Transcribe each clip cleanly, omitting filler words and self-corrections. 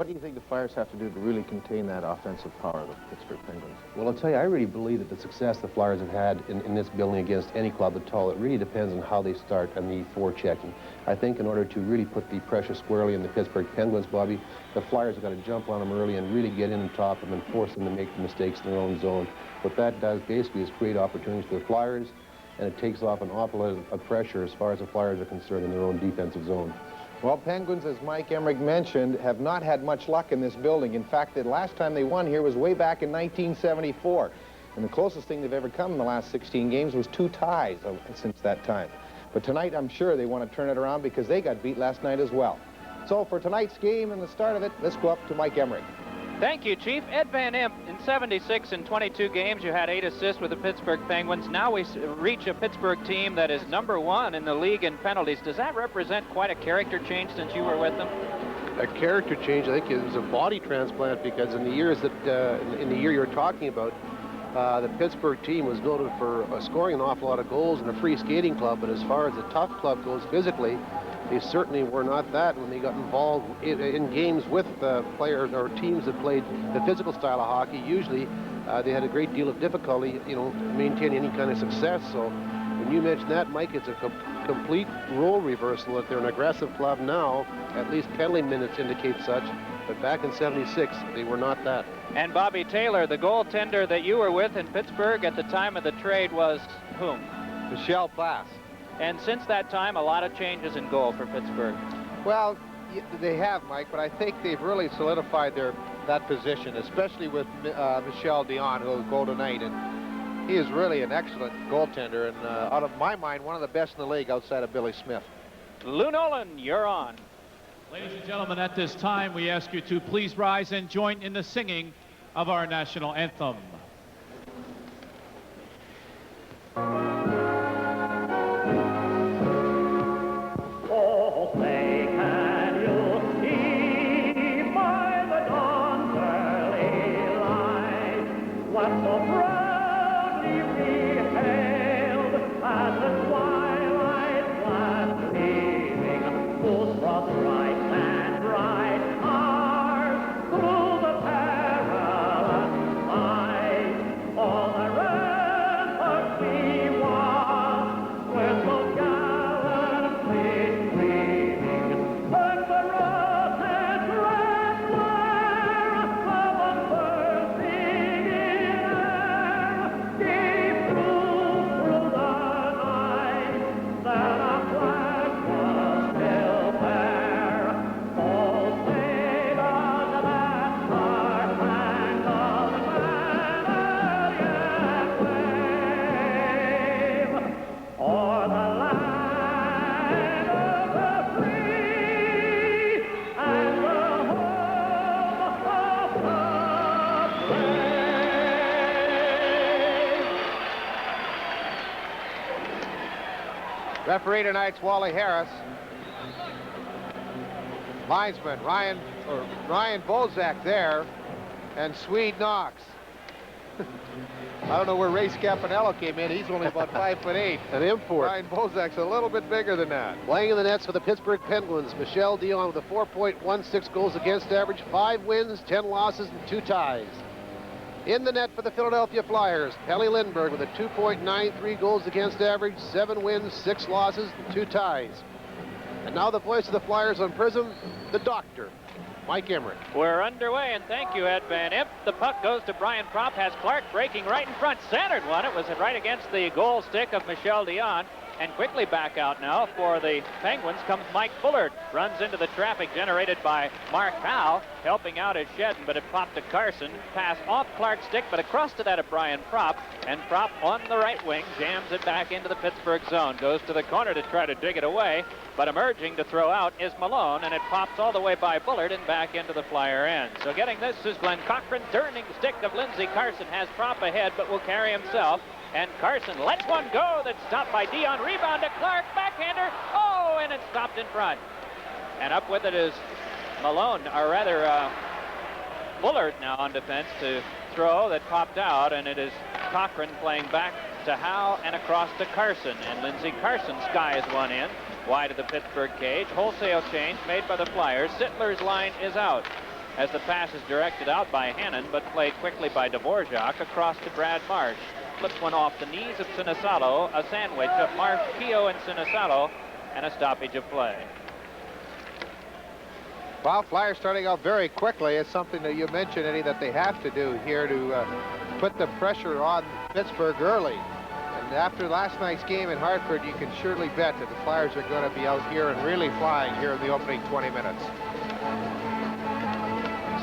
What do you think the Flyers have to do to really contain that offensive power of the Pittsburgh Penguins? Well, I'll tell you, I really believe that the success the Flyers have had in this building against any club at all, it really depends on how they start on the forechecking. I think in order to really put the pressure squarely in the Pittsburgh Penguins, Bobby, the Flyers have got to jump on them early and really get in and top them and force them to make the mistakes in their own zone. What that does basically is create opportunities for the Flyers, and it takes off an awful lot of pressure as far as the Flyers are concerned in their own defensive zone. Well, Penguins, as Mike Emmerich mentioned, have not had much luck in this building. In fact, the last time they won here was way back in 1974. And the closest thing they've ever come in the last 16 games was 2 ties since that time. But tonight, I'm sure they want to turn it around because they got beat last night as well. So for tonight's game and the start of it, let's go up to Mike Emmerich. Thank you, Chief. Ed Van Imp, in 76 and 22 games, you had 8 assists with the Pittsburgh Penguins. Now we reach a Pittsburgh team that is number 1 in the league in penalties. Does that represent quite a character change since you were with them? A character change, I think, is a body transplant, because in the years that, in the year you're talking about, the Pittsburgh team was noted for scoring an awful lot of goals and a free skating club, but as far as a tough club goes physically, they certainly were not that when they got involved in games with players or teams that played the physical style of hockey. Usually, they had a great deal of difficulty, maintaining any kind of success. So, when you mention that, Mike, it's a complete role reversal. That they're an aggressive club now, at least penalty minutes indicate such. But back in '76, they were not that. And Bobby Taylor, the goaltender that you were with in Pittsburgh at the time of the trade, was whom? Michel Plasse. And since that time, a lot of changes in goal for Pittsburgh. Well, they have, Mike, but I think they've really solidified that position, especially with Michel Dion, who will go tonight. And he is really an excellent goaltender, and out of my mind, one of the best in the league outside of Billy Smith. Lou Nolan, you're on. Ladies and gentlemen, at this time, we ask you to please rise and join in the singing of our national anthem. Referee tonight's Wally Harris. Linesman Ryan Bozak there, and Swede Knox. I don't know where Ray Scapanello came in. He's only about 5'8". An import. Ryan Bozak's a little bit bigger than that. Playing in the nets for the Pittsburgh Penguins, Michel Dion with a 4.16 goals against average, 5 wins, 10 losses, and 2 ties. In the net for the Philadelphia Flyers, Pelle Lindbergh with a 2.93 goals against average, 7 wins, 6 losses, and 2 ties. And now the voice of the Flyers on Prism, the doctor, Mike Emmerich. We're underway, and thank you, Ed Van Imp. The puck goes to Brian Propp, has Clark breaking right in front, centered one. It was right against the goal stick of Michel Dion. And quickly back out now for the Penguins comes Mike Bullard. Runs into the traffic generated by Mark Howe, helping out as Shedden, but it popped to Carson. Pass off Clark's stick, but across to that of Brian Propp. And Propp on the right wing jams it back into the Pittsburgh zone. Goes to the corner to try to dig it away, but emerging to throw out is Malone, and it pops all the way by Bullard and back into the Flyer end. So getting this is Glenn Cochran. Turning stick of Lindsey Carson has Propp ahead, but will carry himself. And Carson lets one go that's stopped by Dion. Rebound to Clark, backhander. Oh, and it's stopped in front. And up with it is Malone, or rather Bullard now on defense to throw that popped out, and it is Cochran playing back to Howe and across to Carson. And Lindsey Carson skies one in, wide of the Pittsburgh cage. Wholesale change made by the Flyers. Sittler's line is out. as the pass is directed out by Hannon, but played quickly by Dvorak across to Brad Marsh. Flips one off the knees of Sinisalo, a sandwich of Marsh, Keogh, and Sinisalo, and a stoppage of play. Well, Flyers starting out very quickly. It's something that you mentioned, Eddie, that they have to do here to put the pressure on Pittsburgh early. And after last night's game in Hartford, you can surely bet that the Flyers are going to be out here and really flying here in the opening 20 minutes.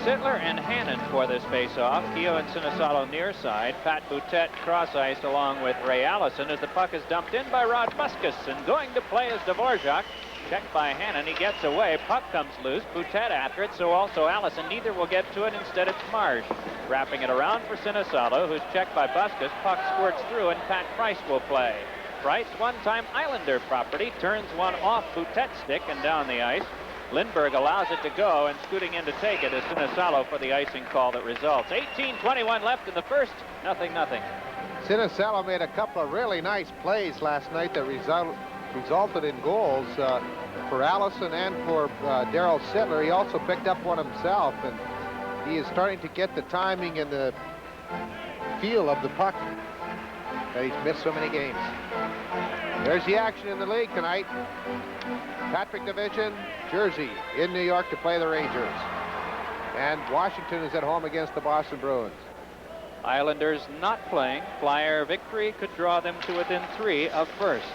Sittler and Hannon for this face-off. Keogh and Sinisalo near side. Pat Boutet cross-iced along with Ray Allison as the puck is dumped in by Rod Buskus, and going to play is Dvorak. Checked by Hannon. He gets away. Puck comes loose. Boutet after it, so also Allison. Neither will get to it. Instead, it's Marsh. Wrapping it around for Sinisalo, who's checked by Buskus. Puck squirts through, and Pat Price will play. Price, one-time Islander property, turns one off Boutet's stick and down the ice. Lindbergh allows it to go, and scooting in to take it is Sinisalo for the icing call that results. 18:21 left in the first. 0-0. Sinisalo made a couple of really nice plays last night that resulted in goals for Allison and for Darryl Sittler. He also picked up one himself, and he is starting to get the timing and the feel of the puck that he's missed so many games. There's the action in the league tonight. Patrick Division, Jersey in New York to play the Rangers. And Washington is at home against the Boston Bruins. Islanders not playing. Flyer victory could draw them to within 3 of first.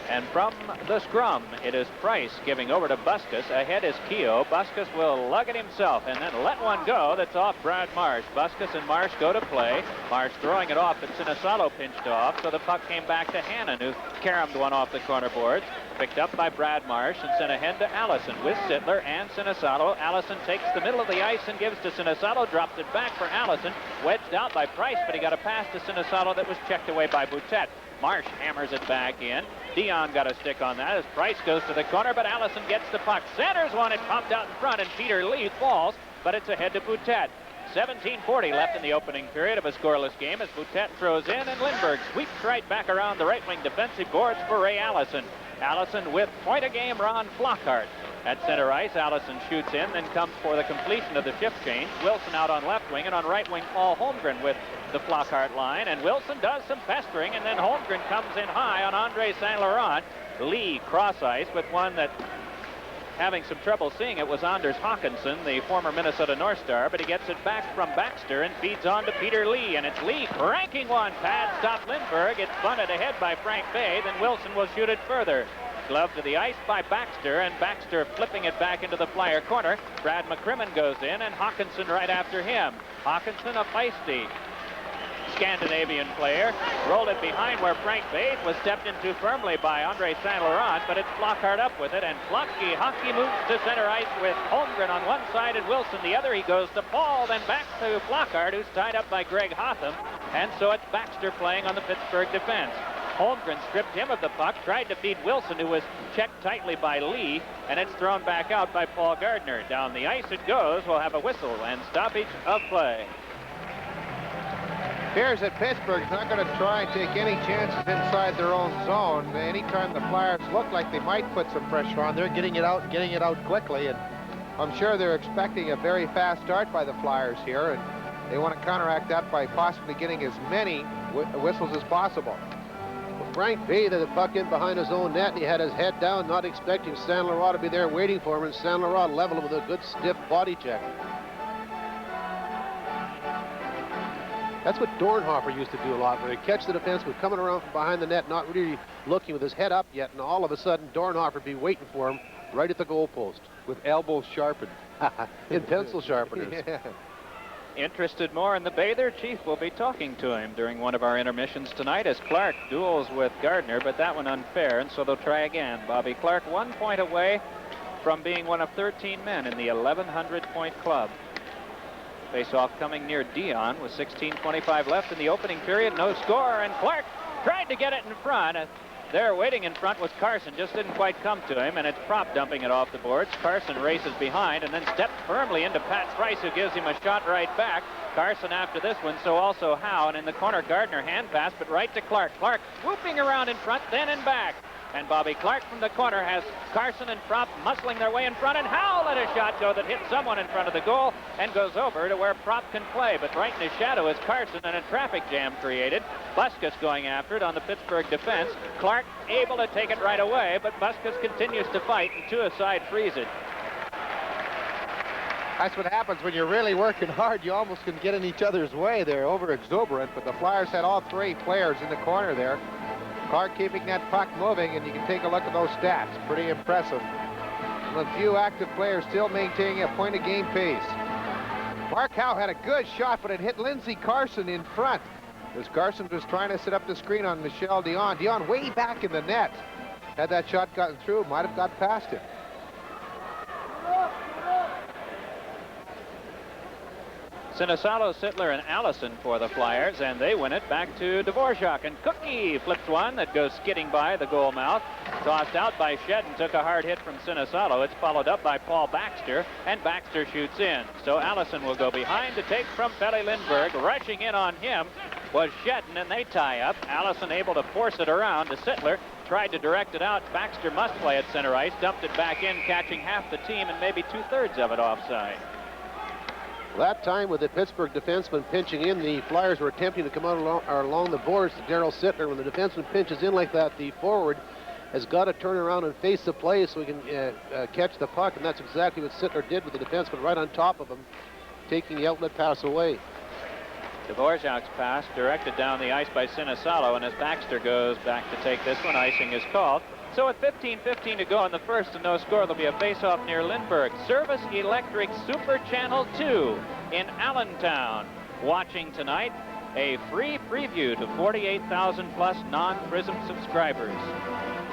And from the scrum, it is Price giving over to Buskus. Ahead is Keogh. Buskus will lug it himself and then let one go. That's off Brad Marsh. Buskus and Marsh go to play. Marsh throwing it off, but Sinisalo pinched off, so the puck came back to Hannon, who caromed one off the corner boards. Picked up by Brad Marsh and sent ahead to Allison with Sittler and Sinisalo. Allison takes the middle of the ice and gives to Sinisalo. Drops it back for Allison. Wedged out by Price, but he got a pass to Sinisalo that was checked away by Boutet. Marsh hammers it back in. Dion got a stick on that as Price goes to the corner, but Allison gets the puck. Centers one, it popped out in front, and Peter Lee falls, but it's ahead to Boutet. 17:40 left in the opening period of a scoreless game as Boutet throws in, and Lindbergh sweeps right back around the right wing defensive boards for Ray Allison. Allison with point-a-game Ron Flockhart. At center ice, Allison shoots in, then comes for the completion of the shift change. Wilson out on left wing, and on right wing, Paul Holmgren with the Flockhart line. And Wilson does some pestering, and then Holmgren comes in high on Andre St. Laurent. Lee cross ice with one that, having some trouble seeing it, was Anders Hawkinson, the former Minnesota North Star, but he gets it back from Baxter and feeds on to Peter Lee, and it's Lee cranking one. Pad stopped Lindbergh. It's bunted ahead by Frank Bay. Then Wilson will shoot it further. Glove to the ice by Baxter, and Baxter flipping it back into the Flyer corner. Brad McCrimmon goes in, and Hawkinson right after him. Hawkinson, a feisty Scandinavian player, rolled it behind where Frank Bay was stepped into firmly by Andre St. Laurent, but it's Flockhart up with it, and Flocky hockey moves to center ice with Holmgren on one side and Wilson the other. He goes to Paul, then back to Flockhart, who's tied up by Greg Hotham, and so it's Baxter playing on the Pittsburgh defense. Holmgren stripped him of the puck, tried to feed Wilson, who was checked tightly by Lee, and it's thrown back out by Paul Gardner. Down the ice it goes. We'll have a whistle and stoppage of play. Appears that Pittsburgh's not going to try and take any chances inside their own zone. Anytime the Flyers look like they might put some pressure on, they're getting it out quickly, and I'm sure they're expecting a very fast start by the Flyers here, and they want to counteract that by possibly getting as many whistles as possible. Frank Bay had the puck in behind his own net, and he had his head down, not expecting St. Laurent to be there waiting for him, and St. Laurent leveled him with a good stiff body check. That's what Dornhofer used to do a lot, where he'd catch the defenseman coming around from behind the net, not really looking with his head up yet, and all of a sudden Dornhofer would be waiting for him right at the goal post. With elbows sharpened. In pencil sharpeners. Yeah. Interested more in the Bather, Chief will be talking to him during one of our intermissions tonight as Clark duels with Gardner, but that one unfair, and so they'll try again. Bobby Clark 1 point away from being one of 13 men in the 1,100-point club. Face-off coming near Dion with 16:25 left in the opening period. No score, and Clark tried to get it in front. There waiting in front was Carson, just didn't quite come to him, and it's Prop dumping it off the boards. Carson races behind and then steps firmly into Pat Price, who gives him a shot right back. Carson after this one, so also Howe, and in the corner Gardner hand pass, but right to Clark. Clark swooping around in front, then and back. And Bobby Clark from the corner has Carson and Propp muscling their way in front, and Howe let a shot go that hits someone in front of the goal and goes over to where Propp can play. But right in his shadow is Carson, and a traffic jam created. Buskus going after it on the Pittsburgh defense. Clark able to take it right away, but Buskus continues to fight, and suicide frees it. That's what happens when you're really working hard. You almost can get in each other's way. They're over exuberant, but the Flyers had all three players in the corner there. Clark keeping that puck moving, and you can take a look at those stats. Pretty impressive. And a few active players still maintaining a point-a-game pace. Mark Howe had a good shot, but it hit Lindsey Carson in front, as Carson was trying to set up the screen on Michel Dion. Dion way back in the net. Had that shot gotten through, might have got past him. Sinisalo, Sittler, and Allison for the Flyers, and they win it back to Dvorak. And Cookie flips one that goes skidding by the goal mouth. Tossed out by Shedden, took a hard hit from Sinisalo. It's followed up by Paul Baxter, and Baxter shoots in. So Allison will go behind to take from Pelle Lindbergh. Rushing in on him was Shedden, and they tie up. Allison able to force it around to Sittler. Tried to direct it out. Baxter must play at center ice. Dumped it back in, catching half the team and maybe 2/3 of it offside. That time with the Pittsburgh defenseman pinching in, the Flyers were attempting to come out along the boards to Darryl Sittler. When the defenseman pinches in like that, the forward has got to turn around and face the play so he can catch the puck, and that's exactly what Sittler did with the defenseman right on top of him, taking the outlet pass away. Dvorak's pass directed down the ice by Sinisalo, and as Baxter goes back to take this one, icing is called. So with 15:15 to go in the first and no score, there'll be a face-off near Lindbergh. Service Electric Super Channel 2 in Allentown. Watching tonight, a free preview to 48,000 plus non-Prism subscribers.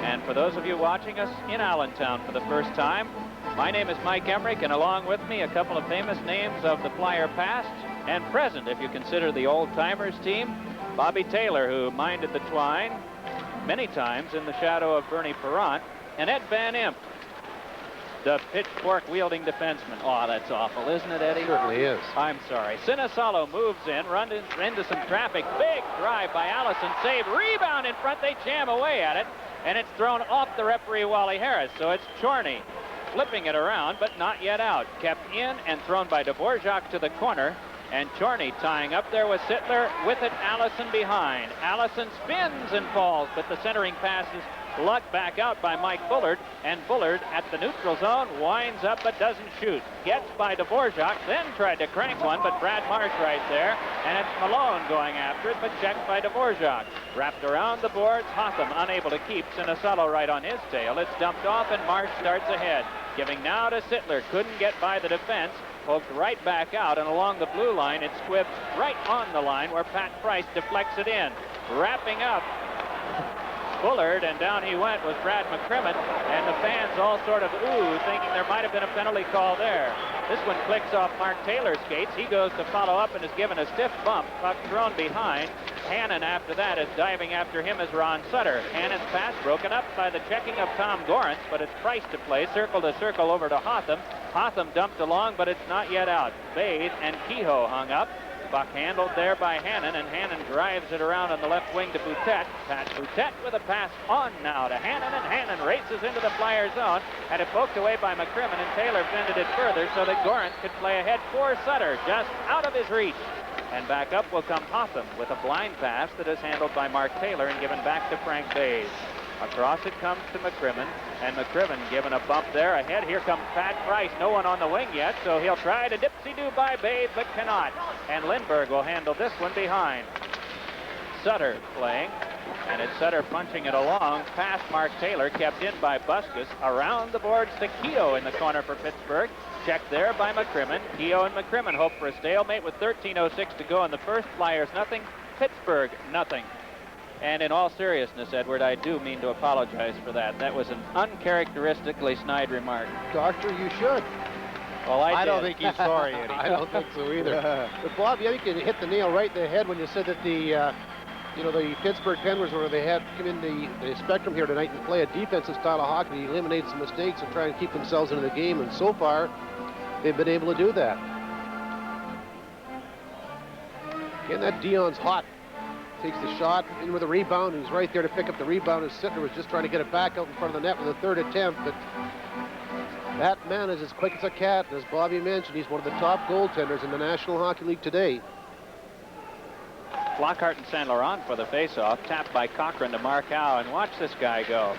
And for those of you watching us in Allentown for the first time, my name is Mike Emmerich, and along with me, a couple of famous names of the Flyer past and present, if you consider the old-timers team. Bobby Taylor, who minded the twine many times in the shadow of Bernie Parent, and Ed Van Imp, the pitchfork-wielding defenseman. Oh, that's awful, isn't it, Eddie? It certainly is. I'm sorry. Sinisalo moves in, runs into some traffic. Big drive by Allison. Save. Rebound in front. They jam away at it, and it's thrown off the referee, Wally Harris. So it's Chorney flipping it around, but not yet out. Kept in and thrown by Dvorak to the corner. And Chorney tying up there with Sittler. With it, Allison behind. Allison spins and falls, but the centering pass is lugged back out by Mike Bullard. And Bullard at the neutral zone winds up but doesn't shoot. Gets by Dvorak, then tried to crank one, but Brad Marsh right there. And it's Malone going after it, but checked by Dvorak. Wrapped around the boards, Hotham unable to keep Sinisalo right on his tail. It's dumped off, and Marsh starts ahead. Giving now to Sittler. Couldn't get by the defense. Poked right back out, and along the blue line, it squibbed right on the line where Pat Price deflects it in. Wrapping up Bullard, and down he went with Brad McCrimmon, and the fans all sort of ooh, thinking there might have been a penalty call there. This one clicks off Mark Taylor's skates. He goes to follow up and is given a stiff bump. Puck thrown behind. Hannon after that is diving after him as Ron Sutter. Hannon's pass broken up by the checking of Tom Gorance, but it's Price to play. Circle to circle over to Hotham. Hotham dumped along, but it's not yet out. Bathe and Kehoe hung up. Puck handled there by Hannon, and Hannon drives it around on the left wing to Boutet. Pat Boutet with a pass on now to Hannon, and Hannon races into the Flyer zone. Had it poked away by McCrimmon, and Taylor fended it further so that Gorance could play ahead for Sutter, just out of his reach. And back up will come Hotham with a blind pass that is handled by Mark Taylor and given back to Frank Bayes. Across it comes to McCrimmon, and McCrimmon given a bump there. Ahead, here comes Pat Price. No one on the wing yet, so he'll try to dipsy-do by Bayes, but cannot. And Lindbergh will handle this one behind. Sutter playing, and it's Sutter punching it along past Mark Taylor, kept in by Buskus. Around the boards to Kehoe in the corner for Pittsburgh. Checked there by McCrimmon. Kehoe and McCrimmon hope for a stalemate with 13:06 to go in the first. Flyers nothing, Pittsburgh nothing. And in all seriousness, Edward, I do mean to apologize for that. That was an uncharacteristically snide remark. Doctor, you should. Well, I don't think he's sorry, Eddie. I don't think so either. But Bob, I think you hit the nail right in the head when you said that the Pittsburgh Penguins, where they had come in the spectrum here tonight and play a defensive style of hockey, eliminate some mistakes and try and keep themselves into the game. And so far, they've been able to do that. Again, that Dion's hot. takes the shot in with a rebound. He's right there to pick up the rebound. And Sittner was just trying to get it back out in front of the net with a third attempt. But that man is as quick as a cat. And as Bobby mentioned, he's one of the top goaltenders in the National Hockey League today. Flockhart and Saint Laurent for the faceoff. Tapped by Cochran to Mark Howe. And watch this guy go.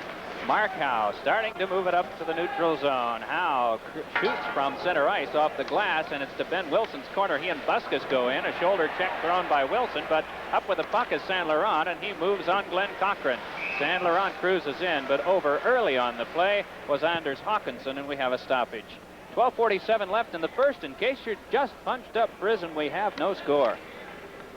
Mark Howe starting to move it up to the neutral zone. Howe shoots from center ice off the glass, and it's to Ben Wilson's corner. He and Buskus go in. A shoulder check thrown by Wilson, but up with the puck is Saint Laurent, and he moves on Glenn Cochran. Saint Laurent cruises in, but over early on the play was Anders Hawkinson, and we have a stoppage. 12:47 left in the first. In case you're just punched up prison, we have no score.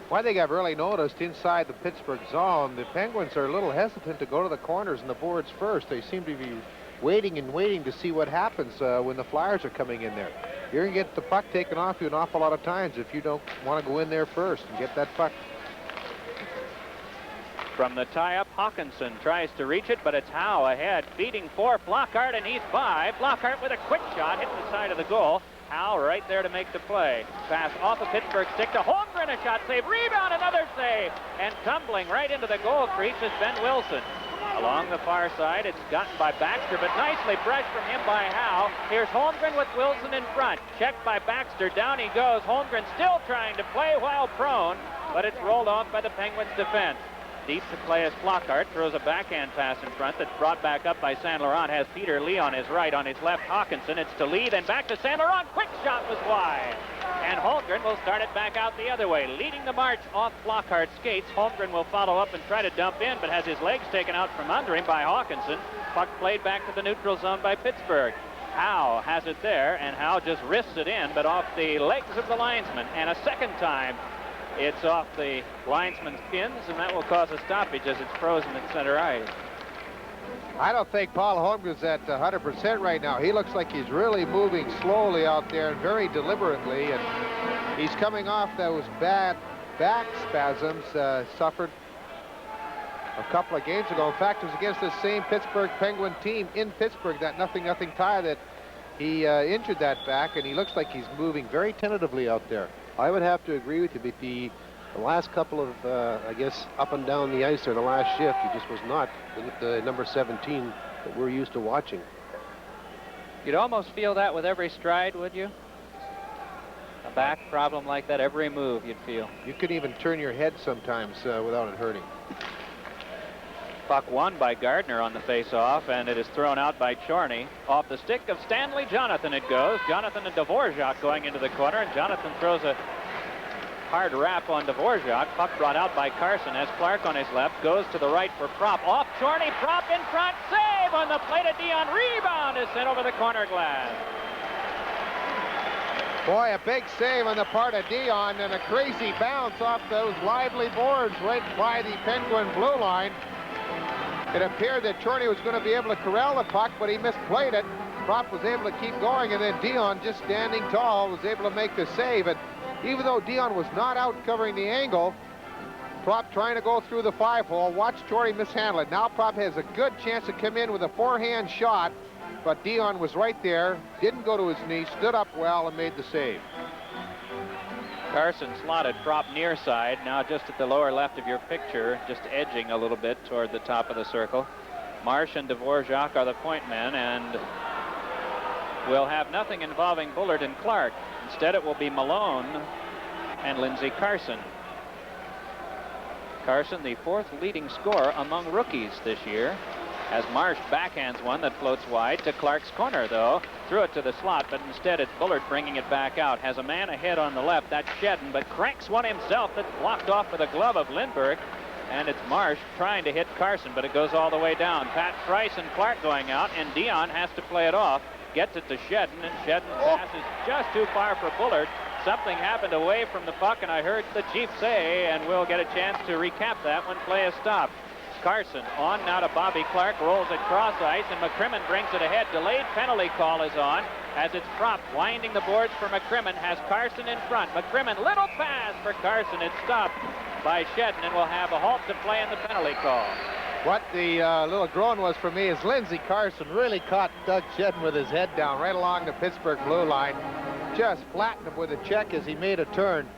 One thing I've really noticed inside the Pittsburgh zone, the Penguins are a little hesitant to go to the corners and the boards first. They seem to be waiting and waiting to see what happens when the Flyers are coming in there. You're going to get the puck taken off you an awful lot of times if you don't want to go in there first and get that puck. From the tie-up, Hawkinson tries to reach it, but it's Howe ahead, feeding for Flockhart, and he's by. Flockhart with a quick shot, hitting the side of the goal. Howe right there to make the play. Pass off a Pittsburgh stick to Holmgren, a shot save, rebound, another save, and tumbling right into the goal crease is Ben Wilson. Along the far side, it's gotten by Baxter, but nicely brushed from him by Howe. Here's Holmgren with Wilson in front. Checked by Baxter, down he goes. Holmgren still trying to play while prone, but it's rolled off by the Penguins defense. Deep to play as Flockhart throws a backhand pass in front that's brought back up by Saint Laurent. Has Peter Lee on his right, on his left Hawkinson. It's to Lee, then back to Saint Laurent. Quick shot was wide. And Holmgren will start it back out the other way. Leading the march off Flockhart's skates. Holmgren will follow up and try to dump in, but has his legs taken out from under him by Hawkinson. Puck played back to the neutral zone by Pittsburgh. Howe has it there, and Howe just wrists it in, but off the legs of the linesman. And a second time, it's off the linesman's pins, and that will cause a stoppage as it's frozen at center ice. I don't think Paul Holmgren's at 100% right now. He looks like he's really moving slowly out there and very deliberately, and he's coming off those bad back spasms suffered a couple of games ago. In fact, it was against the same Pittsburgh Penguin team in Pittsburgh, that 0-0 tie, that he injured that back, and he looks like he's moving very tentatively out there. I would have to agree with you, but the last couple of, I guess, up and down the ice there, the last shift, he just was not the number 17 that we're used to watching. You'd almost feel that with every stride, would you? A back problem like that, every move you'd feel. You could even turn your head sometimes without it hurting. Puck won by Gardner on the face-off, and it is thrown out by Chorney. Off the stick of Stanley Jonathan it goes. Jonathan and Dvorak going into the corner, and Jonathan throws a hard wrap on Dvorak. Puck brought out by Carson as Clark on his left goes to the right for Prop. Off Chorney, Prop in front, save on the plate of Dion. Rebound is sent over the corner glass. Boy, a big save on the part of Dion, and a crazy bounce off those lively boards right by the Penguin blue line. It appeared that Chorney was going to be able to corral the puck, but he misplayed it. Prop was able to keep going, and then Dion, just standing tall, was able to make the save. And even though Dion was not out covering the angle, Prop trying to go through the 5-hole, watch Chorney mishandle it. Now Prop has a good chance to come in with a forehand shot, but Dion was right there, didn't go to his knee, stood up well, and made the save. Carson slotted Prop near side, now just at the lower left of your picture, just edging a little bit toward the top of the circle. Marsh and Dvorak are the point men, and we'll have nothing involving Bullard and Clark. Instead, it will be Malone and Lindsey Carson. Carson, the fourth leading scorer among rookies this year, as Marsh backhands one that floats wide to Clark's corner, though. Threw it to the slot, but instead it's Bullard bringing it back out. Has a man ahead on the left, that's Shedden, but cranks one himself that's blocked off with a glove of Lindbergh. And it's Marsh trying to hit Carson, but it goes all the way down. Pat Price and Clark going out, and Dion has to play it off. Gets it to Shedden, and Shedden's pass is just too far for Bullard. Something happened away from the puck, and I heard the chief say, and we'll get a chance to recap that when play is stopped. Carson on now to Bobby Clark, rolls it cross ice, and McCrimmon brings it ahead. Delayed penalty call is on as it's Prop winding the boards for McCrimmon, has Carson in front. McCrimmon, little pass for Carson. It's stopped by Shedden, and we'll have a halt to play in the penalty call. What the little groan was for me is Lindsey Carson really caught Doug Shedden with his head down right along the Pittsburgh blue line. Just flattened him with a check as he made a turn.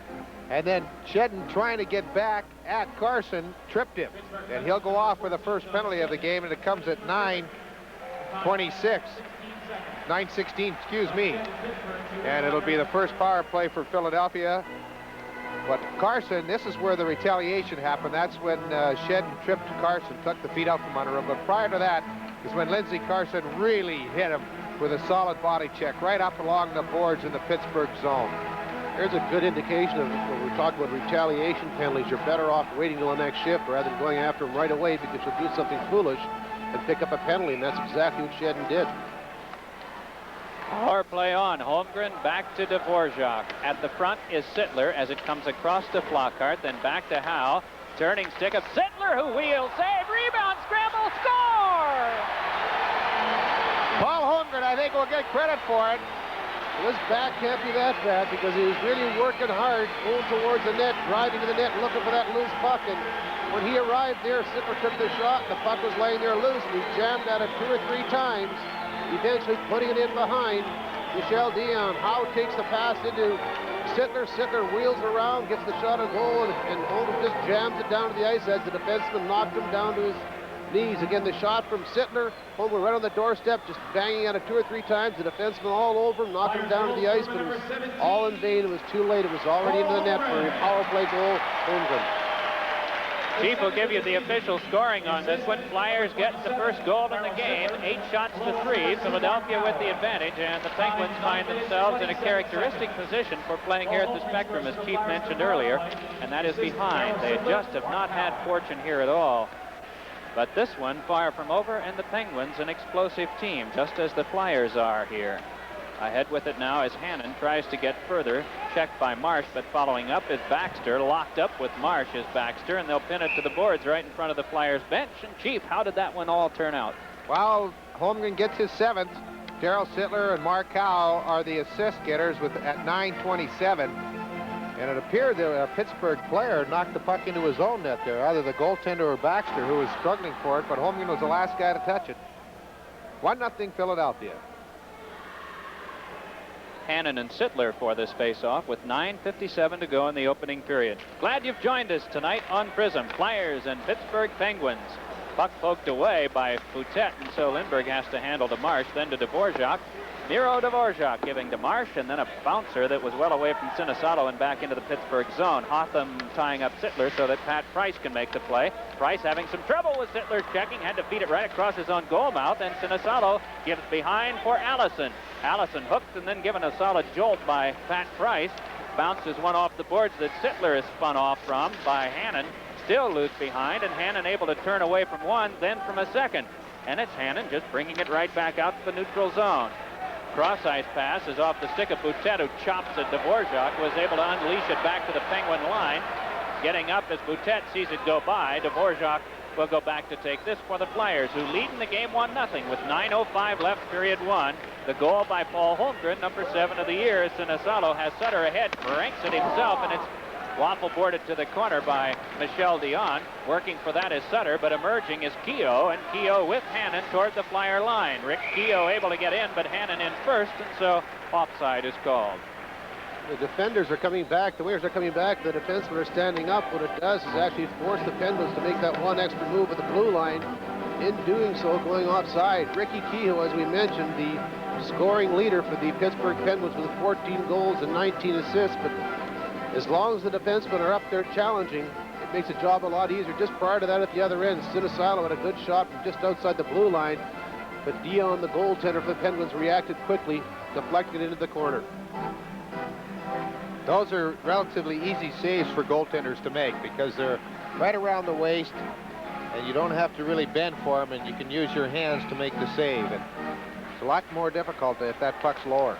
And then Shedden, trying to get back at Carson, tripped him. And he'll go off for the first penalty of the game, and it comes at 9:16, excuse me. And it'll be the first power play for Philadelphia. But Carson, this is where the retaliation happened. That's when Shedden tripped Carson, took the feet out from under him. But prior to that is when Lindsey Carson really hit him with a solid body check right up along the boards in the Pittsburgh zone. There's a good indication of when we talk about retaliation penalties. You're better off waiting till the next shift rather than going after him right away, because you'll do something foolish and pick up a penalty, and that's exactly what Shedden did. Power play on. Holmgren back to Dvorak. At the front is Sittler as it comes across to Flockhart, then back to Howe. Turning stick of Sittler, who wheels, save, rebound, scramble, score! Paul Holmgren, I think, will get credit for it. This back can't be that bad, because he was really working hard, going towards the net, driving to the net, looking for that loose puck. And when he arrived there, Sittler took the shot, and the puck was laying there loose. And he jammed at it 2 or 3 times, eventually putting it in behind Michel Dion. Howe takes the pass into Sittler. Sittler wheels around, gets the shot on goal, and Holmgren just jams it down to the ice as the defenseman knocked him down to his knees. Again, the shot from Sittler. Holmgren right on the doorstep, just banging at it 2 or 3 times. The defenseman all over him, knocking him down to the ice, but it was all in vain. It was too late. It was already into the net for a power play goal, Holmgren. Chief will give you the official scoring on this one. Flyers get the first goal in the game, 8 shots to 3. Philadelphia with the advantage, and the Penguins find themselves in a characteristic position for playing here at the Spectrum, as Chief mentioned earlier, and that is behind. They just have not had fortune here at all. But this one far from over, and the Penguins an explosive team, just as the Flyers are here. Ahead with it now as Hannon tries to get further. Checked by Marsh, but following up is Baxter. Locked up with Marsh is Baxter, and they'll pin it to the boards right in front of the Flyers bench. And Chief, how did that one all turn out? Well, Holmgren gets his 7th. Darryl Sittler and Mark Howe are the assist getters at 9:27. And it appeared that a Pittsburgh player knocked the puck into his own net there, either the goaltender or Baxter, who was struggling for it, but Holmgren was the last guy to touch it. 1-0 Philadelphia. Hannon and Sittler for this face-off with 9:57 to go in the opening period. Glad you've joined us tonight on Prism. Flyers and Pittsburgh Penguins. Puck poked away by Boutet, and so Lindbergh has to handle to Marsh, then to Dvorak. Miro Dvorak giving to Marsh, and then a bouncer that was well away from Sinisato and back into the Pittsburgh zone. Hotham tying up Sittler so that Pat Price can make the play. Price having some trouble with Sittler checking, had to feed it right across his own goal mouth, and Sinisato gives behind for Allison. Allison hooked and then given a solid jolt by Pat Price. Bounces one off the boards that Sittler is spun off from by Hannon. Still loose behind, and Hannon able to turn away from one, then from a second. And it's Hannon just bringing it right back out to the neutral zone. Cross-ice pass is off the stick of Boutet, who chops at Dvorak, was able to unleash it back to the Penguin line. Getting up as Boutet sees it go by. Dvorak will go back to take this for the Flyers, who lead in the game 1-0 with 9:05 left, period 1. The goal by Paul Holmgren, number 7 of the year. Sinisato has Sutter ahead, ranks it himself, and it's waffle boarded to the corner by Michel Dion. Working for that is Sutter, but emerging is Keogh, and Keogh with Hannon toward the Flyer line. Rick Keogh able to get in, but Hannon in first, and so offside is called. The defenders are coming back. The Whalers are coming back. The defensemen are standing up. What it does is actually force the Penguins to make that one extra move at the blue line. In doing so, going offside. Ricky Keogh, as we mentioned, the scoring leader for the Pittsburgh Penguins with 14 goals and 19 assists. But as long as the defensemen are up there challenging, it makes the job a lot easier. Just prior to that at the other end, Sinisato had a good shot from just outside the blue line. But Dion, the goaltender for the Penguins, reacted quickly, deflected into the corner. Those are relatively easy saves for goaltenders to make because they're right around the waist, and you don't have to really bend for them, and you can use your hands to make the save. And it's a lot more difficult if that puck's lower.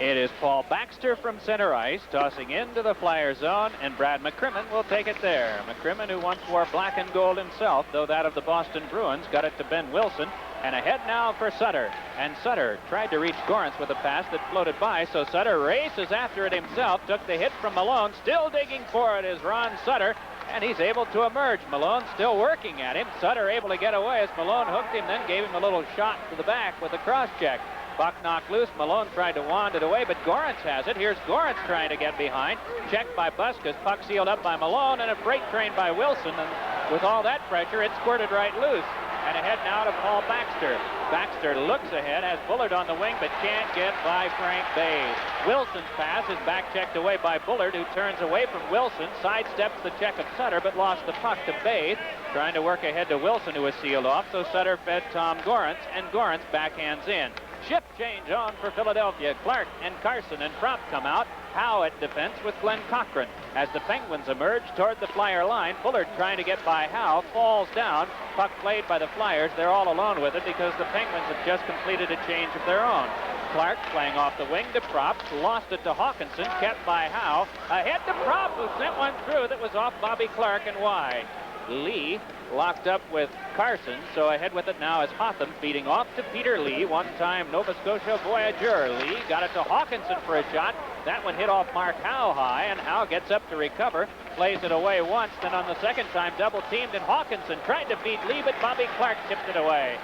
It is Paul Baxter from center ice, tossing into the Flyer zone, and Brad McCrimmon will take it there. McCrimmon, who once wore black and gold himself, though that of the Boston Bruins, got it to Ben Wilson, and ahead now for Sutter. And Sutter tried to reach Gorance with a pass that floated by, so Sutter races after it himself, took the hit from Malone, still digging for it is Ron Sutter, and he's able to emerge. Malone still working at him. Sutter able to get away as Malone hooked him, then gave him a little shot to the back with a cross check. Puck knocked loose. Malone tried to wand it away, but Gorance has it. Here's Gorance trying to get behind. Checked by Buskas. Puck sealed up by Malone, and a freight train by Wilson. And with all that pressure, it squirted right loose. And ahead now to Paul Baxter. Baxter looks ahead, has Bullard on the wing, but can't get by Frank Bayes. Wilson's pass is back checked away by Bullard, who turns away from Wilson, sidesteps the check of Sutter, but lost the puck to Bayes, trying to work ahead to Wilson, who was sealed off, so Sutter fed Tom Gorance, and Gorance backhands in. Shift change on for Philadelphia. Clark and Carson and Propp come out. Howe at defense with Glenn Cochran. As the Penguins emerge toward the Flyer line, Bullard trying to get by Howe, falls down. Puck played by the Flyers. They're all alone with it because the Penguins have just completed a change of their own. Clark playing off the wing to Propp, lost it to Hawkinson, kept by Howe. Ahead to Propp, who sent one through that was off Bobby Clark and wide. Lee locked up with Carson, so ahead with it now is Hotham, feeding off to Peter Lee, one-time Nova Scotia Voyageur. Lee got it to Hawkinson for a shot. That one hit off Mark Howe high, and Howe gets up to recover, plays it away once, then on the second time double-teamed, and Hawkinson tried to beat Lee, but Bobby Clark tipped it away.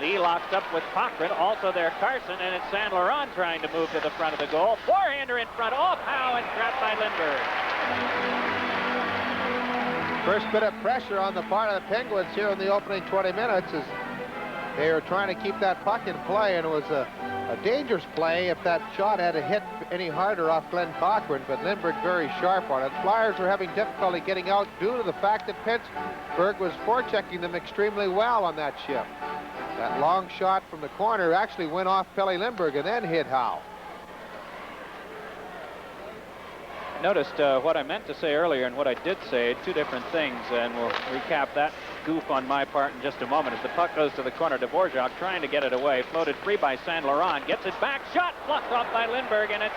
Lee locks up with Cochran, also there Carson, and it's Saint Laurent trying to move to the front of the goal. Forehander in front, off Howe, and trapped by Lindbergh. First bit of pressure on the part of the Penguins here in the opening 20 minutes as they were trying to keep that puck in play, and it was a dangerous play if that shot had hit any harder off Glenn Cochran, but Lindbergh very sharp on it. Flyers were having difficulty getting out due to the fact that Pittsburgh was forechecking them extremely well on that shift. That long shot from the corner actually went off Pelle Lindbergh and then hit Howe. Noticed what I meant to say earlier and what I did say, two different things, and we'll recap that goof on my part in just a moment. As the puck goes to the corner, Dvorak trying to get it away, floated free by Saint Laurent, gets it back, shot blocked off by Lindbergh, and it's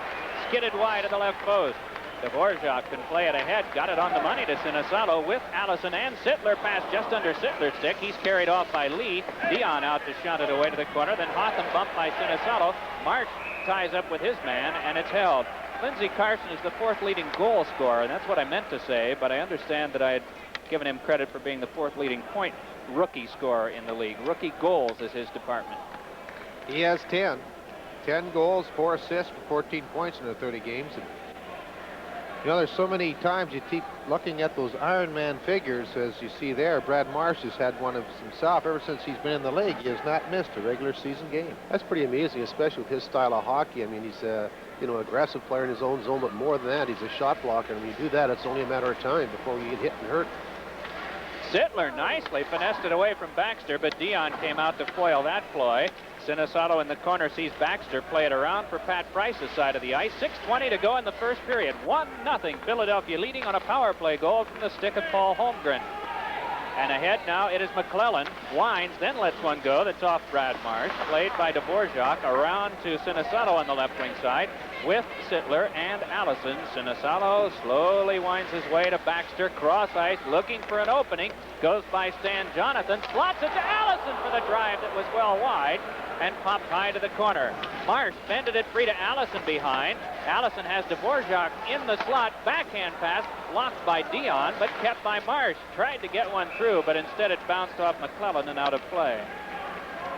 skidded wide of the left post. Dvorak can play it ahead, got it on the money to Sinisalo with Allison and Sittler, passed just under Sittler's stick. He's carried off by Lee. Dion out to shunt it away to the corner, then Hotham bumped by Sinisalo. Marsh ties up with his man, and it's held. Lindsey Carson is the fourth leading goal scorer, and that's what I meant to say, but I understand that I had given him credit for being the fourth leading point rookie scorer in the league. Rookie goals is his department. He has 10. 10 goals, 4 assists, 14 points in the 30 games. And, you know, there's so many times you keep looking at those Iron Man figures, as you see there. Brad Marsh has had one of himself ever since he's been in the league. He has not missed a regular season game. That's pretty amazing, especially with his style of hockey. I mean, he's you know, aggressive player in his own zone, but more than that, he's a shot blocker. And when you do that, it's only a matter of time before you get hit and hurt. Sittler nicely finessed it away from Baxter, but Dion came out to foil that ploy. Sinisalo in the corner sees Baxter play it around for Pat Price's side of the ice. 6:20 to go in the first period. 1-0 Philadelphia leading on a power play goal from the stick of Paul Holmgren. And ahead now it is McClellan. Winds, then lets one go. That's off Brad Marsh. Played by Dvorak around to Sinisalo on the left wing side with Sittler and Allison. Sinisalo slowly winds his way to Baxter. Cross ice looking for an opening. Goes by Stan Jonathan. Slots it to Allison for the drive that was well wide and popped high to the corner. Marsh fended it free to Allison behind. Allison has Dvorak in the slot. Backhand pass blocked by Dion, but kept by Marsh. Tried to get one through, but instead it bounced off McClellan and out of play.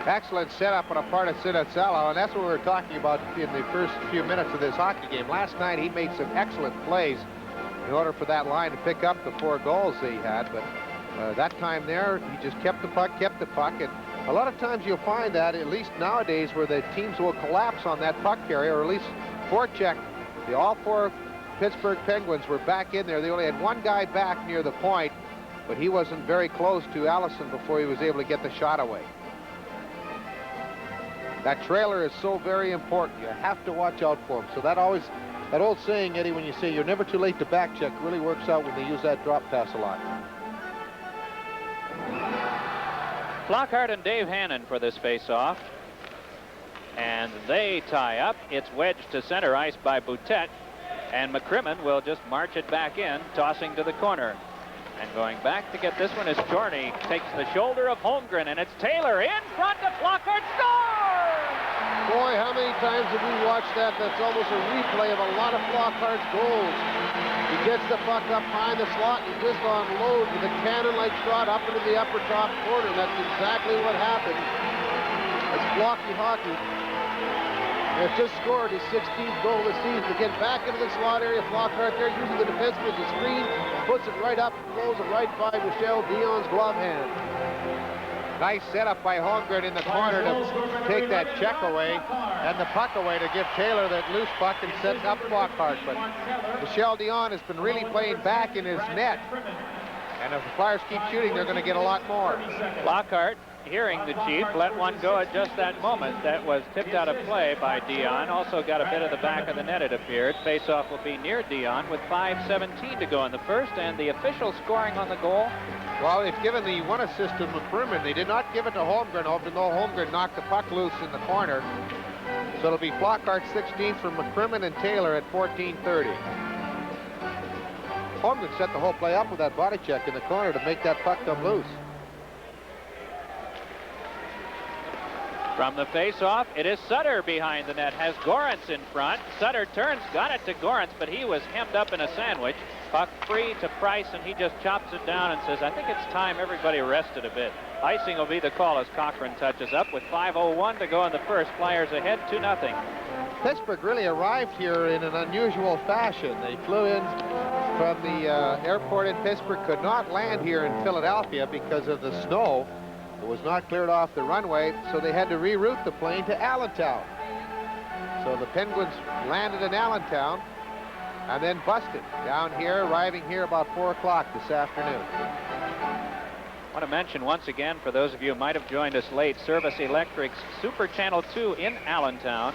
Excellent setup on a part of Sinisalo, and that's what we were talking about in the first few minutes of this hockey game. Last night he made some excellent plays in order for that line to pick up the 4 goals that he had, but that time there he just kept the puck, and a lot of times you'll find that, at least nowadays, where the teams will collapse on that puck carrier, or at least forecheck. All 4 Pittsburgh Penguins were back in there. They only had one guy back near the point, but he wasn't very close to Allison before he was able to get the shot away. That trailer is so very important. You have to watch out for him. So that old saying, Eddie, when you say you're never too late to back check, really works out when they use that drop pass a lot. Flockhart and Dave Hannon for this face-off. And they tie up. It's wedged to center ice by Boutet. And McCrimmon will just march it back in, tossing to the corner. And going back to get this one is Chorney. Takes the shoulder of Holmgren, and it's Taylor in front of Flockhart. Scores! Boy, how many times have we watched that? That's almost a replay of a lot of Flockhart's goals. He gets the puck up behind the slot and just unloads with a cannon-like shot up into the upper top corner. That's exactly what happened. As blocky hockey. And has just scored his 16th goal this season to get back into the slot area. Flockhart there using the defenseman as a screen, puts it right up, throws it right by Michel Dion's glove hand. Nice setup by Holmgren in the corner to take that check away and the puck away to give Taylor that loose puck and set up Flockhart. But Michel Dion has been really playing back in his net. And if the Flyers keep shooting, they're going to get a lot more. Flockhart, hearing the Chief, let one go at just that moment. That was tipped out of play by Dion. Also got a bit of the back of the net, it appeared. Faceoff will be near Dion with 5:17 to go in the first. And the official scoring on the goal. Well, they've given the one assist to McCrimmon. They did not give it to Holmgren, even though Holmgren knocked the puck loose in the corner. So it'll be Flockhart 16th from McCrimmon and Taylor at 14:30. Holmgren set the whole play up with that body check in the corner to make that puck come loose. From the face-off, it is Sutter behind the net, has Gorance in front. Sutter turns, got it to Gorance, but he was hemmed up in a sandwich. Puck free to Price, and he just chops it down and says, I think it's time everybody rested a bit. Icing will be the call as Cochran touches up with 5:01 to go in the first. Flyers ahead 2-0. Pittsburgh really arrived here in an unusual fashion. They flew in from the airport in Pittsburgh, could not land here in Philadelphia because of the snow. It was not cleared off the runway, so they had to reroute the plane to Allentown. So the Penguins landed in Allentown and then busted down here, arriving here about 4 o'clock this afternoon. I want to mention once again, for those of you who might have joined us late, Service Electric's Super Channel 2 in Allentown.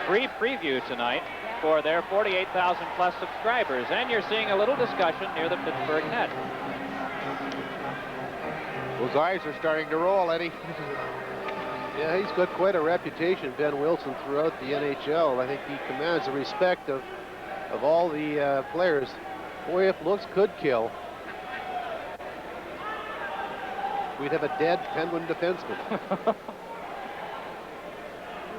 Free preview tonight for their 48,000 plus subscribers. And you're seeing a little discussion near the Pittsburgh net. Those eyes are starting to roll, Eddie. Yeah, he's got quite a reputation, Ben Wilson, throughout the NHL. I think he commands the respect of all the players. Boy, if looks could kill, we'd have a dead Penguin defenseman.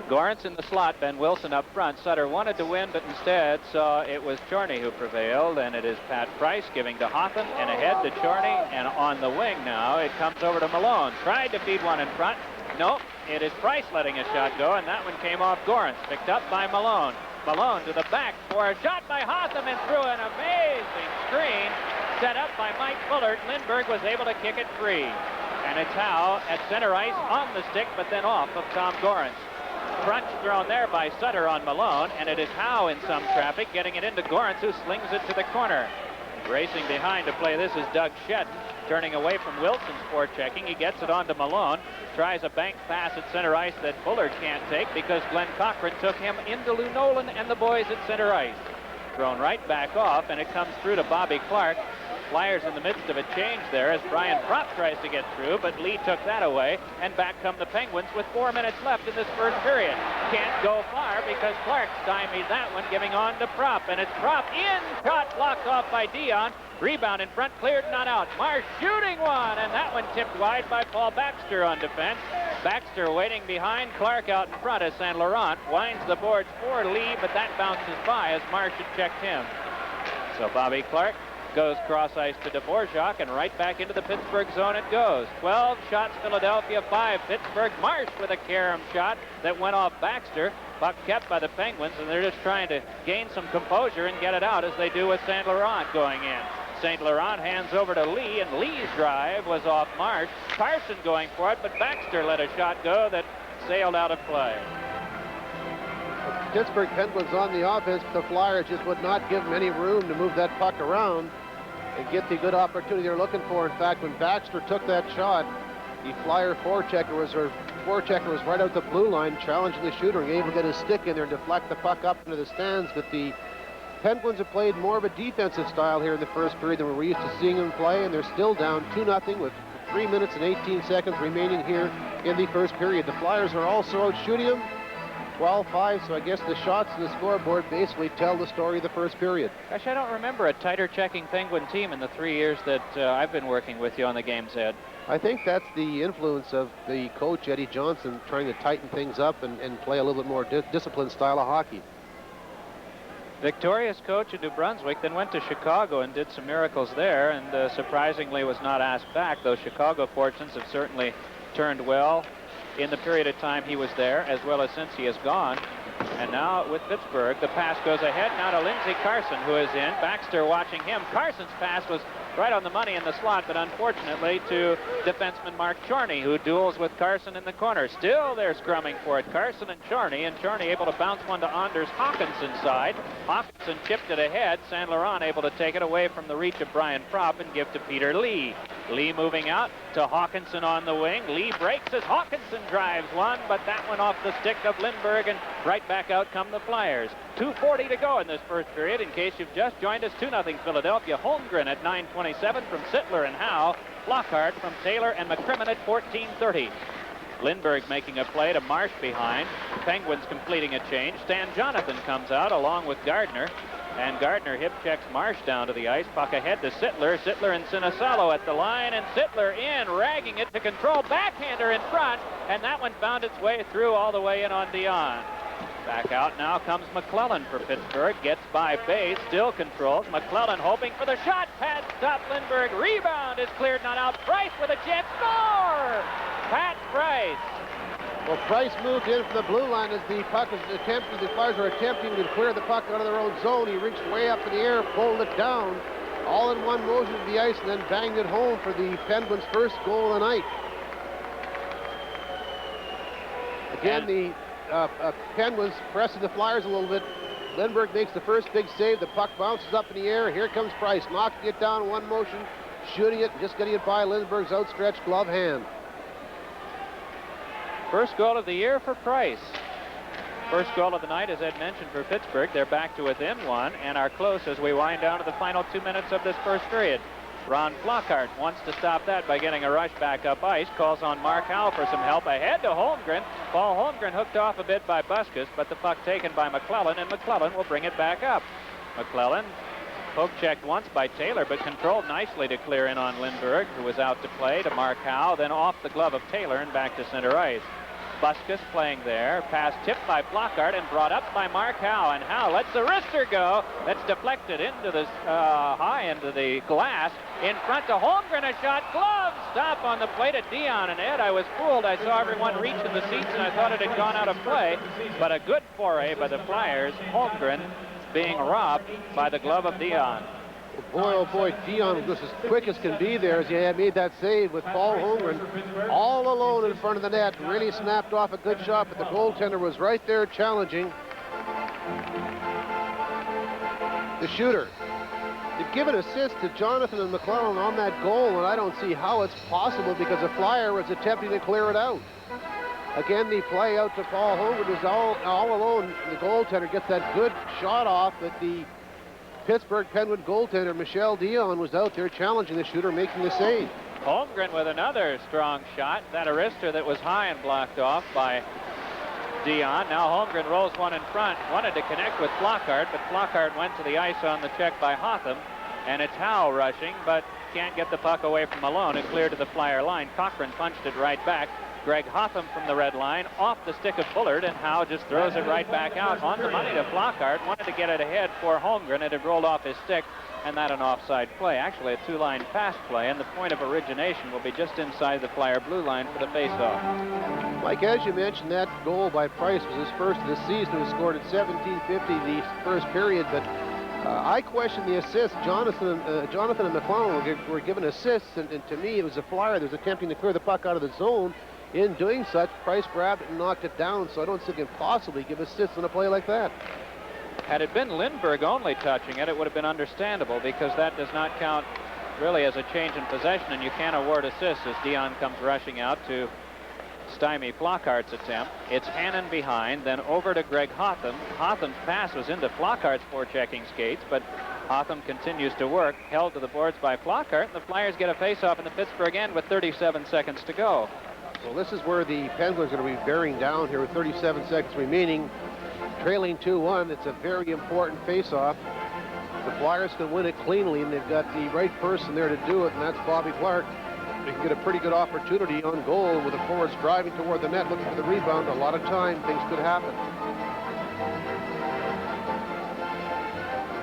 Gorance in the slot, Ben Wilson up front. Sutter wanted to win, but instead saw it was Chorney who prevailed, and it is Pat Price giving to Hoffman, and ahead to Chorney, and on the wing now, it comes over to Malone. Tried to feed one in front. Nope, it is Price letting a shot go, and that one came off Gorance, picked up by Malone. Malone to the back for a shot by Hotham, and through an amazing screen set up by Mike Fullert. Lindbergh was able to kick it free. And it's Howe at center ice on the stick, but then off of Tom Gorance. Crunch thrown there by Sutter on Malone, and it is Howe in some traffic, getting it into Gorance, who slings it to the corner. Racing behind to play this is Doug Shedden, turning away from Wilson's forechecking. He gets it onto Malone, tries a bank pass at center ice that Bullard can't take because Glenn Cochran took him into Lou Nolan and the boys at center ice. Thrown right back off, and it comes through to Bobby Clark. Flyers in the midst of a change there as Brian Propp tries to get through, but Lee took that away, and back come the Penguins with 4 minutes left in this first period. Can't go far because Clark stymied that one, giving on to Propp, and it's Propp in, shot blocked off by Dion. Rebound in front, cleared, not out. Marsh shooting one, and that one tipped wide by Paul Baxter on defense. Baxter waiting behind, Clark out in front as St. Laurent winds the boards for Lee, but that bounces by as Marsh had checked him. So Bobby Clark goes cross ice to Dvorak, and right back into the Pittsburgh zone it goes. 12 shots, Philadelphia 5. Pittsburgh. Marsh with a carom shot that went off Baxter. Puck kept by the Penguins, and they're just trying to gain some composure and get it out as they do with St. Laurent going in. St. Laurent hands over to Lee, and Lee's drive was off Marsh. Carson going for it, but Baxter let a shot go that sailed out of play. Pittsburgh Penguins on the offense, but the Flyers just would not give them any room to move that puck around and get the good opportunity they're looking for. In fact, when Baxter took that shot, the Flyer forechecker was right out the blue line, challenging the shooter, and able to get his stick in there and deflect the puck up into the stands. But the Penguins have played more of a defensive style here in the first period than we're used to seeing them play, and they're still down 2-0 with 3 minutes and 18 seconds remaining here in the first period. The Flyers are also out shooting them 12-5, so I guess the shots in the scoreboard basically tell the story of the first period. Gosh, I don't remember a tighter checking Penguin team in the 3 years that I've been working with you on the game's Ed. I think that's the influence of the coach, Eddie Johnson, trying to tighten things up and play a little bit more disciplined style of hockey. Victorious coach in New Brunswick, then went to Chicago and did some miracles there, and surprisingly was not asked back, though Chicago fortunes have certainly turned well. in the period of time he was there, as well as since he is gone. And now with Pittsburgh, the pass goes ahead now to Lindsey Carson, who is in. Baxter watching him. Carson's pass was right on the money in the slot, but unfortunately to defenseman Mark Chorney, who duels with Carson in the corner. Still they're scrumming for it, Carson and Chorney able to bounce one to Anders Hawkinson's side. Hawkinson chipped it ahead. Saint Laurent able to take it away from the reach of Brian Propp and give to Peter Lee. Lee moving out to Hawkinson on the wing. Lee breaks as Hawkinson drives one, but that one off the stick of Lindbergh, and right back out come the Flyers. 2:40 to go in this first period. In case you've just joined us, 2-0 Philadelphia. Holmgren at 9:27 from Sittler and Howe. Flockhart from Taylor and McCrimmon at 14:30. Lindbergh making a play to Marsh behind. Penguins completing a change. Stan Jonathan comes out along with Gardner. And Gardner hip checks Marsh down to the ice. Puck ahead to Sittler. Sittler and Sinisalo at the line. And Sittler in, ragging it to control. Backhander in front. And that one found its way through all the way in on Dion. Back out now comes McClellan for Pittsburgh. Gets by Bays. Still controls. McClellan hoping for the shot. Pad stop Lindbergh. Rebound is cleared, not out. Price with a chance. Score! Pat Price. Well, Price moved in from the blue line as the puck was attempted. The Flyers were attempting to clear the puck out of their own zone. He reached way up in the air, pulled it down, all in one motion to the ice, and then banged it home for the Penguins' first goal of the night. Again, the Penguins pressing the Flyers a little bit. Lindbergh makes the first big save. The puck bounces up in the air. Here comes Price, knocking it down in one motion, shooting it, just getting it by Lindbergh's outstretched glove hand. First goal of the year for Price. First goal of the night, as Ed mentioned, for Pittsburgh. They're back to within one and are close as we wind down to the final 2 minutes of this first period. Ron Flockhart wants to stop that by getting a rush back up ice. Calls on Mark Howe for some help. Ahead to Holmgren. Paul Holmgren hooked off a bit by Buskus, but the puck taken by McClellan, and McClellan will bring it back up. McClellan poke checked once by Taylor, but controlled nicely to clear in on Lindbergh, who was out to play, to Mark Howe, then off the glove of Taylor and back to center ice. Buskus playing there. Pass tipped by Flockhart and brought up by Mark Howe. And Howe lets the wrister go. That's deflected into the high into the glass. In front to Holmgren, a shot. Glove stop on the plate at Dion. And Ed, I was fooled. I saw everyone reach in the seats and I thought it had gone out of play. But a good foray by the Flyers. Holmgren being robbed by the glove of Dion. Boy, oh boy, Dion was as quick as can be there as he had made that save with Paul Holmgren all alone in front of the net. Really snapped off a good shot, but the goaltender was right there challenging the shooter. They've given assist to Jonathan and McClellan on that goal, and I don't see how it's possible because the Flyer was attempting to clear it out. Again, the play out to Paul Holmgren is all alone. The goaltender gets that good shot off, but the Pittsburgh Penguin goaltender Michel Dion was out there challenging the shooter, making the save. Holmgren with another strong shot. That wrister that was high and blocked off by Dion. Now Holmgren rolls one in front. Wanted to connect with Flockhart, but Flockhart went to the ice on the check by Hotham. And it's Howe rushing, but can't get the puck away from Malone and clear to the Flyer line. Cochran punched it right back. Greg Hotham from the red line, off the stick of Bullard, and Howe just throws it right back out on the money to Flockhart. Wanted to get it ahead for Holmgren. It had rolled off his stick, and that an offside play. Actually, a two-line pass play, and the point of origination will be just inside the Flyer blue line for the face-off. Mike, as you mentioned, that goal by Price was his first of the season. It was scored at 17:50 the first period, but I question the assist. Jonathan and McClellan were given assists, and to me, it was a Flyer that was attempting to clear the puck out of the zone. In doing such, Price grabbed it and knocked it down, so I don't think he can possibly give assists on a play like that. Had it been Lindbergh only touching it, it would have been understandable because that does not count really as a change in possession, and you can't award assists as Dion comes rushing out to stymie Flockhart's attempt. It's Hannon behind, then over to Greg Hotham. Hotham's pass was into Flockhart's forechecking skates, but Hotham continues to work, held to the boards by Flockhart, and the Flyers get a face-off in the Pittsburgh end with 37 seconds to go. Well, this is where the Penguins are going to be bearing down here with 37 seconds remaining. Trailing 2-1, it's a very important face-off. The Flyers can win it cleanly, and they've got the right person there to do it, and that's Bobby Clark. They can get a pretty good opportunity on goal with the forwards driving toward the net, looking for the rebound. A lot of time, things could happen.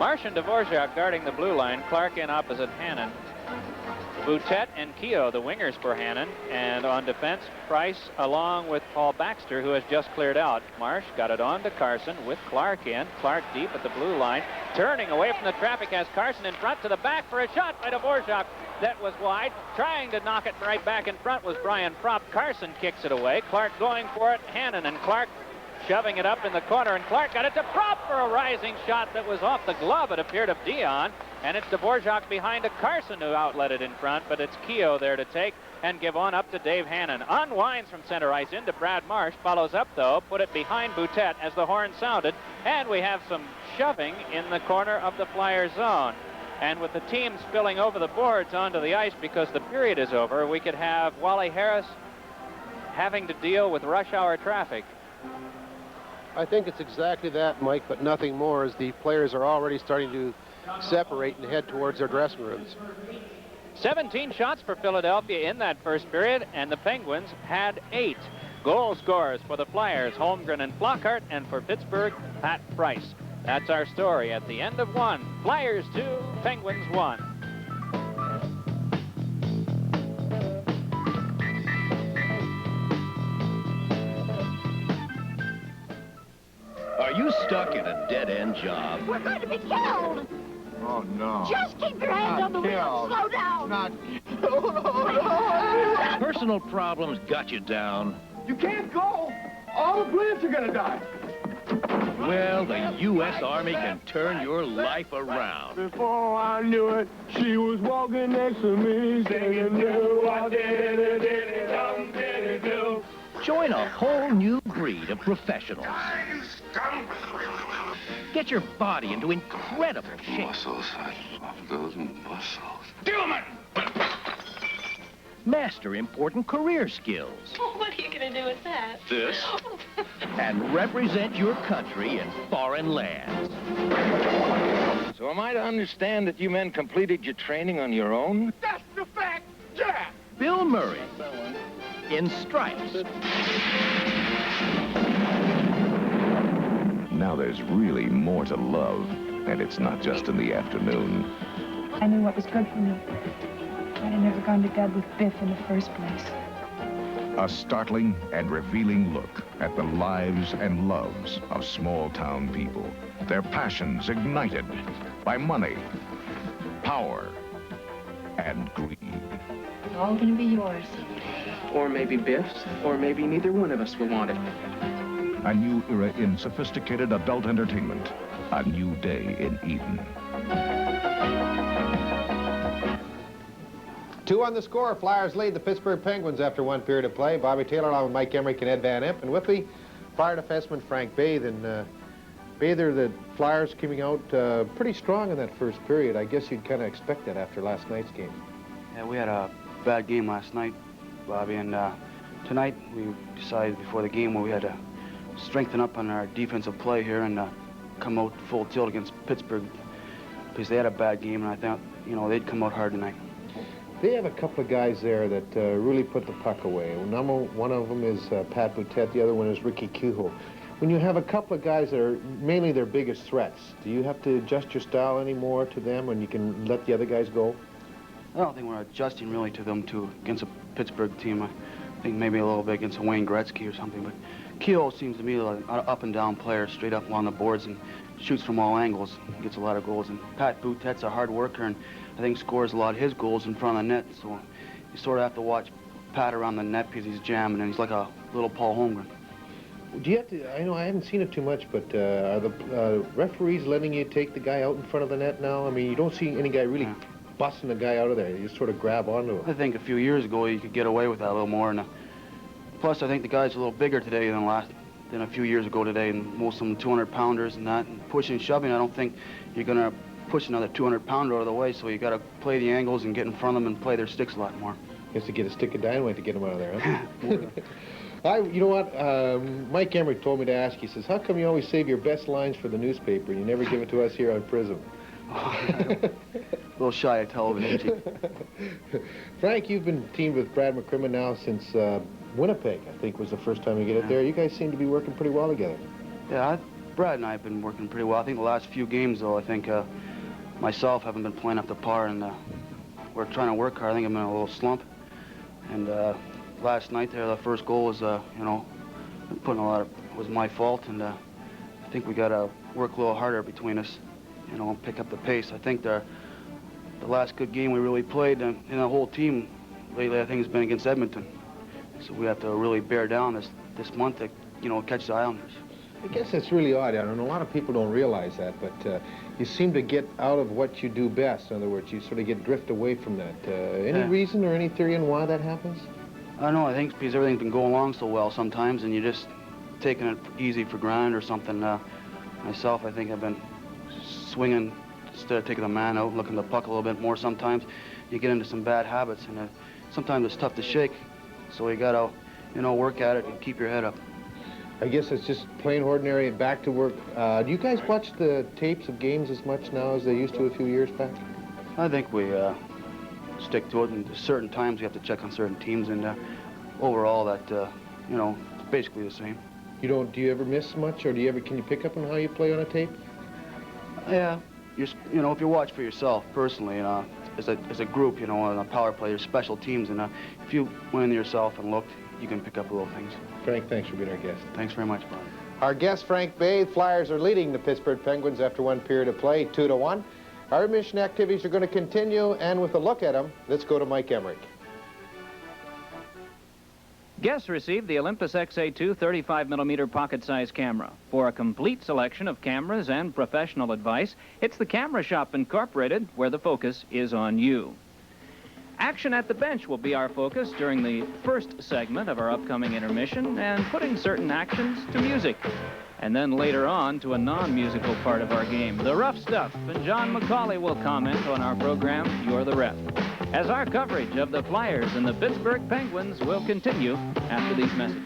Marsh and Dvorak guarding the blue line. Clark in opposite Hannon. Boutet and Keogh, the wingers for Hannon. And on defense, Price along with Paul Baxter, who has just cleared out. Marsh got it on to Carson with Clark in. Clark deep at the blue line. Turning away from the traffic has Carson in front to the back for a shot by Dvorak. That was wide. Trying to knock it right back in front was Brian Propp. Carson kicks it away. Clark going for it. Hannon and Clark shoving it up in the corner, and Clark got it to Propp for a rising shot that was off the glove, it appeared, of Dion. And it's Dvorak behind to Carson who outlet it in front, but it's Keogh there to take and give on up to Dave Hannon. Unwinds from center ice into Brad Marsh. Follows up, though. Put it behind Boutet as the horn sounded. And we have some shoving in the corner of the Flyers zone. And with the team spilling over the boards onto the ice because the period is over, we could have Wally Harris having to deal with rush hour traffic. I think it's exactly that, Mike, but nothing more, as the players are already starting to separate and head towards their dressing rooms. 17 shots for Philadelphia in that first period, and the Penguins had 8. Goal scorers for the Flyers, Holmgren and Flockhart, and for Pittsburgh, Pat Price. That's our story at the end of 1. Flyers 2, Penguins 1. Are you stuck in a dead-end job? We're going to be killed! Oh, no. Just keep your hands on the wheel. Slow down. Not... Personal problems got you down? You can't go. All the plants are going to die. Well, the U.S. Army can turn your life around. Before I knew it, she was walking next to me, singing, do I did it, dum did it, do. Join a whole new breed of professionals. Get your body into incredible shape. Muscles, I love those muscles. Gilman! Master important career skills. Oh, what are you going to do with that? This. And represent your country in foreign lands. So am I to understand that you men completed your training on your own? That's the fact, yeah. Bill Murray in Stripes. Now there's really more to love, and it's not just in the afternoon. I knew what was good for me. I'd have never gone to bed with Biff in the first place. A startling and revealing look at the lives and loves of small-town people. Their passions ignited by money, power, and greed. It's all gonna be yours. Or maybe Biff's, or maybe neither one of us will want it. A new era in sophisticated adult entertainment. A new day in Eden. 2 on the score. Flyers lead the Pittsburgh Penguins after 1 period of play. Bobby Taylor along with Mike Emmerich and Ed Van Imp. And with the Flyer defenseman Frank Bathe. And Bather, the Flyers coming out pretty strong in that first period. I guess you'd kind of expect that after last night's game. Yeah, we had a bad game last night, Bobby, and tonight we decided before the game we had to strengthen up on our defensive play here and come out full tilt against Pittsburgh because they had a bad game, and I thought, you know, they'd come out hard tonight. They have a couple of guys there that really put the puck away. One of them is Pat Boutet. The other one is Ricky Kehoe. When you have a couple of guys that are mainly their biggest threats, do you have to adjust your style anymore to them when you can let the other guys go? I don't think we're adjusting really to them against a Pittsburgh team. I think maybe a little bit against a Wayne Gretzky or something, but Kehoe seems to be like an up-and-down player, straight up along the boards and shoots from all angles, gets a lot of goals. And Pat Boutet's a hard worker, and I think scores a lot of his goals in front of the net, so you sort of have to watch Pat around the net because he's jamming, and he's like a little Paul Holmgren. Do you have to, I know I haven't seen it too much, but are the referees letting you take the guy out in front of the net now? I mean, you don't see any guy really busting the guy out of there. You just sort of grab onto him. I think a few years ago you could get away with that a little more, and plus I think the guy's a little bigger today than a few years ago today, and most of them 200-pounders and that, and pushing and shoving. I don't think you're going to push another 200-pounder out of the way, so you got to play the angles and get in front of them and play their sticks a lot more. You have to get a stick of dynamite to get them out of there, huh? You know what? Mike Emmerich told me to ask. He says, how come you always save your best lines for the newspaper? You never give it to us here on Prism. A little shy of television. Frank, you've been teamed with Brad McCrimmon now since Winnipeg, I think, was the first time you get it there. You guys seem to be working pretty well together. Yeah, Brad and I have been working pretty well. I think the last few games, though, I think myself haven't been playing up to par, and we're trying to work hard. I think I'm in a little slump. And last night there, the first goal was, you know, was my fault, and I think we got to work a little harder between us, you know, and pick up the pace. I think the last good game we really played in the whole team lately, I think, has been against Edmonton. So we have to really bear down this month to, you know, catch the Islanders. I guess that's really odd, Alan. A lot of people don't realize that, but you seem to get out of what you do best. In other words, you sort of drift away from that. Any reason or any theory on why that happens? I don't know. I think it's because everything's been going along so well sometimes, and you're just taking it easy for granted or something. Myself, I think I've been swinging instead of taking the man out, looking the puck a little bit more sometimes. You get into some bad habits, and sometimes it's tough to shake. So you got to, you know, work at it and keep your head up. I guess it's just plain ordinary and back to work. Do you guys watch the tapes of games as much now as they used to a few years back? I think we stick to it, and certain times we have to check on certain teams, and overall that, you know, it's basically the same. Do you ever miss much, or can you pick up on how you play on a tape? Yeah, you know, if you watch for yourself personally, as a group, you know, on a power play, there's special teams, and if you went in yourself and looked, you can pick up little things. Frank, thanks for being our guest. Thanks very much, Bob. Our guest, Frank Bay. Flyers are leading the Pittsburgh Penguins after one period of play, 2-1. Our mission activities are going to continue, and with a look at them, let's go to Mike Emmerich. Guests received the Olympus XA2 35mm pocket-sized camera. For a complete selection of cameras and professional advice, it's the Camera Shop Incorporated, where the focus is on you. Action at the bench will be our focus during the first segment of our upcoming intermission, and putting certain actions to music. And then later on to a non-musical part of our game, the rough stuff, and John McCauley will comment on our program, You're the Ref, as our coverage of the Flyers and the Pittsburgh Penguins will continue after these messages.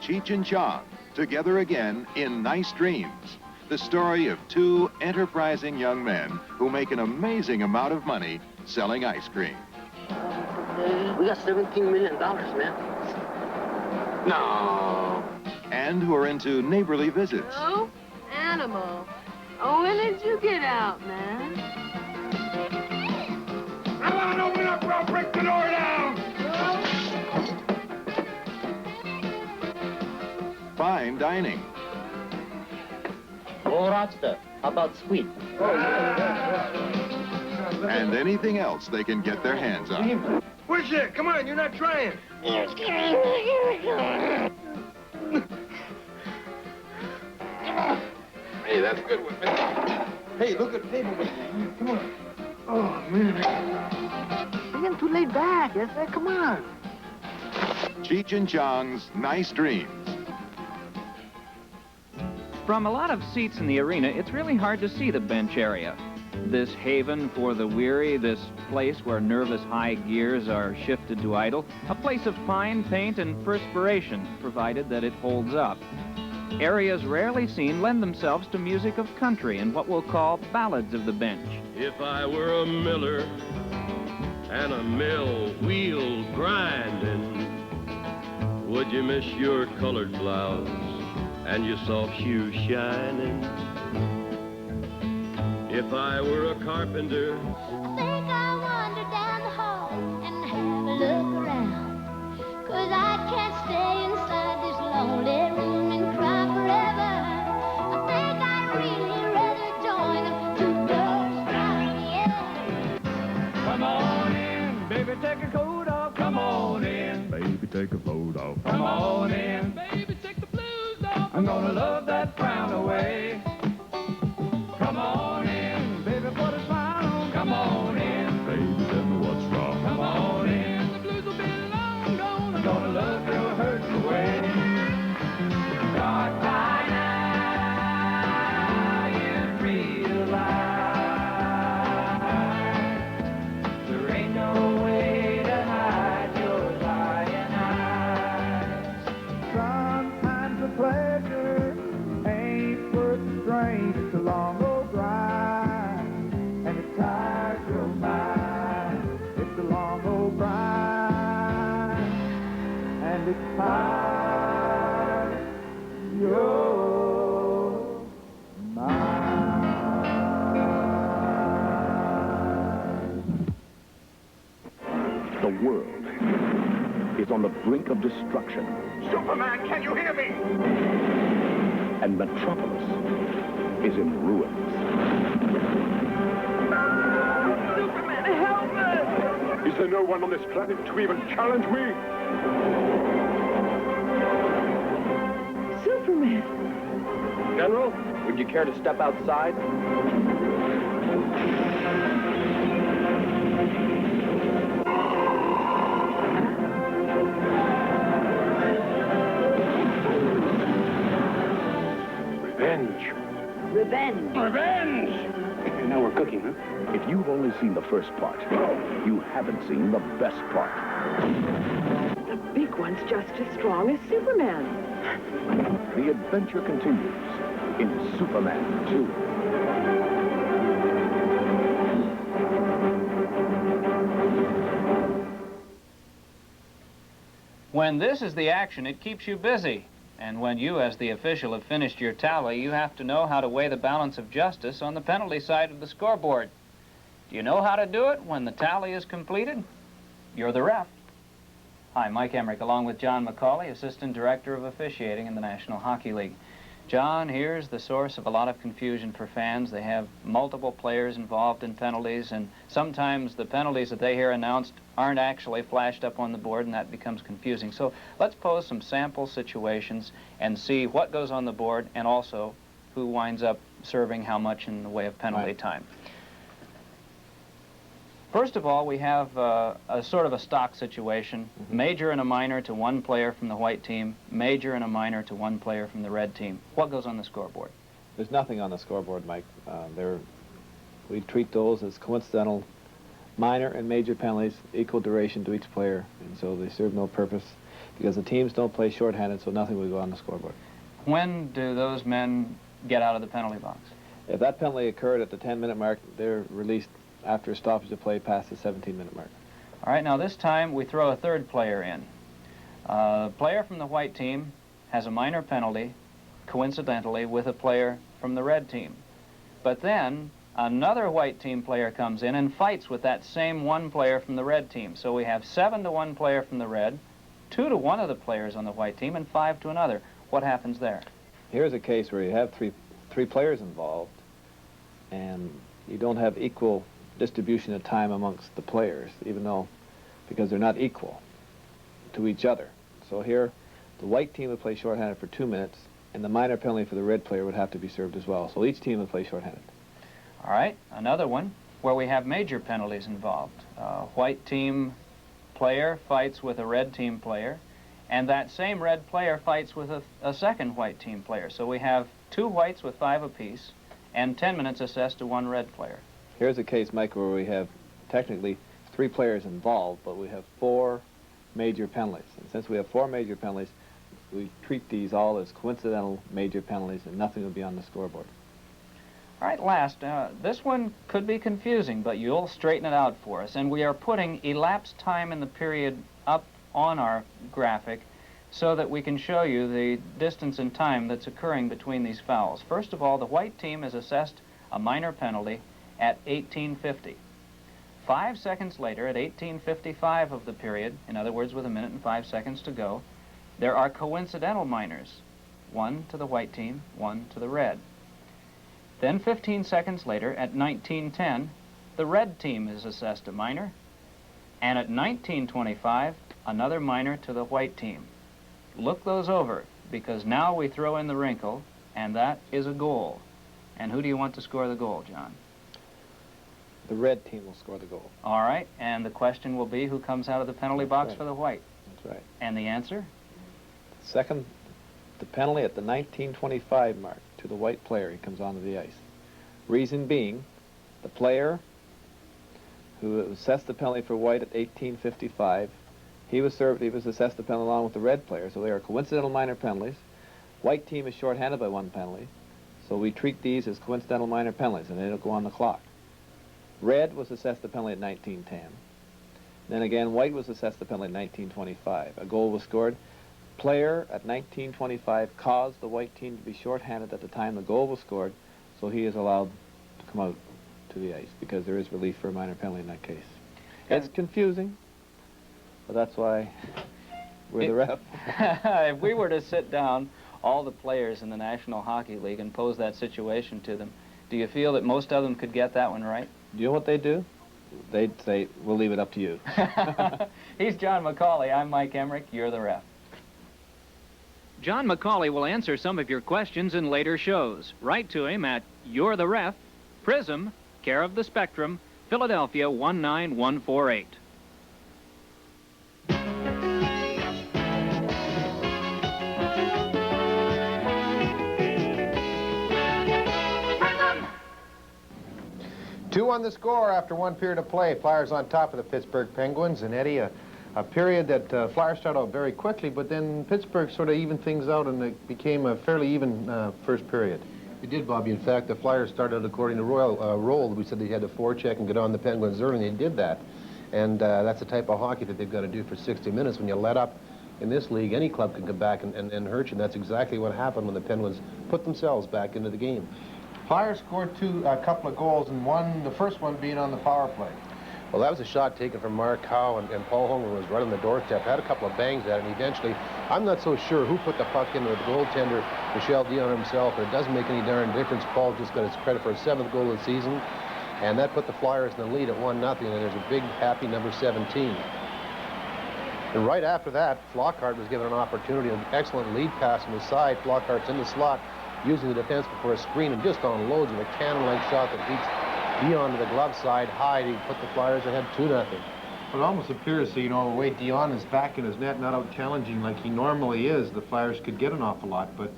Cheech and Chong, together again in Nice Dreams. The story of two enterprising young men who make an amazing amount of money selling ice cream. We got $17 million, man. No. And who are into neighborly visits. Oh, animal. Oh, when did you get out, man? Come on, open up or I'll break the door down! Fine dining. Oh, Rochester, how about sweet? And anything else they can get their hands on. Where's it? Come on, you're not trying. Here Hey, that's good one, man. Hey, look at the table, baby. Come on. Oh, man. You're getting too laid back, yes, sir? Come on. Cheech and Chong's Nice Dreams. From a lot of seats in the arena, it's really hard to see the bench area. This haven for the weary, this place where nervous high gears are shifted to idle, a place of pine, paint, and perspiration, provided that it holds up. Areas rarely seen lend themselves to music of country and what we'll call ballads of the bench. If I were a miller and a mill wheel grinding, would you miss your colored blouse and your soft shoes shining? If I were a carpenter, I think I'll wander down the hall and have a look around. 'Cause I can't stay inside this lonely room and cry forever. I think I'd really rather join them two girls down, yeah. Come on in, baby, take your coat off. Come on in. Baby, take a coat off. Come on in. Baby, take the blues off. I'm gonna love that frown away. Come on in, baby, put a smile on. Come on in. Baby, tell me what's wrong. Come on in. The blues will be long gone. I'm gonna love your hurt away. Dark by night, you realize there ain't no way to hide your lying eyes. Sometimes the pleasure ain't worth the strain. It's a long old drive. is on the brink of destruction. Superman, can you hear me? And Metropolis is in ruins. Superman, help us! Is there no one on this planet to even challenge me? Superman! General, would you care to step outside? Revenge. Revenge. Revenge! Now we're cooking, huh? If you've only seen the first part, you haven't seen the best part. The big one's just as strong as Superman. The adventure continues in Superman 2. When this is the action, it keeps you busy. And when you, as the official, have finished your tally, you have to know how to weigh the balance of justice on the penalty side of the scoreboard. Do you know how to do it when the tally is completed? You're the ref. Hi, Mike Emmerich, along with John McCauley, Assistant Director of Officiating in the National Hockey League. John, here's the source of a lot of confusion for fans. They have multiple players involved in penalties, and sometimes the penalties that they hear announced aren't actually flashed up on the board, and that becomes confusing. So let's pose some sample situations and see what goes on the board and also who winds up serving how much in the way of penalty time. First of all, we have a sort of a stock situation. Major and a minor to one player from the white team, major and a minor to one player from the red team. What goes on the scoreboard? There's nothing on the scoreboard, Mike. We treat those as coincidental minor and major penalties, equal duration to each player, and so they serve no purpose because the teams don't play shorthanded, so nothing will go on the scoreboard. When do those men get out of the penalty box? If that penalty occurred at the 10-minute mark, they're released after a stoppage of play past the 17-minute mark. All right, now this time we throw a third player in. The player from the white team has a minor penalty, coincidentally, with a player from the red team. But then another white team player comes in and fights with that same one player from the red team. So we have 7 to 1 player from the red, 2 to 1 of the players on the white team, and 5 to another. What happens there? Here's a case where you have three players involved, and you don't have equal distribution of time amongst the players, because they're not equal to each other. So here, the white team would play shorthanded for 2 minutes, and the minor penalty for the red player would have to be served as well. So each team would play shorthanded. All right, another one where we have major penalties involved. White team player fights with a red team player, and that same red player fights with a second white team player. So we have 2 whites with 5 apiece, and 10 minutes assessed to 1 red player. Here's a case, Mike, where we have technically 3 players involved, but we have 4 major penalties. And since we have 4 major penalties, we treat these all as coincidental major penalties, and nothing will be on the scoreboard. All right, last, this one could be confusing, but you'll straighten it out for us. And we are putting elapsed time in the period up on our graphic so that we can show you the distance in time that's occurring between these fouls. First of all, the white team is assessed a minor penalty at 18:50. 5 seconds later, at 18:55 of the period, in other words, with 1 minute and 5 seconds to go, there are coincidental minors, 1 to the white team, 1 to the red. Then 15 seconds later, at 19:10, the red team is assessed a minor, and at 19:25, another minor to the white team. Look those over, because now we throw in the wrinkle, and that is a goal. And who do you want to score the goal, John? The red team will score the goal. All right, and the question will be who comes out of the penalty box for the white? That's right. And the answer? The penalty at the 19:25 mark to the white player. He comes onto the ice. Reason being, the player who assessed the penalty for white at 18:55, he was assessed the penalty along with the red player, so they are coincidental minor penalties. White team is shorthanded by 1 penalty, so we treat these as coincidental minor penalties, and it'll go on the clock. Red was assessed the penalty at 19:10. Then again, white was assessed the penalty at 19:25. A goal was scored. Player at 19:25 caused the white team to be shorthanded at the time the goal was scored, so he is allowed to come out to the ice because there is relief for a minor penalty in that case. It's confusing, but that's why We're the ref. If we were to sit down all the players in the National Hockey League and pose that situation to them, do you feel that most of them could get that one right? Do you know what they'd do? They'd say, we'll leave it up to you. He's John McCauley. I'm Mike Emmerich. You're the ref. John McCauley will answer some of your questions in later shows. Write to him at You're the Ref, Prism, care of the Spectrum, Philadelphia 19148. Two on the score after one period of play. Flyers on top of the Pittsburgh Penguins. And Eddie, a period that Flyers started out very quickly, but then Pittsburgh sort of evened things out and it became a fairly even first period. It did, Bobby. In fact, the Flyers started according to Roll. We said they had to forecheck and get on the Penguins early, and they did that. And that's the type of hockey that they've got to do for 60 minutes. When you let up in this league, any club can come back and hurt you, and that's exactly what happened when the Penguins put themselves back into the game. Flyers scored a couple of goals, and the first one being on the power play. Well, that was a shot taken from Mark Howe, and Paul Holmgren was right on the doorstep, had a couple of bangs at it, and eventually, I'm not so sure who put the puck into the goaltender, Michel Dion himself, but it doesn't make any darn difference. Paul just got his credit for his 7th goal of the season, and that put the Flyers in the lead at 1-0, and there's a big, happy number 17. And right after that, Flockhart was given an opportunity, an excellent lead pass on the side. Flockhart's in the slot, using the defenseman for a screen, and just unloads with a cannon-like shot that beats Dion to the glove side high to put the Flyers ahead 2-0. It almost appears, the way Dion is back in his net, not out challenging like he normally is, the Flyers could get an awful lot, but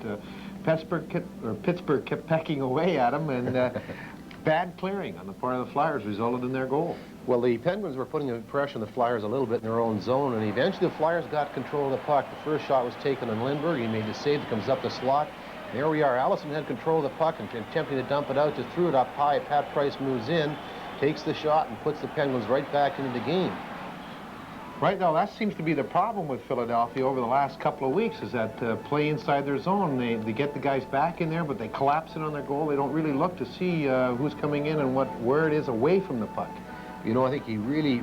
Pittsburgh kept pecking away at him, and bad clearing on the part of the Flyers resulted in their goal. Well, the Penguins were putting the pressure on the Flyers a little bit in their own zone, and eventually the Flyers got control of the puck. The first shot was taken on Lindbergh. He made the save that comes up the slot. There we are. Allison had control of the puck and attempting to dump it out, just threw it up high. Pat Price moves in, takes the shot, and puts the Penguins right back into the game. Right now, that seems to be the problem with Philadelphia over the last couple of weeks, is that play inside their zone. They get the guys back in there, but they collapse it on their goal. They don't really look to see who's coming in and where it is away from the puck. I think he really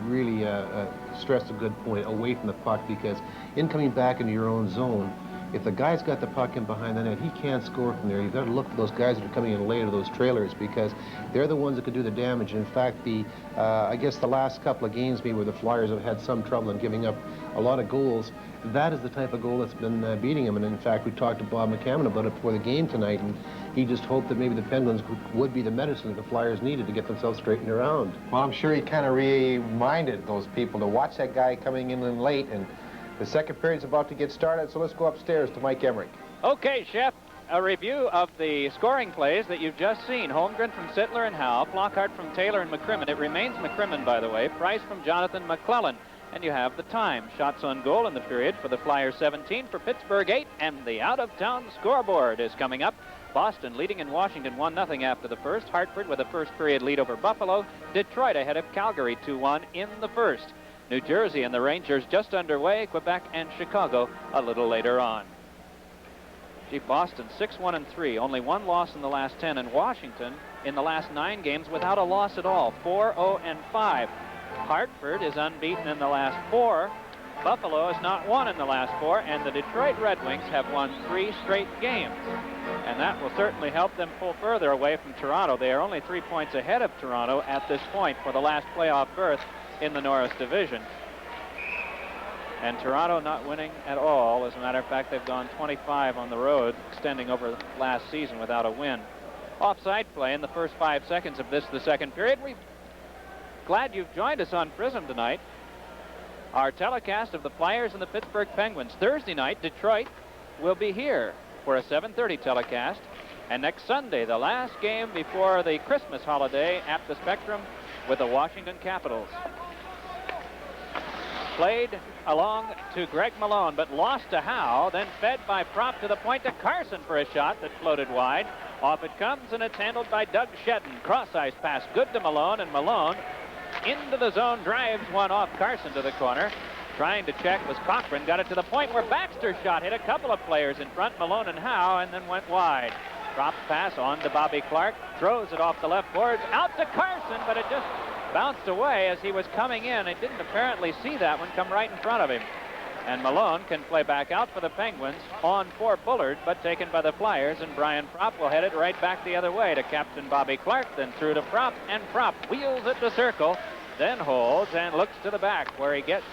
stressed a good point, away from the puck, because in coming back into your own zone, if the guy's got the puck in behind the net, he can't score from there. You've got to look for those guys that are coming in later, those trailers, because they're the ones that could do the damage. In fact, I guess the last couple of games where the Flyers have had some trouble in giving up a lot of goals, that is the type of goal that's been beating him. And in fact, we talked to Bob McCammon about it before the game tonight, and he just hoped that maybe the Penguins would be the medicine that the Flyers needed to get themselves straightened around. Well, I'm sure he kind of reminded those people to watch that guy coming in late, and the second period's about to get started, so let's go upstairs to Mike Emmerich. Okay, Shep, a review of the scoring plays that you've just seen. Holmgren from Sittler and Howe, Flockhart from Taylor and McCrimmon. It remains McCrimmon, by the way. Price from Jonathan McClellan. And you have the time. Shots on goal in the period for the Flyers 17, for Pittsburgh 8, and the out-of-town scoreboard is coming up. Boston leading in Washington 1-0 after the first. Hartford with a first period lead over Buffalo. Detroit ahead of Calgary 2-1 in the first. New Jersey and the Rangers just underway. Quebec and Chicago a little later on. Boston 6-1-3, only one loss in the last 10, and Washington in the last 9 games without a loss at all, 4-0-5. Hartford is unbeaten in the last 4. Buffalo has not won in the last 4, and the Detroit Red Wings have won 3 straight games. And that will certainly help them pull further away from Toronto. They are only 3 points ahead of Toronto at this point for the last playoff berth in the Norris Division. And Toronto not winning at all. As a matter of fact, they've gone 25 on the road, extending over last season without a win. Offside play in the first 5 seconds of the second period. We're glad you've joined us on Prism tonight. Our telecast of the Flyers and the Pittsburgh Penguins. Thursday night, Detroit will be here for a 7:30 telecast. And next Sunday, the last game before the Christmas holiday at the Spectrum with the Washington Capitals. Played along to Greg Malone, but lost to Howe, then fed by Prop to the point to Carson for a shot that floated wide. Off it comes, and it's handled by Doug Shedden. Cross-ice pass good to Malone, and Malone into the zone, drives one off Carson to the corner. Trying to check was Cochran, got it to the point where Baxter's shot hit a couple of players in front, Malone and Howe, and then went wide. Drop pass on to Bobby Clark, throws it off the left boards, out to Carson, but it just bounced away as he was coming in. He didn't apparently see that one come right in front of him. And Malone can play back out for the Penguins on for Bullard, but taken by the Flyers, and Brian Propp will head it right back the other way to Captain Bobby Clark, then through to Propp, and Propp wheels at the circle, then holds and looks to the back where he gets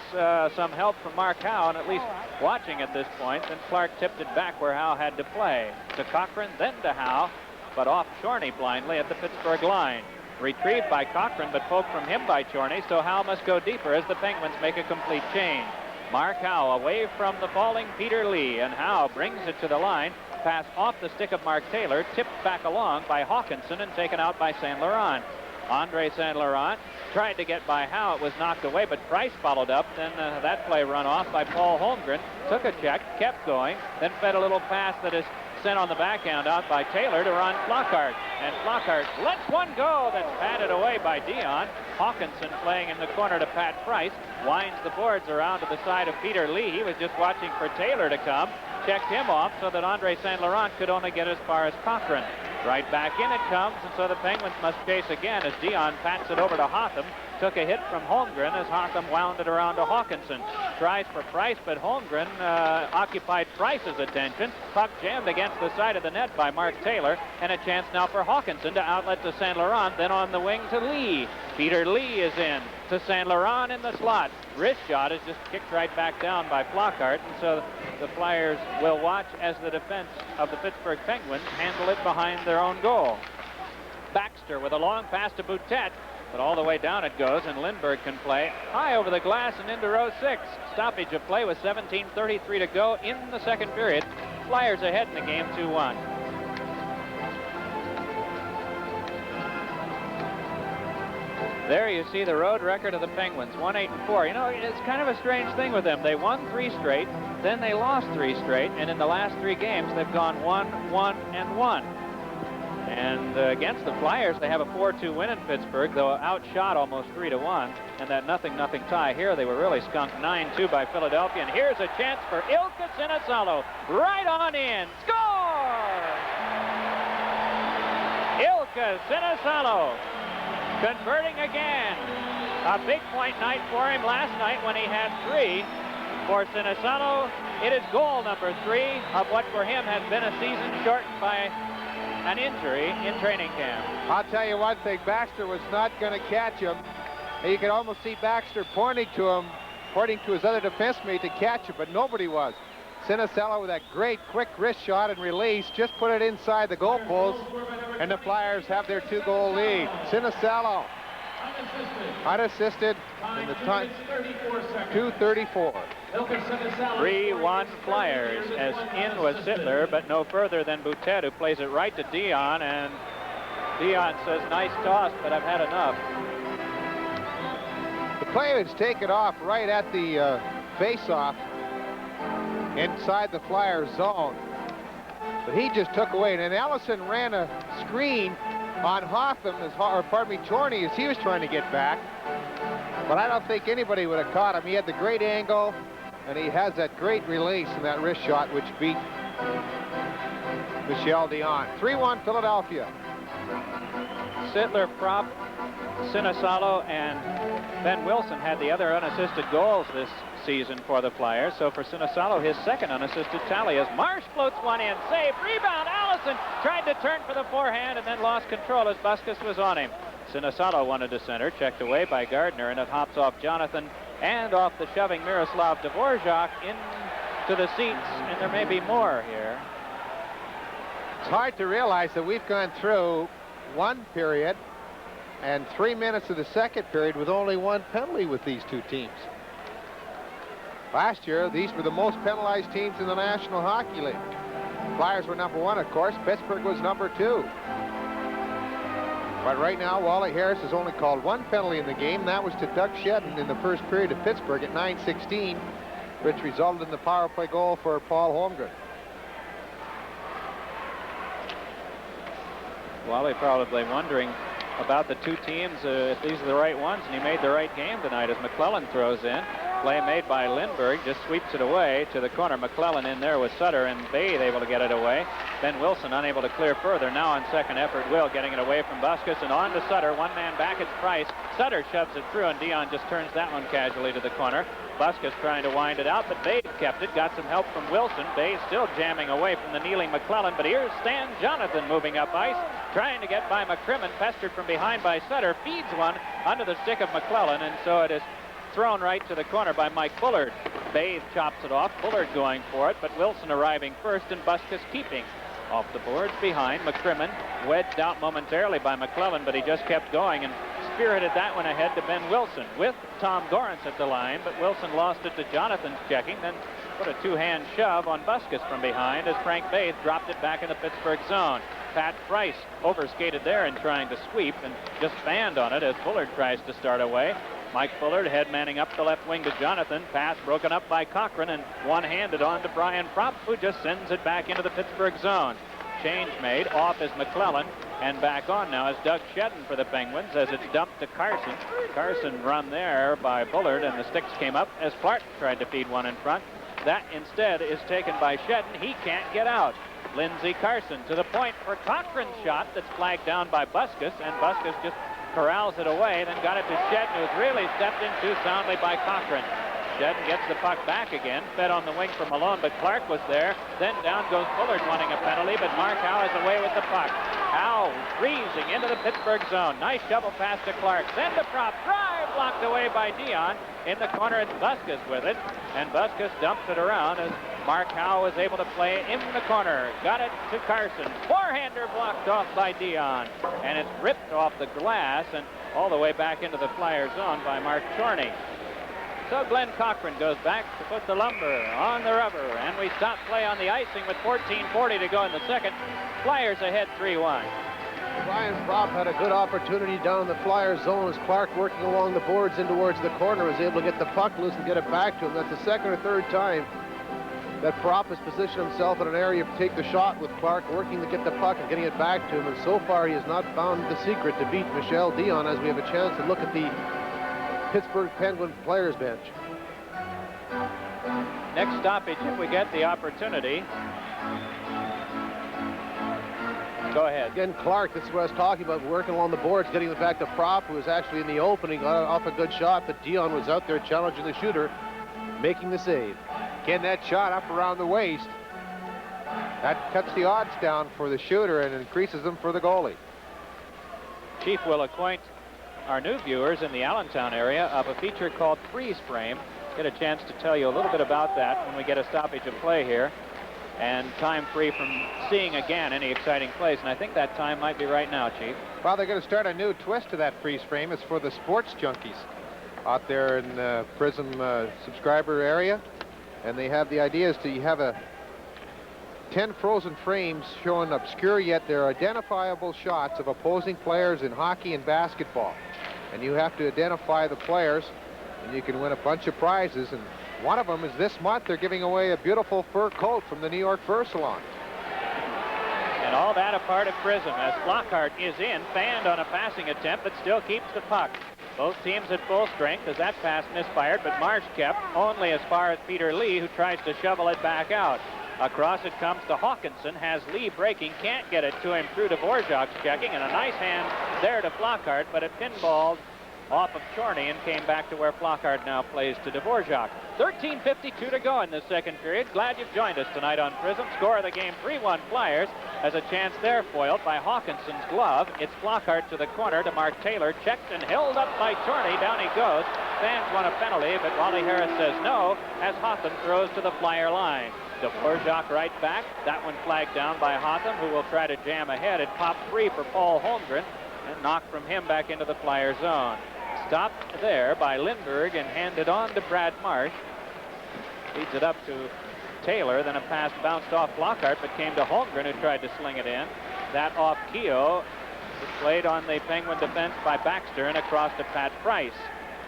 some help from Mark Howe, and at least watching at this point, then Clark tipped it back where Howe had to play. To Cochran, then to Howe, but off Chorney blindly at the Pittsburgh line. Retrieved by Cochran, but poked from him by Chorney, so Howe must go deeper as the Penguins make a complete change. Mark Howe away from the falling Peter Lee, and Howe brings it to the line. Pass off the stick of Mark Taylor, tipped back along by Hawkinson and taken out by Saint Laurent. Andre Saint Laurent tried to get by Howe. It was knocked away, but Price followed up. Then that play run off by Paul Holmgren. Took a check, kept going, then fed a little pass that is sent on the backhand out by Taylor to Ron Flockhart. And Flockhart lets one go that's batted away by Dion. Hawkinson playing in the corner to Pat Price. Winds the boards around to the side of Peter Lee. He was just watching for Taylor to come. Checked him off so that Andre Saint Laurent could only get as far as Cochran. Right back in it comes, and so the Penguins must chase again as Dion pats it over to Hotham. Took a hit from Holmgren as Hotham wound it around to Hawkinson. Tries for Price, but Holmgren occupied Price's attention. Puck jammed against the side of the net by Mark Taylor, and a chance now for Hawkinson to outlet to Saint Laurent, then on the wing to Lee. Peter Lee is in to Saint Laurent in the slot. Wrist shot is just kicked right back down by Flockhart, and so the Flyers will watch as the defense of the Pittsburgh Penguins handle it behind their own goal. Baxter with a long pass to Boutet, but all the way down it goes, and Lindbergh can play high over the glass and into row 6. Stoppage of play with 17:33 to go in the second period. Flyers ahead in the game 2-1. There you see the road record of the Penguins, 1-8-4. You know, it's kind of a strange thing with them. They won 3 straight, then they lost 3 straight, and in the last 3 games they've gone 1-1-1. And against the Flyers, they have a 4-2 win in Pittsburgh, though outshot almost 3-1. And that 0-0 tie here, they were really skunked 9-2 by Philadelphia. And here's a chance for Ilka Sinisalo. Right on in. Score! Ilka Sinisalo converting again. A big point night for him last night when he had 3. For Sinisalo, it is goal number 3 of what for him has been a season shortened by an injury in training camp. I'll tell you one thing, Baxter was not going to catch him. You could almost see Baxter pointing to him, pointing to his other defenseman to catch him, but nobody was. Sinisalo with that great quick wrist shot and release just put it inside the goal post, and the Flyers have their 2-goal lead. Sinisalo unassisted in the time 2:34. 3-1 Flyers, as in was Sittler, but no further than Boutet, who plays it right to Dion, and Dion says, nice toss, but I've had enough. The play was taken off right at the face-off inside the Flyers zone, but he just took away, and then Ellison ran a screen on Hotham, Chorney, as he was trying to get back, but I don't think anybody would have caught him. He had the great angle, and he has that great release in that wrist shot, which beat Michel Dion. 3-1 Philadelphia. Sittler, Propp, Sinisalo, and Ben Wilson had the other unassisted goals this season for the Flyers. So for Sinisalo, his second unassisted tally as Marsh floats one in. Save, rebound, Allison tried to turn for the forehand and then lost control as Busquets was on him. Sinisalo wanted to center, checked away by Gardner, and it hops off Jonathan and off the shoving Miroslav Dvorak into the seats, and there may be more here. It's hard to realize that we've gone through 1 period and 3 minutes of the second period with only 1 penalty with these 2 teams. Last year, these were the most penalized teams in the National Hockey League. Flyers were number 1, of course. Pittsburgh was number 2. But right now, Wally Harris has only called 1 penalty in the game. That was to Doug Shedden in the first period of Pittsburgh at 9:16, which resulted in the power play goal for Paul Holmgren. Wally probably wondering about the 2 teams, if these are the right ones, and he made the right game tonight as McClellan throws in. Play made by Lindbergh, just sweeps it away to the corner. McClellan in there with Sutter, and Bade able to get it away. Ben Wilson unable to clear further. Now on second effort, Will getting it away from Busquets, and on to Sutter. 1 man back, it's Price. Sutter shoves it through, and Dion just turns that one casually to the corner. Buskus trying to wind it out, but Bay kept it, got some help from Wilson. Bay still jamming away from the kneeling McClellan, but here's Stan Jonathan moving up ice, trying to get by McCrimmon, pestered from behind by Sutter, feeds one under the stick of McClellan, and so it is thrown right to the corner by Mike Bullard. Bay chops it off, Bullard going for it, but Wilson arriving first and Buskus keeping. Off the boards behind, McCrimmon wedged out momentarily by McClellan, but he just kept going and spirited that one ahead to Ben Wilson with Tom Gorance at the line, but Wilson lost it to Jonathan's checking, then put a two-hand shove on Buskus from behind as Frank Baith dropped it back in the Pittsburgh zone. Pat Price overskated there in trying to sweep and just fanned on it as Bullard tries to start away. Mike Bullard head manning up the left wing to Jonathan. Pass broken up by Cochran and one-handed on to Brian Propp, who just sends it back into the Pittsburgh zone. Change made. Off is McClellan, and back on now is Doug Shedden for the Penguins as it's dumped to Carson. Carson run there by Bullard, and the sticks came up as Clark tried to feed one in front. That instead is taken by Shedden. He can't get out. Lindsey Carson to the point for Cochran's shot that's flagged down by Buskus, and Buskus just corrals it away, then got it to Shedden, who's really stepped in too soundly by Cochran. Shedden gets the puck back again, fed on the wing for Malone, but Clark was there. Then down goes Bullard wanting a penalty, but Mark Howe is away with the puck. Howe freezing into the Pittsburgh zone. Nice shovel pass to Clark. Then to Propp. Drive blocked away by Dion. In the corner, it's Buskus with it, and Buskus dumps it around as Mark Howe was able to play in the corner. Got it to Carson. Forehander blocked off by Dion, and it's ripped off the glass and all the way back into the Flyer zone by Mark Chorney. So Glenn Cochran goes back to put the lumber on the rubber, and we stop play on the icing with 14:40 to go in the second. Flyers ahead 3-1. Brian Propp had a good opportunity down in the Flyers zone as Clark, working along the boards in towards the corner, was able to get the puck loose and get it back to him. That's the second or third time that Propp has positioned himself in an area to take the shot with Clark, working to get the puck and getting it back to him. And so far, he has not found the secret to beat Michel Dion as we have a chance to look at the Pittsburgh Penguin players bench. Next stoppage, if we get the opportunity. Go ahead. Again, Clark, this is what I was talking about, working along the boards, getting it back to Propp, who was actually in the opening, got off a good shot, but Dion was out there challenging the shooter, making the save. Getting that shot up around the waist. That cuts the odds down for the shooter and increases them for the goalie. Chief will acquaint our new viewers in the Allentown area of a feature called Freeze Frame. Get a chance to tell you a little bit about that when we get a stoppage of play here. And time free from seeing again any exciting plays. And I think that time might be right now, Chief. Well, they're going to start a new twist to that freeze frame. It's for the sports junkies out there in the Prism subscriber area. And they have the idea is to have 10 frozen frames showing obscure yet they're identifiable shots of opposing players in hockey and basketball. And you have to identify the players, and you can win a bunch of prizes. And one of them is this month. They're giving away a beautiful fur coat from the New York Fur Salon. And all that a part of Prism as Flockhart is in, fanned on a passing attempt, but still keeps the puck. Both teams at full strength as that pass misfired, but Marsh kept only as far as Peter Lee, who tries to shovel it back out. Across it comes to Hawkinson, has Lee breaking, can't get it to him through Dvorak's checking, and a nice hand there to Flockhart, but it pinballed off of Chorney and came back to where Flockhart now plays to Dvorak. 13:52 to go in the second period. Glad you've joined us tonight on Prism. Score of the game, 3-1 Flyers. Has a chance there foiled by Hawkinson's glove. It's Flockhart to the corner to Mark Taylor. Checked and held up by Chorney. Down he goes. Fans want a penalty, but Wally Harris says no as Hotham throws to the Flyer line. Dvorak right back. That one flagged down by Hotham, who will try to jam ahead. It popped free for Paul Holmgren and knocked from him back into the Flyer zone. Stopped there by Lindbergh and handed on to Brad Marsh. Feeds it up to Taylor, then a pass bounced off Flockhart, but came to Holmgren, who tried to sling it in. That off Keogh, played on the Penguin defense by Baxter and across to Pat Price.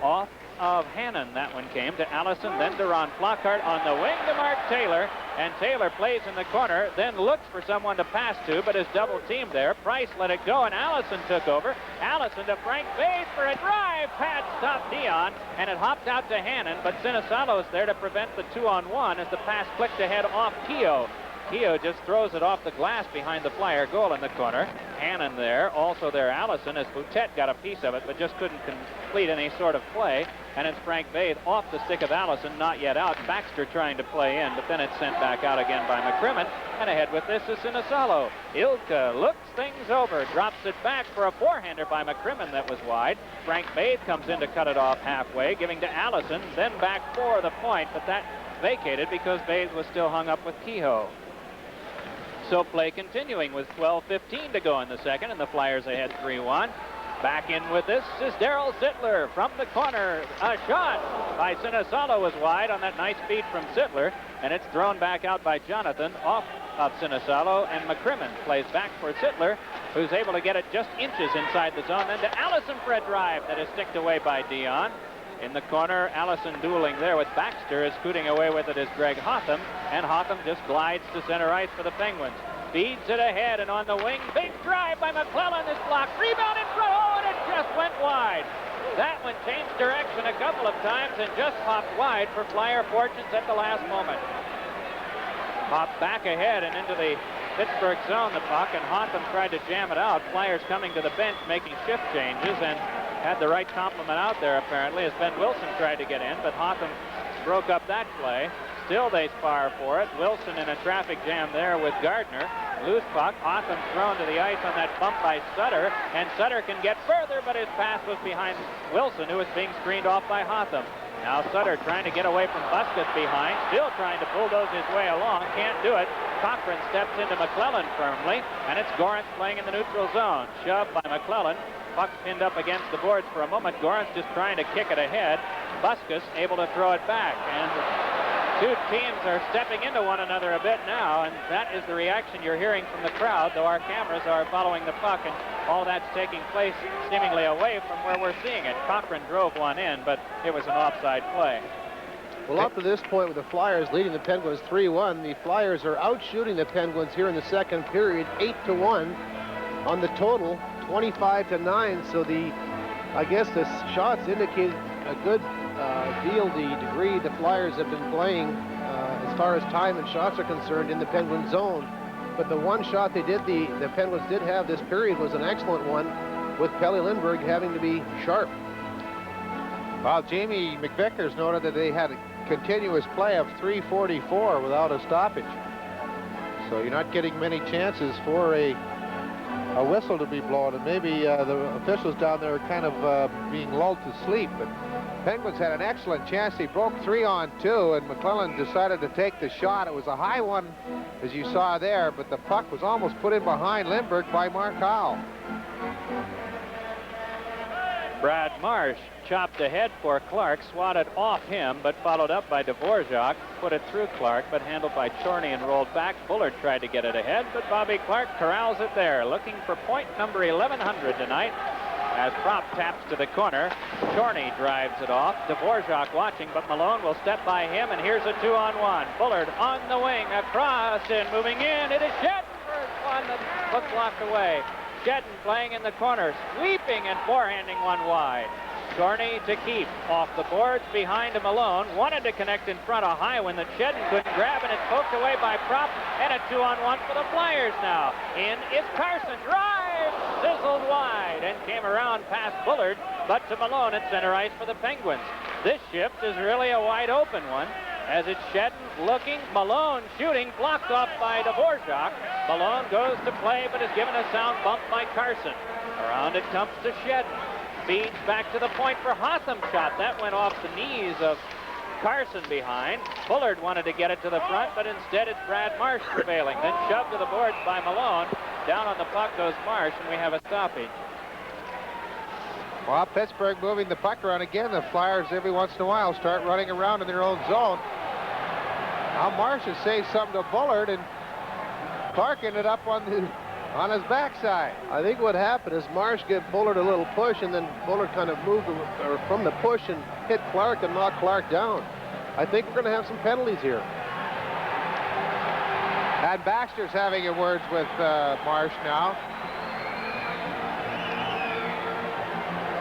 Off of Hannon, that one came to Allison, then to Ron Flockhart on the wing to Mark Taylor, and Taylor plays in the corner, then looks for someone to pass to, but is double teamed there. Price let it go, and Allison took over. Allison to Frank Baith for a drive. Pat stopped Dion, and it hopped out to Hannon, but Sinisalo's there to prevent the 2-on-1 as the pass clicked ahead off Keogh. Keogh just throws it off the glass behind the Flyer goal in the corner. Hannon there, also there Allison, as Boutet got a piece of it, but just couldn't complete any sort of play. And it's Frank Bathe off the stick of Allison, not yet out. Baxter trying to play in, but then it's sent back out again by McCrimmon. And ahead with this is Sinisalo. Ilka looks things over, drops it back for a forehander by McCrimmon that was wide. Frank Bathe comes in to cut it off halfway, giving to Allison, then back for the point, but that vacated because Bathe was still hung up with Kehoe. So play continuing with 12:15 to go in the second, and the Flyers ahead 3-1. Back in with this is Darryl Sittler from the corner. A shot by Sinisalo was wide on that nice feed from Sittler, and it's thrown back out by Jonathan off of Sinisalo, and McCrimmon plays back for Sittler, who's able to get it just inches inside the zone. Then to Allison for a drive that is sticked away by Dion. In the corner, Allison dueling there with Baxter, is scooting away with it is Greg Hotham, and Hotham just glides to center ice for the Penguins. Feeds it ahead, and on the wing, big drive by McClellan is blocked. Rebound in front, oh, and it just went wide. That one changed direction a couple of times and just popped wide for Flyer fortunes at the last moment. Popped back ahead and into the Pittsburgh zone, the puck, and Hotham tried to jam it out. Flyers coming to the bench, making shift changes, and had the right complement out there, apparently, as Ben Wilson tried to get in, but Hotham broke up that play. Still they spar for it. Wilson in a traffic jam there with Gardner. Loose puck. Hotham thrown to the ice on that bump by Sutter, and Sutter can get further, but his pass was behind Wilson, who was being screened off by Hotham. Now Sutter trying to get away from Busquets behind, still trying to bulldoze his way along, can't do it. Cochran steps into McClellan firmly, and it's Gorance playing in the neutral zone. Shoved by McClellan. Puck pinned up against the boards for a moment. Gorance just trying to kick it ahead. Busquets able to throw it back, and two teams are stepping into one another a bit now, and that is the reaction you're hearing from the crowd, though our cameras are following the puck, and all that's taking place seemingly away from where we're seeing it. Cochran drove one in, but it was an offside play. Well, up to this point, with the Flyers leading the Penguins 3-1, the Flyers are outshooting the Penguins here in the second period, 8-1 on the total, 25-9. So I guess the shots indicate a good deal the degree the Flyers have been playing as far as time and shots are concerned in the Penguin zone. But the one shot the Penguins did have this period was an excellent one, with Pelle Lindbergh having to be sharp. Well, Jamie McVickers noted that they had a continuous play of 3:44 without a stoppage. So you're not getting many chances for a whistle to be blown, and maybe the officials down there are kind of being lulled to sleep. But Penguins had an excellent chance. They broke 3-on-2, and McClellan decided to take the shot. It was a high one, as you saw there, but the puck was almost put in behind Lindbergh by Mark Howell. Brad Marsh chopped ahead for Clark, swatted off him, but followed up by Dvorak, put it through Clark, but handled by Chorney and rolled back. Bullard tried to get it ahead, but Bobby Clark corrals it there, looking for point number 1100 tonight, as Prop taps to the corner. Chorney drives it off. Dvorak watching, but Malone will step by him, and here's a 2-on-1. Bullard on the wing, across, and moving in. It is Shettenberg on the hook blocked away. Shedden playing in the corner, sweeping and forehanding one wide. Chorney to keep off the boards behind to Malone. Wanted to connect in front of Highwin that Shedden couldn't grab, and it's poked away by Prop, and a 2-on-1 for the Flyers now. In is Carson, drive, sizzled wide, and came around past Bullard, but to Malone at center ice for the Penguins. This shift is really a wide open one, as it's Shedden looking, Malone shooting, blocked off by Dvorak. Malone goes to play, but is given a sound bump by Carson. Around it comes to Shedden. Feeds back to the point for Hotham shot. That went off the knees of Carson behind. Bullard wanted to get it to the front, but instead it's Brad Marsh prevailing. Then shoved to the boards by Malone. Down on the puck goes Marsh, and we have a stoppage. Well, Pittsburgh moving the puck around again. The Flyers every once in a while start running around in their own zone. Now Marsh has saved something to Bullard, and Clark ended up on his backside. I think what happened is Marsh gave Bullard a little push, and then Bullard kind of moved from the push and hit Clark and knocked Clark down. I think we're going to have some penalties here. And Baxter's having a words with Marsh now.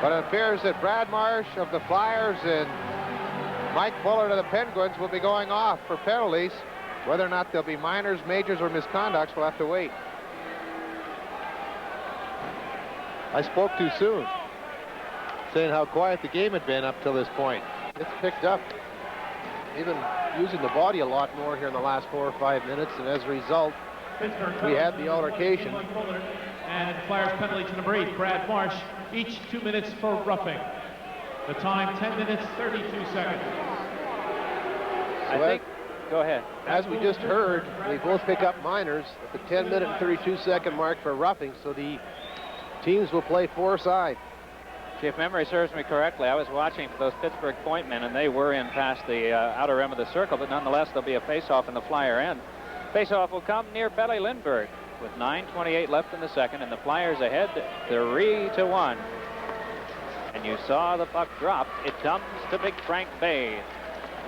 But it appears that Brad Marsh of the Flyers and Mike Bullard of the Penguins will be going off for penalties. Whether or not there'll be minors, majors, or misconducts, we'll have to wait. I spoke too soon, saying how quiet the game had been up till this point. It's picked up, even using the body a lot more here in the last 4 or 5 minutes, and as a result, we had the altercation. And Flyers penalty to number 8, Brad Marsh, each 2 minutes for roughing. The time, 10 minutes, 32 seconds. I think, go ahead. As we just heard, they both pick up minors at the 10-minute and 32-second mark for roughing, so the teams will play four-side. If memory serves me correctly, I was watching for those Pittsburgh point men, and they were in past the outer rim of the circle, but nonetheless, there'll be a face-off in the Flyer end. Face-off will come near Belly Lindbergh with 9:28 left in the second, and the Flyers ahead 3-1. And you saw the puck drop. It comes to Big Frank Bay.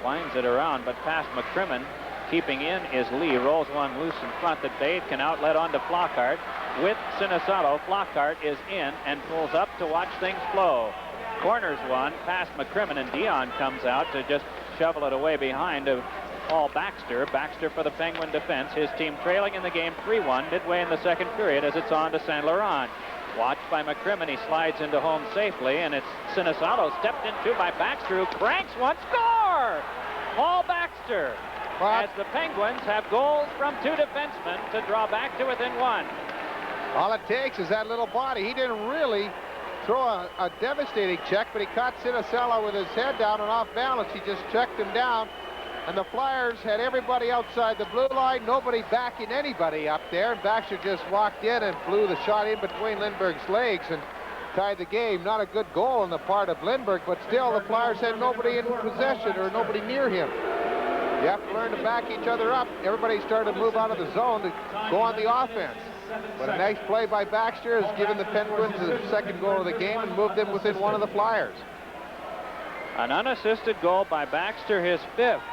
Winds it around, but past McCrimmon. Keeping in is Lee. Rolls one loose in front that Bade can outlet onto Flockhart. With Sinisato, Flockhart is in and pulls up to watch things flow. Corners one past McCrimmon, and Dion comes out to just shovel it away behind to Paul Baxter. Baxter for the Penguin defense. His team trailing in the game 3-1 midway in the second period as it's on to Saint Laurent. Watched by McCrimmon. He slides into home safely, and it's Sinisato stepped into by Baxter, who cranks one. Score! Paul Baxter. As the Penguins have goals from two defensemen to draw back to within one. All it takes is that little body. He didn't really throw a devastating check, but he caught Sinisato with his head down and off balance. He just checked him down, and the Flyers had everybody outside the blue line, nobody backing anybody up there, and Baxter just walked in and blew the shot in between Lindbergh's legs and tied the game. Not a good goal on the part of Lindbergh, but still the Flyers had nobody in possession or nobody near him. You have to learn to back each other up. Everybody started to move out of the zone to go on the offense. But a nice play by Baxter has given the Penguins the second goal of the game and moved them within one of the Flyers. An unassisted goal by Baxter, his fifth.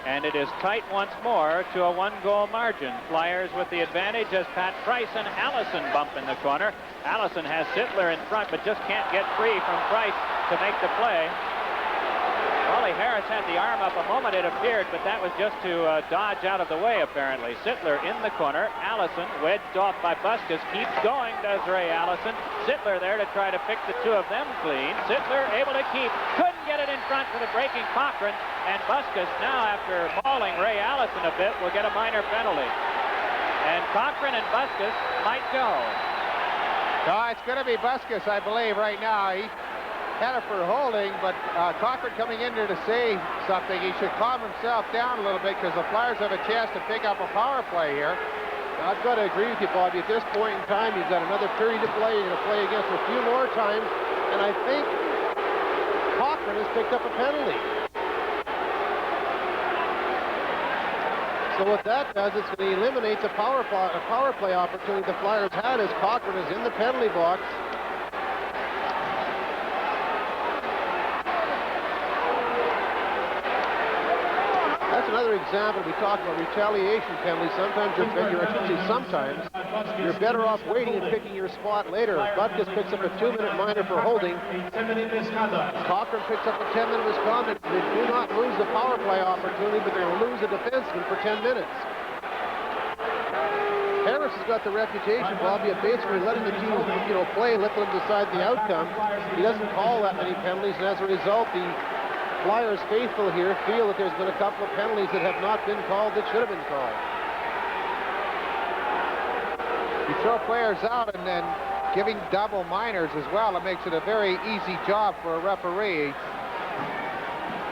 And it is tight once more to a one-goal margin. Flyers with the advantage as Pat Price and Allison bump in the corner. Allison has Sittler in front, but just can't get free from Price to make the play. Wally Harris had the arm up a moment, it appeared, but that was just to dodge out of the way, apparently. Sittler in the corner. Allison, wedged off by Buskas, keeps going, does Ray Allison. Sittler there to try to pick the two of them clean. Sittler able to keep. Couldn't get it in front for the breaking Cochran. And Buskas now, after mauling Ray Allison a bit, will get a minor penalty. And Cochran and Buskas might go. No, it's going to be Buskas, I believe, right now. He had it for holding, but Cochran coming in there to say something. He should calm himself down a little bit because the Flyers have a chance to pick up a power play here. I've got to agree with you, Bobby. At this point in time, you've got another period to play. You're going to play against a few more times, and I think Cochran has picked up a penalty. So what that does, it's going to eliminate the power play opportunity the Flyers had as Cochran is in the penalty box. That's another example. We talk about retaliation penalties. Sometimes you're better off waiting and picking your spot later. Butkus picks up a 2-minute minor for holding. Cochran picks up a 10-minute misconduct. They do not lose the power play opportunity, but they'll lose a defenseman for 10 minutes. Harris has got the reputation, Bobby, of basically letting the team, play and let them decide the outcome. He doesn't call that many penalties, and as a result, the Flyers faithful here feel that there's been a couple of penalties that have not been called that should have been called. You throw players out and then giving double minors as well, it makes it a very easy job for a referee.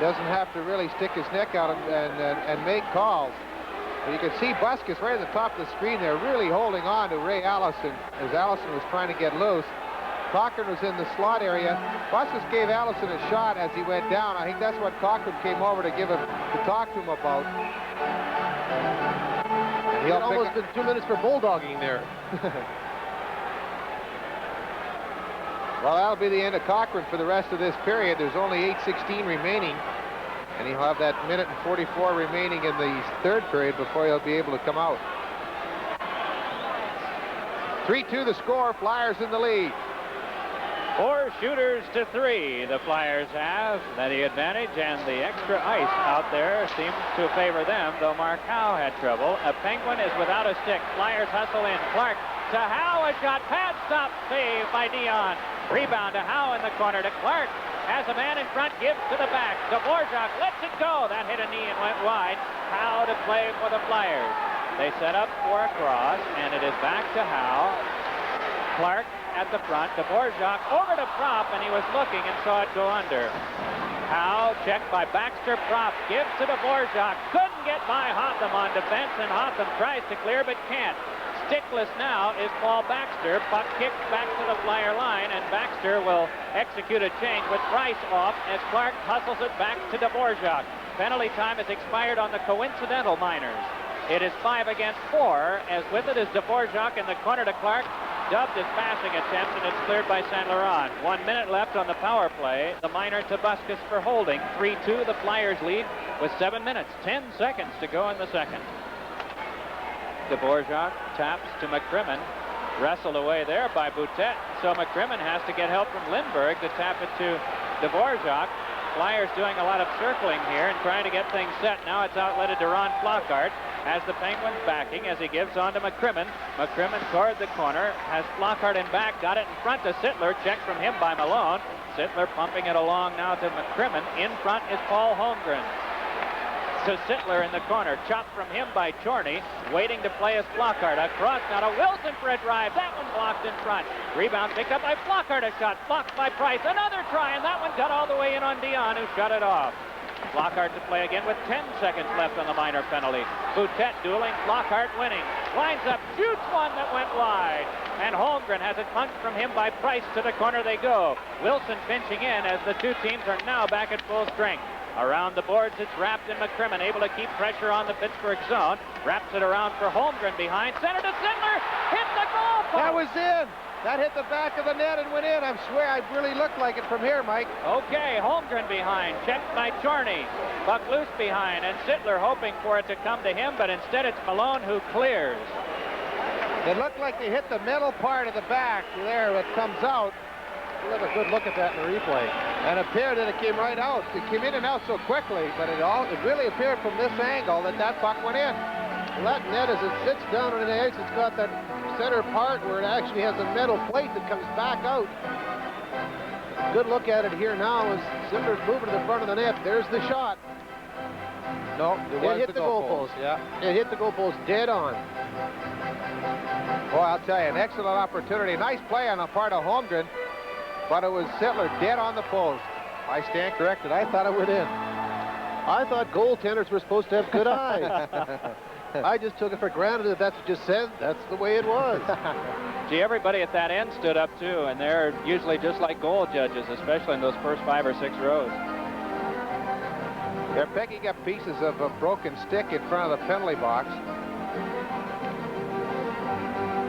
Doesn't have to really stick his neck out and make calls. But you can see Buskas right at the top of the screen there really holding on to Ray Allison as Allison was trying to get loose. Cochran was in the slot area. Buskas gave Allison a shot as he went down. I think that's what Cochran came over to talk to him about. It's almost been 2 minutes for bulldogging there. Well, that'll be the end of Cochran for the rest of this period. There's only 8:16 remaining, and he'll have that minute and 44 remaining in the third period before he'll be able to come out. 3-2 the score. Flyers in the lead. 4 shooters to 3 the Flyers have. That the advantage and the extra ice out there seems to favor them, though Mark Howe had trouble. A Penguin is without a stick. Flyers hustle in. Clark to Howe. A shot. Pad stop. Save by Dion. Rebound to Howe in the corner to Clark. Has a man in front. Gives to the back. Dvorak lets it go. That hit a knee and went wide. Howe to play for the Flyers. They set up for a cross, and it is back to Howe. Clark at the front. Dvorak over to Prop, and he was looking and saw it go under. Howe checked by Baxter. Prop gives to Dvorak. Couldn't get by Hotham on defense, and Hotham tries to clear but can't. Stickless now is Paul Baxter. Puck kicked back to the Flyer line, and Baxter will execute a change with Price off as Clark hustles it back to Dvorak. Penalty time has expired on the coincidental minors. It is 5 against 4, as with it is Dvorak in the corner to Clark. Dubbed his passing attempt, and it's cleared by St. Laurent. 1 minute left on the power play. The minor Tobuscus for holding. 3-2 the Flyers lead with 7 minutes, 10 seconds to go in the second. Dvorak taps to McCrimmon. Wrestled away there by Boutet. So McCrimmon has to get help from Lindbergh to tap it to Dvorak. Flyers doing a lot of circling here and trying to get things set. Now it's outletted to Ron Flockhart. Has the Penguins backing as he gives on to McCrimmon. McCrimmon toward the corner. Has Flockhart in back. Got it in front to Sittler. Checked from him by Malone. Sittler pumping it along now to McCrimmon. In front is Paul Holmgren. To Sittler in the corner. Chopped from him by Chorney. Waiting to play as Flockhart. Across now to Wilson for a drive. That one blocked in front. Rebound picked up by Flockhart. A shot blocked by Price. Another try, and that one got all the way in on Dion, who shut it off. Flockhart to play again with 10 seconds left on the minor penalty. Boutet dueling, Flockhart winning. Lines up, shoots one that went wide. And Holmgren has it punched from him by Price. To the corner they go. Wilson pinching in as the two teams are now back at full strength. Around the boards, it's wrapped in McCrimmon, able to keep pressure on the Pittsburgh zone. Wraps it around for Holmgren behind. Center to Sittler. Hit the goal post. That was in. That hit the back of the net and went in. I swear I really looked like it from here, Mike. Okay, Holmgren behind. Checked by Chorney. Buck loose behind, and Sittler hoping for it to come to him, but instead it's Malone who clears. It looked like they hit the middle part of the back there. It comes out. We'll have a good look at that in the replay. And it appeared that it came right out. It came in and out so quickly, but it really appeared from this angle that puck went in. Well, that net, as it sits down on the edge, it's got that center part where it actually has a metal plate that comes back out. Good look at it here now as Sittler's moving to the front of the net. There's the shot. No, it hit the goalpost. Yeah, it hit the goalpost dead on. Boy, I'll tell you, an excellent opportunity. Nice play on the part of Holmgren, but it was Sittler dead on the post. I stand corrected. I thought it went in. I thought goaltenders were supposed to have good eyes. I just took it for granted that that's what you said. That's the way it was. Gee, everybody at that end stood up too, and they're usually just like goal judges, especially in those first 5 or 6 rows. They're picking up pieces of a broken stick in front of the penalty box.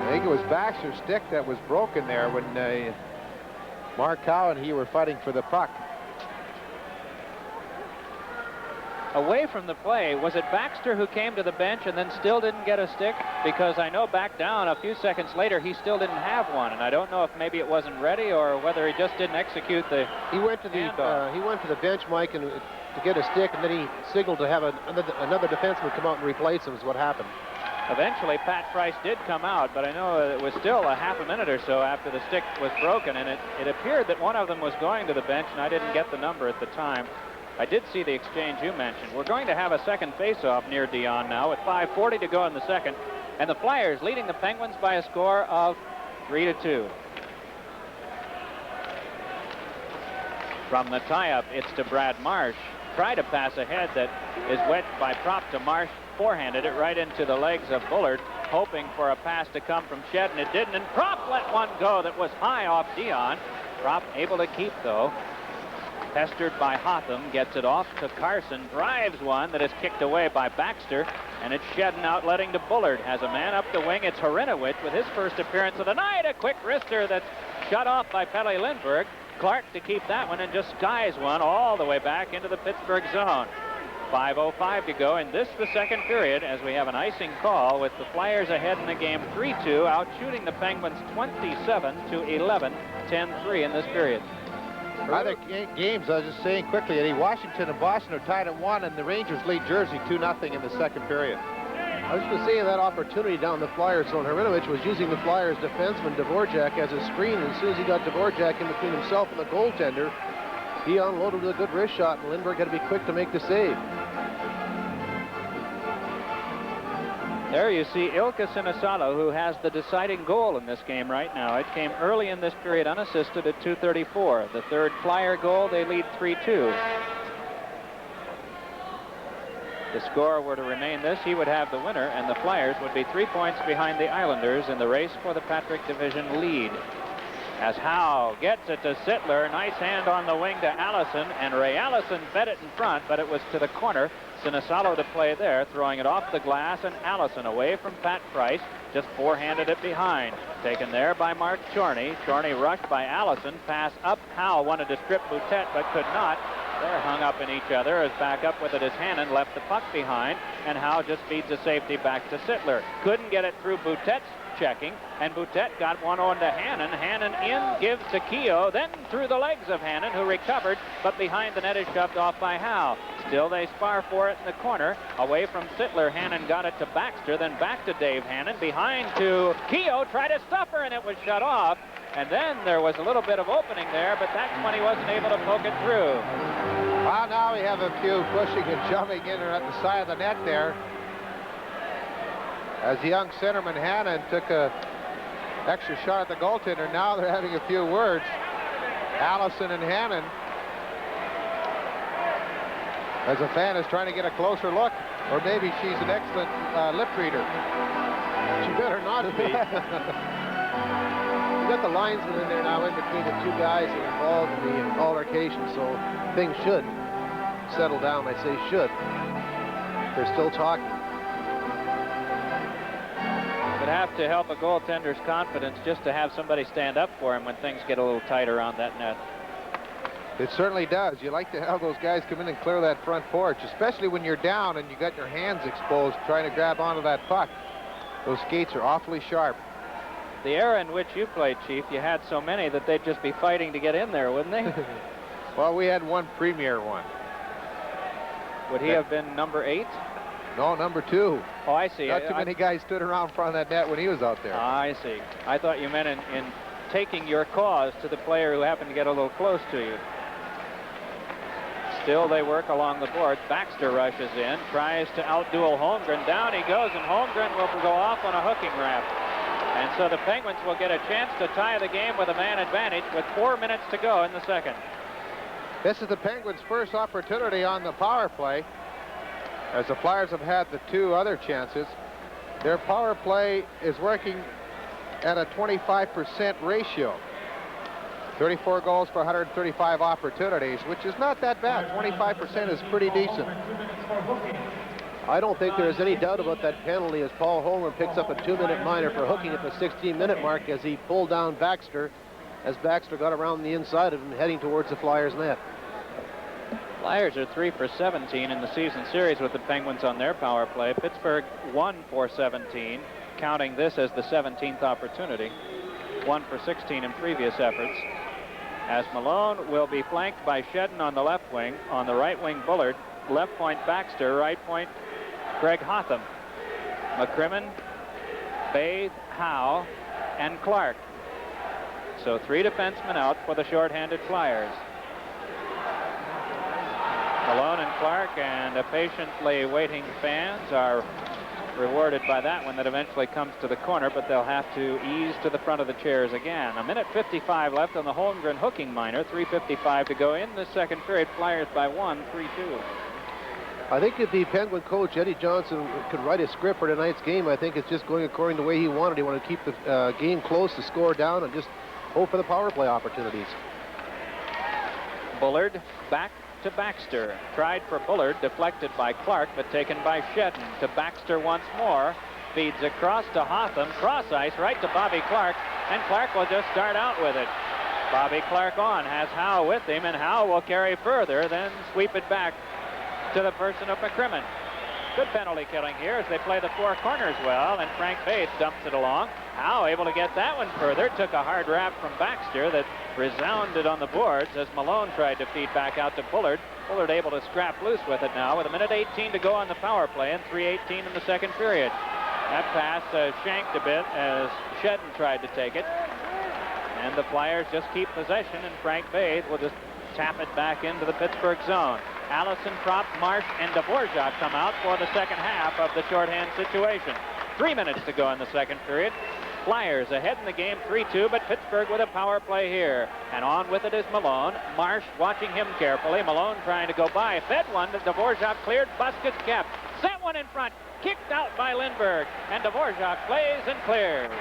I think it was Baxter's stick that was broken there when Mark Howe and he were fighting for the puck. Away from the play, was it Baxter who came to the bench and then still didn't get a stick? Because I know back down a few seconds later he still didn't have one, and I don't know if maybe it wasn't ready or whether he just didn't execute the he went to the bench, Mike, and to get a stick, and then he signaled to have another defenseman come out and replace him is what happened. Eventually Pat Price did come out, but I know it was still a half a minute or so after the stick was broken, and it appeared that one of them was going to the bench, and I didn't get the number at the time. I did see the exchange you mentioned. We're going to have a second face-off near Dion now with 5:40 to go in the second. And the Flyers leading the Penguins by a score of 3-2. From the tie-up, it's to Brad Marsh. Tried to pass ahead that is wedged by Prop to Marsh. Forehanded it right into the legs of Bullard, hoping for a pass to come from Shed, and it didn't. And Prop let one go that was high off Dion. Prop able to keep, though. Pestered by Hotham, gets it off to Carson, drives one that is kicked away by Baxter, and it's Shedden outletting to Bullard. Has a man up the wing. It's Harinovich with his first appearance of the night. A quick wrister that's shut off by Pelle Lindbergh. Clark to keep that one and just skies one all the way back into the Pittsburgh zone. 5:05 to go in this, the second period, as we have an icing call with the Flyers ahead in the game 3-2, out shooting the Penguins 27-11, 10-3 in this period. Other games, I was just saying quickly, Eddie, Washington and Boston are tied at 1, and the Rangers lead Jersey 2-0 in the second period. I was going to say that opportunity down the Flyers zone. Harinovich was using the Flyers defenseman Dvorak as a screen, and as soon as he got Dvorak in between himself and the goaltender, he unloaded with a good wrist shot, and Lindbergh had to be quick to make the save. There you see Ilka Sinisalo, who has the deciding goal in this game right now. It came early in this period unassisted at 2:34. The third Flyer goal, they lead 3-2. If the score were to remain this, he would have the winner, and the Flyers would be 3 points behind the Islanders in the race for the Patrick Division lead. As Howe gets it to Sittler, nice hand on the wing to Allison, and Ray Allison fed it in front, but it was to the corner. Sinisalo to play there, throwing it off the glass, and Allison away from Pat Price, just forehanded it behind. Taken there by Mark Chorney. Chorney rushed by Allison, pass up. Howe wanted to strip Boutet, but could not. They're hung up in each other as back up with it as Hannon left the puck behind, and Howe just feeds the safety back to Sittler. Couldn't get it through Boutet's checking, and Boutet got one on to Hannon. Hannon in, gives to Keogh, then through the legs of Hannon, who recovered, but behind the net is shoved off by Howe. Still they spar for it in the corner. Away from Sittler, Hannon got it to Baxter, then back to Dave Hannon. Behind to Keogh, tried to stuff her, and it was shut off. And then there was a little bit of opening there, but that's when he wasn't able to poke it through. Well, now we have a few pushing and shoving in at the side of the net there. As the young centerman Hannon took a extra shot at the goaltender, now they're having a few words. Allison and Hannon. As a fan is trying to get a closer look, or maybe she's an excellent lip reader. She better not be. We've got the linesman in there now in between the two guys that are involved in the altercation, so things should settle down. I say should. They're still talking. It would have to help a goaltender's confidence just to have somebody stand up for him when things get a little tighter on that net. It certainly does. You like to have those guys come in and clear that front porch, especially when you're down and you got your hands exposed trying to grab onto that puck. Those skates are awfully sharp. The era in which you played, Chief, you had so many that they'd just be fighting to get in there, wouldn't they? Well, we had one premier one. Would he have been number 8? No, number 2. Oh, I see. Not too many guys stood around in front of that net when he was out there. I see. I thought you meant in taking your cause to the player who happened to get a little close to you. Still they work along the boards. Baxter rushes in, tries to outduel Holmgren. Down he goes, and Holmgren will go off on a hooking ramp. And so the Penguins will get a chance to tie the game with a man advantage with 4 minutes to go in the second. This is the Penguins' first opportunity on the power play, as the Flyers have had the 2 other chances. Their power play is working at a 25% ratio. 34 goals for 135 opportunities, which is not that bad. 25% is pretty decent. I don't think there's any doubt about that penalty as Paul Holmgren picks up a 2-minute minor for hooking at the 16-minute mark as he pulled down Baxter, as Baxter got around the inside of him heading towards the Flyers net. Flyers are 3 for 17 in the season series with the Penguins on their power play. Pittsburgh 1 for 17, counting this as the 17th opportunity. 1 for 16 in previous efforts. As Malone will be flanked by Shedden on the left wing. On the right wing, Bullard. Left point, Baxter. Right point, Greg Hotham. McCrimmon, Bathe, Howe, and Clark. So 3 defensemen out for the shorthanded Flyers. Malone and Clark and patiently waiting fans are rewarded by that one that eventually comes to the corner, but they'll have to ease to the front of the chairs again. 1:55 left on the Holmgren hooking minor. 3:55 to go in the second period. Flyers by 1, 3-2. I think if the Penguin coach, Eddie Johnson, could write a script for tonight's game, I think it's just going according to the way he wanted. He wanted to keep the game close, the score down, and just hope for the power play opportunities. Bullard back to Baxter. Tried for Bullard, deflected by Clark, but taken by Shedden. To Baxter once more. Feeds across to Hotham. Cross ice right to Bobby Clark, and Clark will just start out with it. Bobby Clark on, has Howe with him, and Howe will carry further, then sweep it back to the person of McCrimmon. Good penalty killing here as they play the four corners well, and Frank Bates dumps it along. Howe able to get that one further. Took a hard rap from Baxter that resounded on the boards as Malone tried to feed back out to Bullard. Bullard able to scrap loose with it now with 1:18 to go on the power play and 3:18 in the second period. That pass shanked a bit as Shedden tried to take it. And the Flyers just keep possession, and Frank Bates will just tap it back into the Pittsburgh zone. Allison, Propp, Marsh, and Dvorak come out for the second half of the shorthand situation. 3 minutes to go in the second period. Flyers ahead in the game 3-2, but Pittsburgh with a power play here. And on with it is Malone. Marsh watching him carefully. Malone trying to go by. Fed one that Dvorak cleared. Buskets kept. Set one in front. Kicked out by Lindbergh. And Dvorak plays and clears.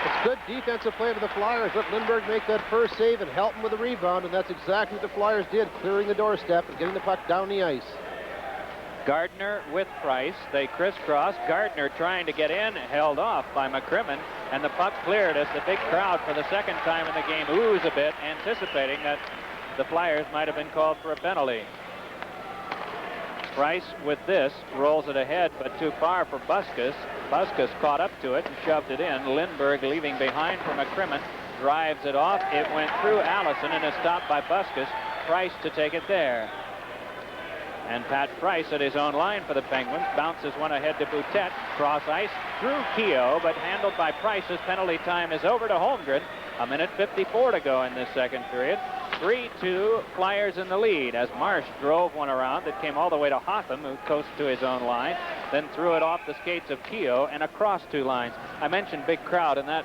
It's good defensive play for the Flyers. Let Lindbergh make that first save and help him with the rebound, and that's exactly what the Flyers did, clearing the doorstep and getting the puck down the ice. Gardner with Price. They crisscross. Gardner trying to get in, held off by McCrimmon, and the puck cleared as the big crowd for the second time in the game oohs a bit, anticipating that the Flyers might have been called for a penalty. Price with this rolls it ahead, but too far for Buskus. Buskus caught up to it and shoved it in. Lindbergh leaving behind for McCrimmon, drives it off. It went through Allison and is stopped by Buskus. Price to take it there. And Pat Price at his own line for the Penguins bounces one ahead to Boutet. Cross ice through Keogh, but handled by Price as penalty time is over to Holmgren. 1:54 to go in this second period. 3-2, Flyers in the lead as Marsh drove one around that came all the way to Hotham, who coasted to his own line, then threw it off the skates of Keogh and across two lines. I mentioned big crowd, and that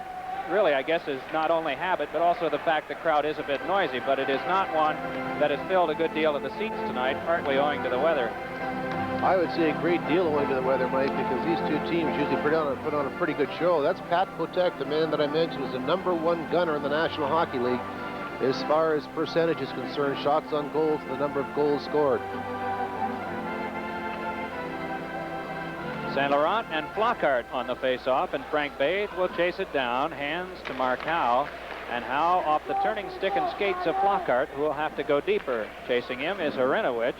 really, I guess, is not only habit, but also the fact the crowd is a bit noisy, but it is not one that has filled a good deal of the seats tonight, partly owing to the weather. I would say a great deal owing to the weather, Mike, because these two teams usually put on a pretty good show. That's Pat Boutet, the man that I mentioned is the #1 gunner in the National Hockey League as far as percentage is concerned, shots on goals, the number of goals scored. St. Laurent and Flockhart on the face-off, and Frank Bates will chase it down. Hands to Mark Howe, and Howe off the turning stick and skates of Flockhart, who will have to go deeper. Chasing him is Harinovich,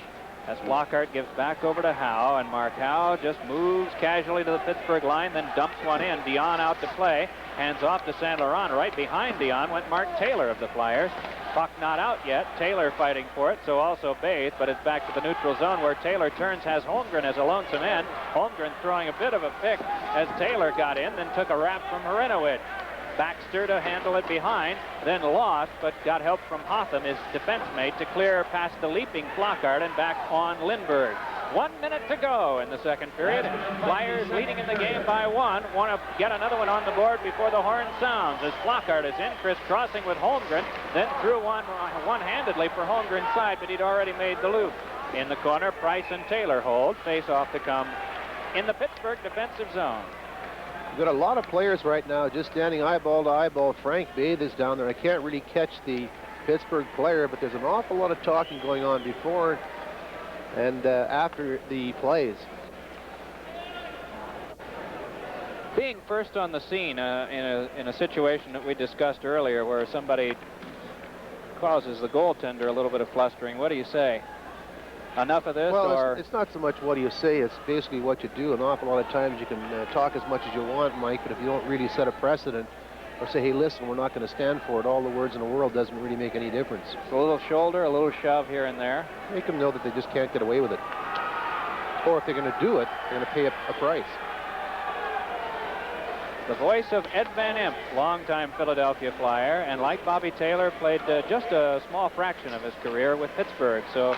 as Flockhart gives back over to Howe, and Mark Howe just moves casually to the Pittsburgh line, then dumps one in. Dion out to play. Hands off to St. Laurent. Right behind Dion went Mark Taylor of the Flyers. Puck not out yet. Taylor fighting for it, so also Bates, but it's back to the neutral zone where Taylor turns, has Holmgren as a lonesome end. Holmgren throwing a bit of a pick as Taylor got in, then took a wrap from Harinovich. Baxter to handle it behind, then lost, but got help from Hotham, his defense mate, to clear past the leaping Flockhart and back on Lindbergh. 1 minute to go in the second period. Flyers leading in the game by one. Want to get another one on the board before the horn sounds as Flockhart is in, crisscrossing with Holmgren, then threw one-handedly for Holmgren's side, but he'd already made the loop. In the corner, Price and Taylor hold. Face-off to come in the Pittsburgh defensive zone. We've got a lot of players right now just standing eyeball to eyeball. Frank Bates is down there. I can't really catch the Pittsburgh player, but there's an awful lot of talking going on before and after the plays. Being first on the scene in a situation that we discussed earlier where somebody causes the goaltender a little bit of flustering, what do you say? Enough of this? Well, or it's not so much what do you say, it's basically what you do. An awful lot of times you can talk as much as you want, Mike, but if you don't really set a precedent or say, hey, listen, we're not going to stand for it, all the words in the world doesn't really make any difference. A little shoulder, a little shove here and there. Make them know that they just can't get away with it. Or if they're going to do it, they're going to pay a price. The voice of Ed Van Impe, longtime Philadelphia Flyer, and like Bobby Taylor, played just a small fraction of his career with Pittsburgh, so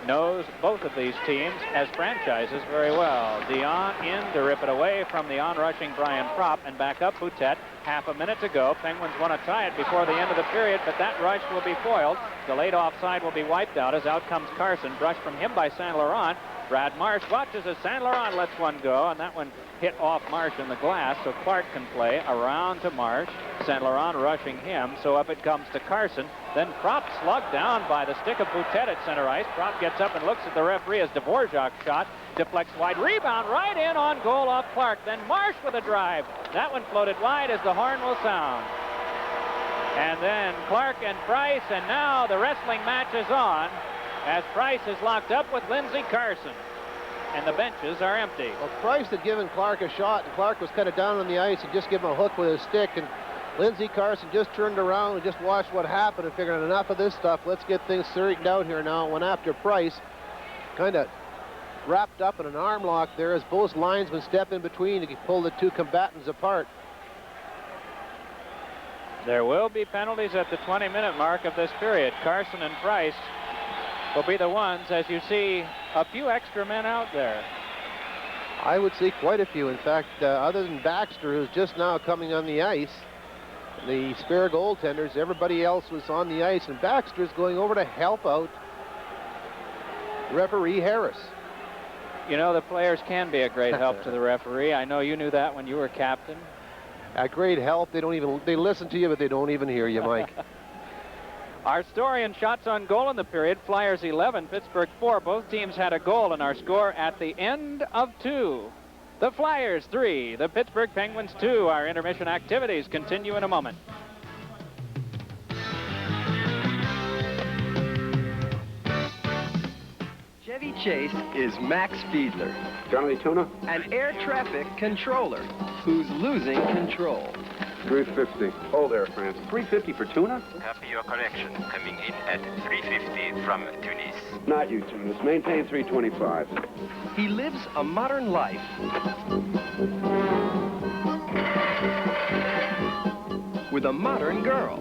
knows both of these teams as franchises very well. Dion in to rip it away from the on-rushing Brian Propp, and back up Boutet. Half a minute to go. Penguins want to tie it before the end of the period, but that rush will be foiled. The late offside will be wiped out as out comes Carson, brushed from him by St. Laurent. Brad Marsh watches as St. Laurent lets one go, and that one hit off Marsh in the glass, so Clark can play around to Marsh. St. Laurent rushing him, so up it comes to Carson. Then Propp slugged down by the stick of Boutet at center ice. Propp gets up and looks at the referee as Dvorak shot. Deflects wide. Rebound right in on goal off Clark. Then Marsh with a drive. That one floated wide as the horn will sound. And then Clark and Price, and now the wrestling match is on. as Price is locked up with Lindsey Carson. And the benches are empty. Well, Price had given Clark a shot, and Clark was kind of down on the ice and just given him a hook with his stick, and Lindsey Carson just turned around and just watched what happened and figured enough of this stuff. Let's get things straightened out here now. Went after Price, kind of wrapped up in an arm lock there as both linesmen step in between to pull the two combatants apart. There will be penalties at the 20-minute mark of this period. Carson and Price will be the ones, as you see a few extra men out there. I would see quite a few. In fact, other than Baxter, who's just now coming on the ice, the spare goaltenders, everybody else was on the ice, and Baxter's going over to help out referee Harris. You know, the players can be a great help to the referee. I know you knew that when you were captain. A great help. They listen to you, but they don't even hear you, Mike. Our story in shots on goal in the period, Flyers 11, Pittsburgh 4. Both teams had a goal in our score at the end of 2. The Flyers 3, the Pittsburgh Penguins 2. Our intermission activities continue in a moment. Chevy Chase is Max Fiedler. Johnny Tuna? An air traffic controller who's losing control. 350. Oh, there, France. 350 for tuna? Copy your correction. Coming in at 350 from Tunis. Not you, Tunis. Maintain 325. He lives a modern life. With a modern girl.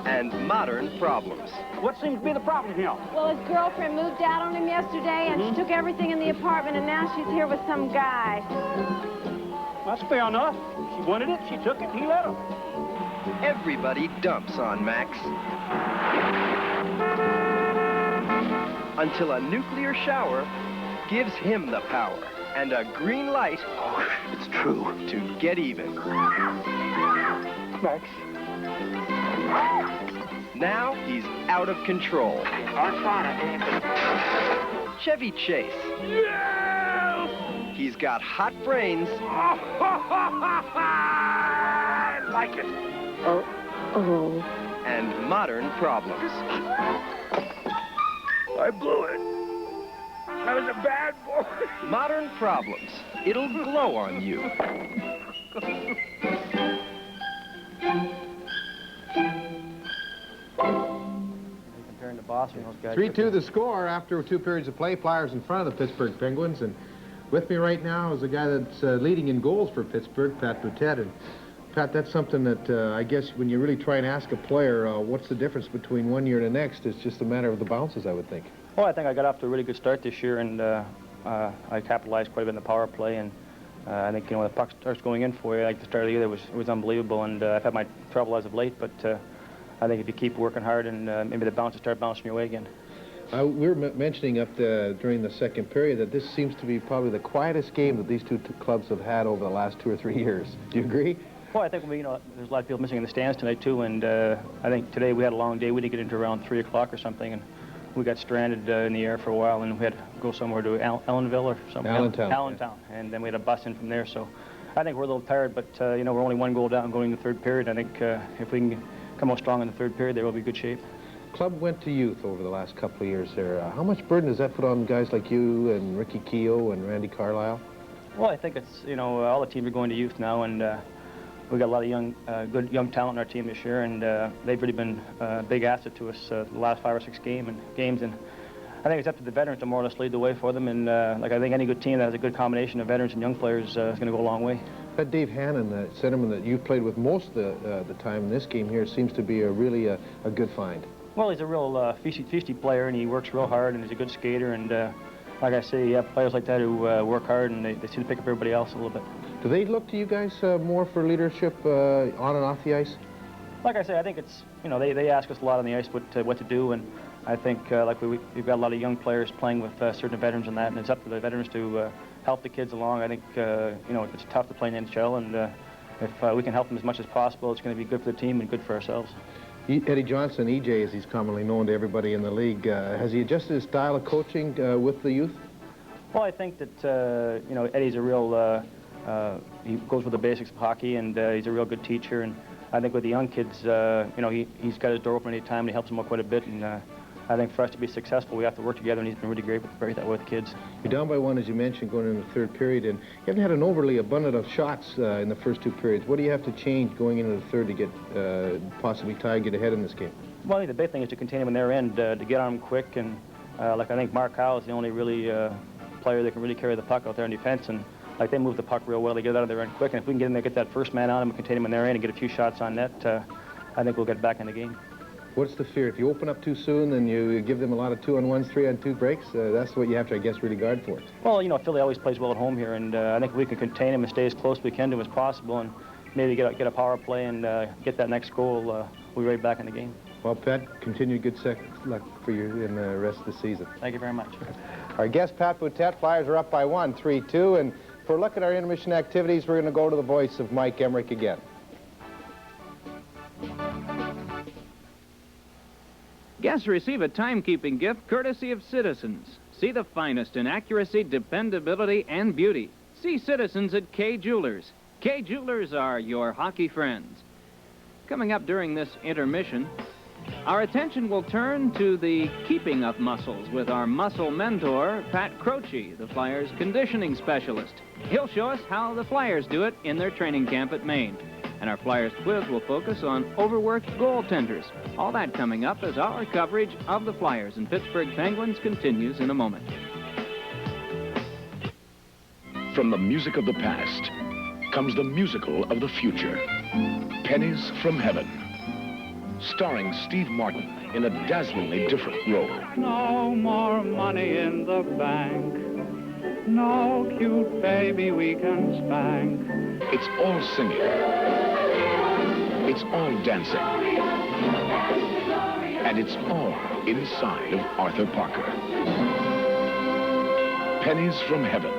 And modern problems. What seems to be the problem here? Well, his girlfriend moved out on him yesterday, and she took everything in the apartment, and now she's here with some guy. That's fair enough. She wanted it, she took it, he let her. Everybody dumps on Max. Until a nuclear shower gives him the power and a green light, oh, it's true, to get even. Max. Now he's out of control. Chevy Chase. Yeah! He's got hot brains. I like it. And modern problems. I blew it. I was a bad boy. Modern problems. It'll glow on you. Comparing to Boston, those guys. 3-2 the score after 2 periods of play. Flyers in front of the Pittsburgh Penguins. And with me right now is the guy that's leading in goals for Pittsburgh, Pat Boutet. And Pat, that's something that I guess when you really try and ask a player what's the difference between one year and the next, it's just a matter of the bounces, I would think. Well, I think I got off to a really good start this year, and I capitalized quite a bit in the power play. And I think, you know, when the puck starts going in for you, like the start of the year, it was unbelievable. And I've had my trouble as of late, but I think if you keep working hard, and maybe the bounces start bouncing your way again. We were mentioning up during the second period that this seems to be probably the quietest game that these two clubs have had over the last 2 or 3 years. Do you agree? Well, I think there's a lot of people missing in the stands tonight too, and I think today we had a long day. We didn't get into around 3 o'clock or something, and we got stranded in the air for a while, and we had to go somewhere to Allenville or something. Allentown, and then we had to bus in from there. So I think we're a little tired, but you know, we're only 1 goal down going into the third period. I think if we can come out strong in the third period, there will be good shape. Club went to youth over the last couple of years there. How much burden does that put on guys like you and Ricky Keogh and Randy Carlisle? Well, I think it's, you know, all the teams are going to youth now, and we got a lot of good young talent in our team this year, and they've really been a big asset to us the last 5 or 6 games, and I think it's up to the veterans to more or less lead the way for them, and like I think any good team that has a good combination of veterans and young players is going to go a long way. That Dave Hannon, the centerman that you've played with most of the time in this game here, seems to be really a good find. Well, he's a real feisty player, and he works real hard, and he's a good skater, and like I say, you have players like that who work hard, and they seem to pick up everybody else a little bit. Do they look to you guys more for leadership on and off the ice? Like I say, I think it's, you know, they ask us a lot on the ice what to do, and I think like we've got a lot of young players playing with certain veterans and that, and it's up to the veterans to help the kids along. I think, you know, it's tough to play in the NHL, and if we can help them as much as possible, it's going to be good for the team and good for ourselves. Eddie Johnson, EJ, as he's commonly known to everybody in the league, has he adjusted his style of coaching with the youth? Well, I think that, you know, Eddie's a real, he goes with the basics of hockey, and he's a real good teacher, and I think with the young kids, you know, he's got his door open any time, and he helps them out quite a bit, and I think for us to be successful, we have to work together, and he's been really great that way with the kids. You're down by one, as you mentioned, going into the third period, and you haven't had an overly abundant of shots in the first two periods. What do you have to change going into the third to get possibly tie, get ahead in this game? Well, I think the big thing is to contain them in their end, to get on them quick, and like I think Mark Howe is the only really player that can really carry the puck out there in defense, and like they move the puck real well, they get it out of their end quick, and if we can get in there, get that first man on them, and contain them in their end, and get a few shots on net, I think we'll get back in the game. What's the fear? If you open up too soon and you give them a lot of 2-on-1s, 3-on-2 breaks, that's what you have to, I guess, really guard for. Well, you know, Philly always plays well at home here, and I think if we can contain them and stay as close as we can to them as possible, and maybe get a power play and get that next goal, we'll be right back in the game. Well, Pat, continued good luck for you in the rest of the season. Thank you very much. Our guest, Pat Boutet. Flyers are up by 1, 3-2, and for a look at our intermission activities, we're going to go to the voice of Mike Emmerich again. Guests receive a timekeeping gift courtesy of Citizens. See the finest in accuracy, dependability, and beauty. See Citizens at Kay Jewelers. Kay Jewelers are your hockey friends. Coming up during this intermission, our attention will turn to the keeping up muscles with our muscle mentor, Pat Croce, the Flyers conditioning specialist. He'll show us how the Flyers do it in their training camp at Maine. And our Flyers quiz will focus on overworked goaltenders. All that coming up as our coverage of the Flyers and Pittsburgh Penguins continues in a moment. From the music of the past comes the musical of the future, Pennies from Heaven, starring Steve Martin in a dazzlingly different role. No more money in the bank. No cute baby we can spank. It's all singing. It's all dancing. And it's all inside of Arthur Parker. Pennies from Heaven.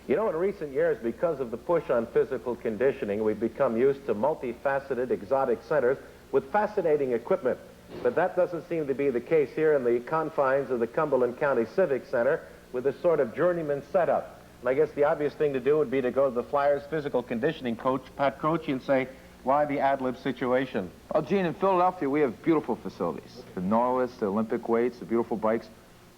You know, in recent years, because of the push on physical conditioning, we've become used to multifaceted, exotic centers with fascinating equipment. But that doesn't seem to be the case here in the confines of the Cumberland County Civic Center with this sort of journeyman setup. And I guess the obvious thing to do would be to go to the Flyers physical conditioning coach, Pat Croce, and say, why the ad-lib situation? Well, Gene, in Philadelphia, we have beautiful facilities. The Norwest, the Olympic weights, the beautiful bikes.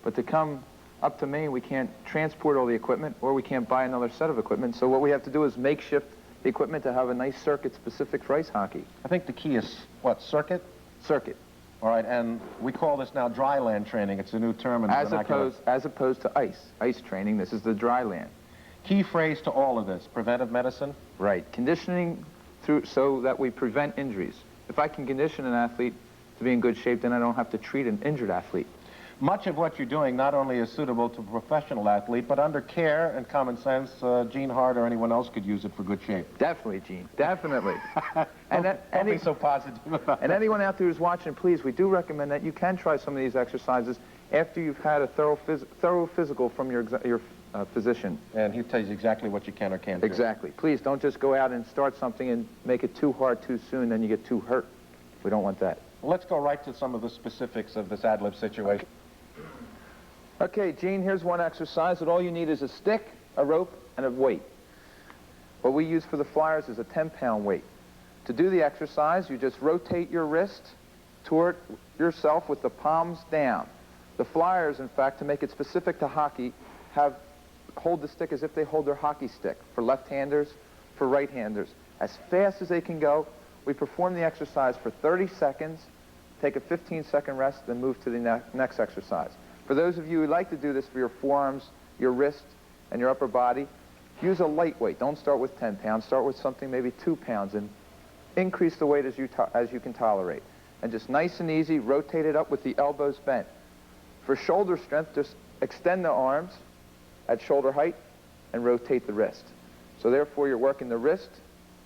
But to come up to Maine, we can't transport all the equipment, or we can't buy another set of equipment. So what we have to do is makeshift the equipment to have a nice circuit specific for ice hockey. I think the key is, what, circuit? Circuit. All right, and we call this now dry land training. It's a new term in the vernacular. As opposed to ice training, this is the dry land. Key phrase to all of this, preventive medicine? Right, conditioning so that we prevent injuries. If I can condition an athlete to be in good shape, then I don't have to treat an injured athlete. Much of what you're doing not only is suitable to a professional athlete, but under care and common sense, Gene Hart or anyone else could use it for good shape. Definitely, Gene, definitely. Don't be so positive about and that. anyone out there who's watching, please, we do recommend that you can try some of these exercises after you've had a thorough physical from your physician. And he tells you exactly what you can or can't do. Exactly. Please don't just go out and start something and make it too hard too soon, then you get too hurt. We don't want that. Well, let's go right to some of the specifics of this ad-lib situation. Okay, Gene, here's one exercise that all you need is a stick, a rope, and a weight. What we use for the Flyers is a 10-pound weight. To do the exercise, you just rotate your wrist toward yourself with the palms down. The Flyers, in fact, to make it specific to hockey, hold the stick as if they hold their hockey stick for left-handers, for right-handers. As fast as they can go, we perform the exercise for 30 seconds, take a 15-second rest, then move to the next exercise. For those of you who like to do this for your forearms, your wrist, and your upper body, use a light weight. Don't start with 10 pounds. Start with something maybe 2 pounds and increase the weight as you can tolerate. And just nice and easy, rotate it up with the elbows bent. For shoulder strength, just extend the arms at shoulder height and rotate the wrist. So therefore, you're working the wrist,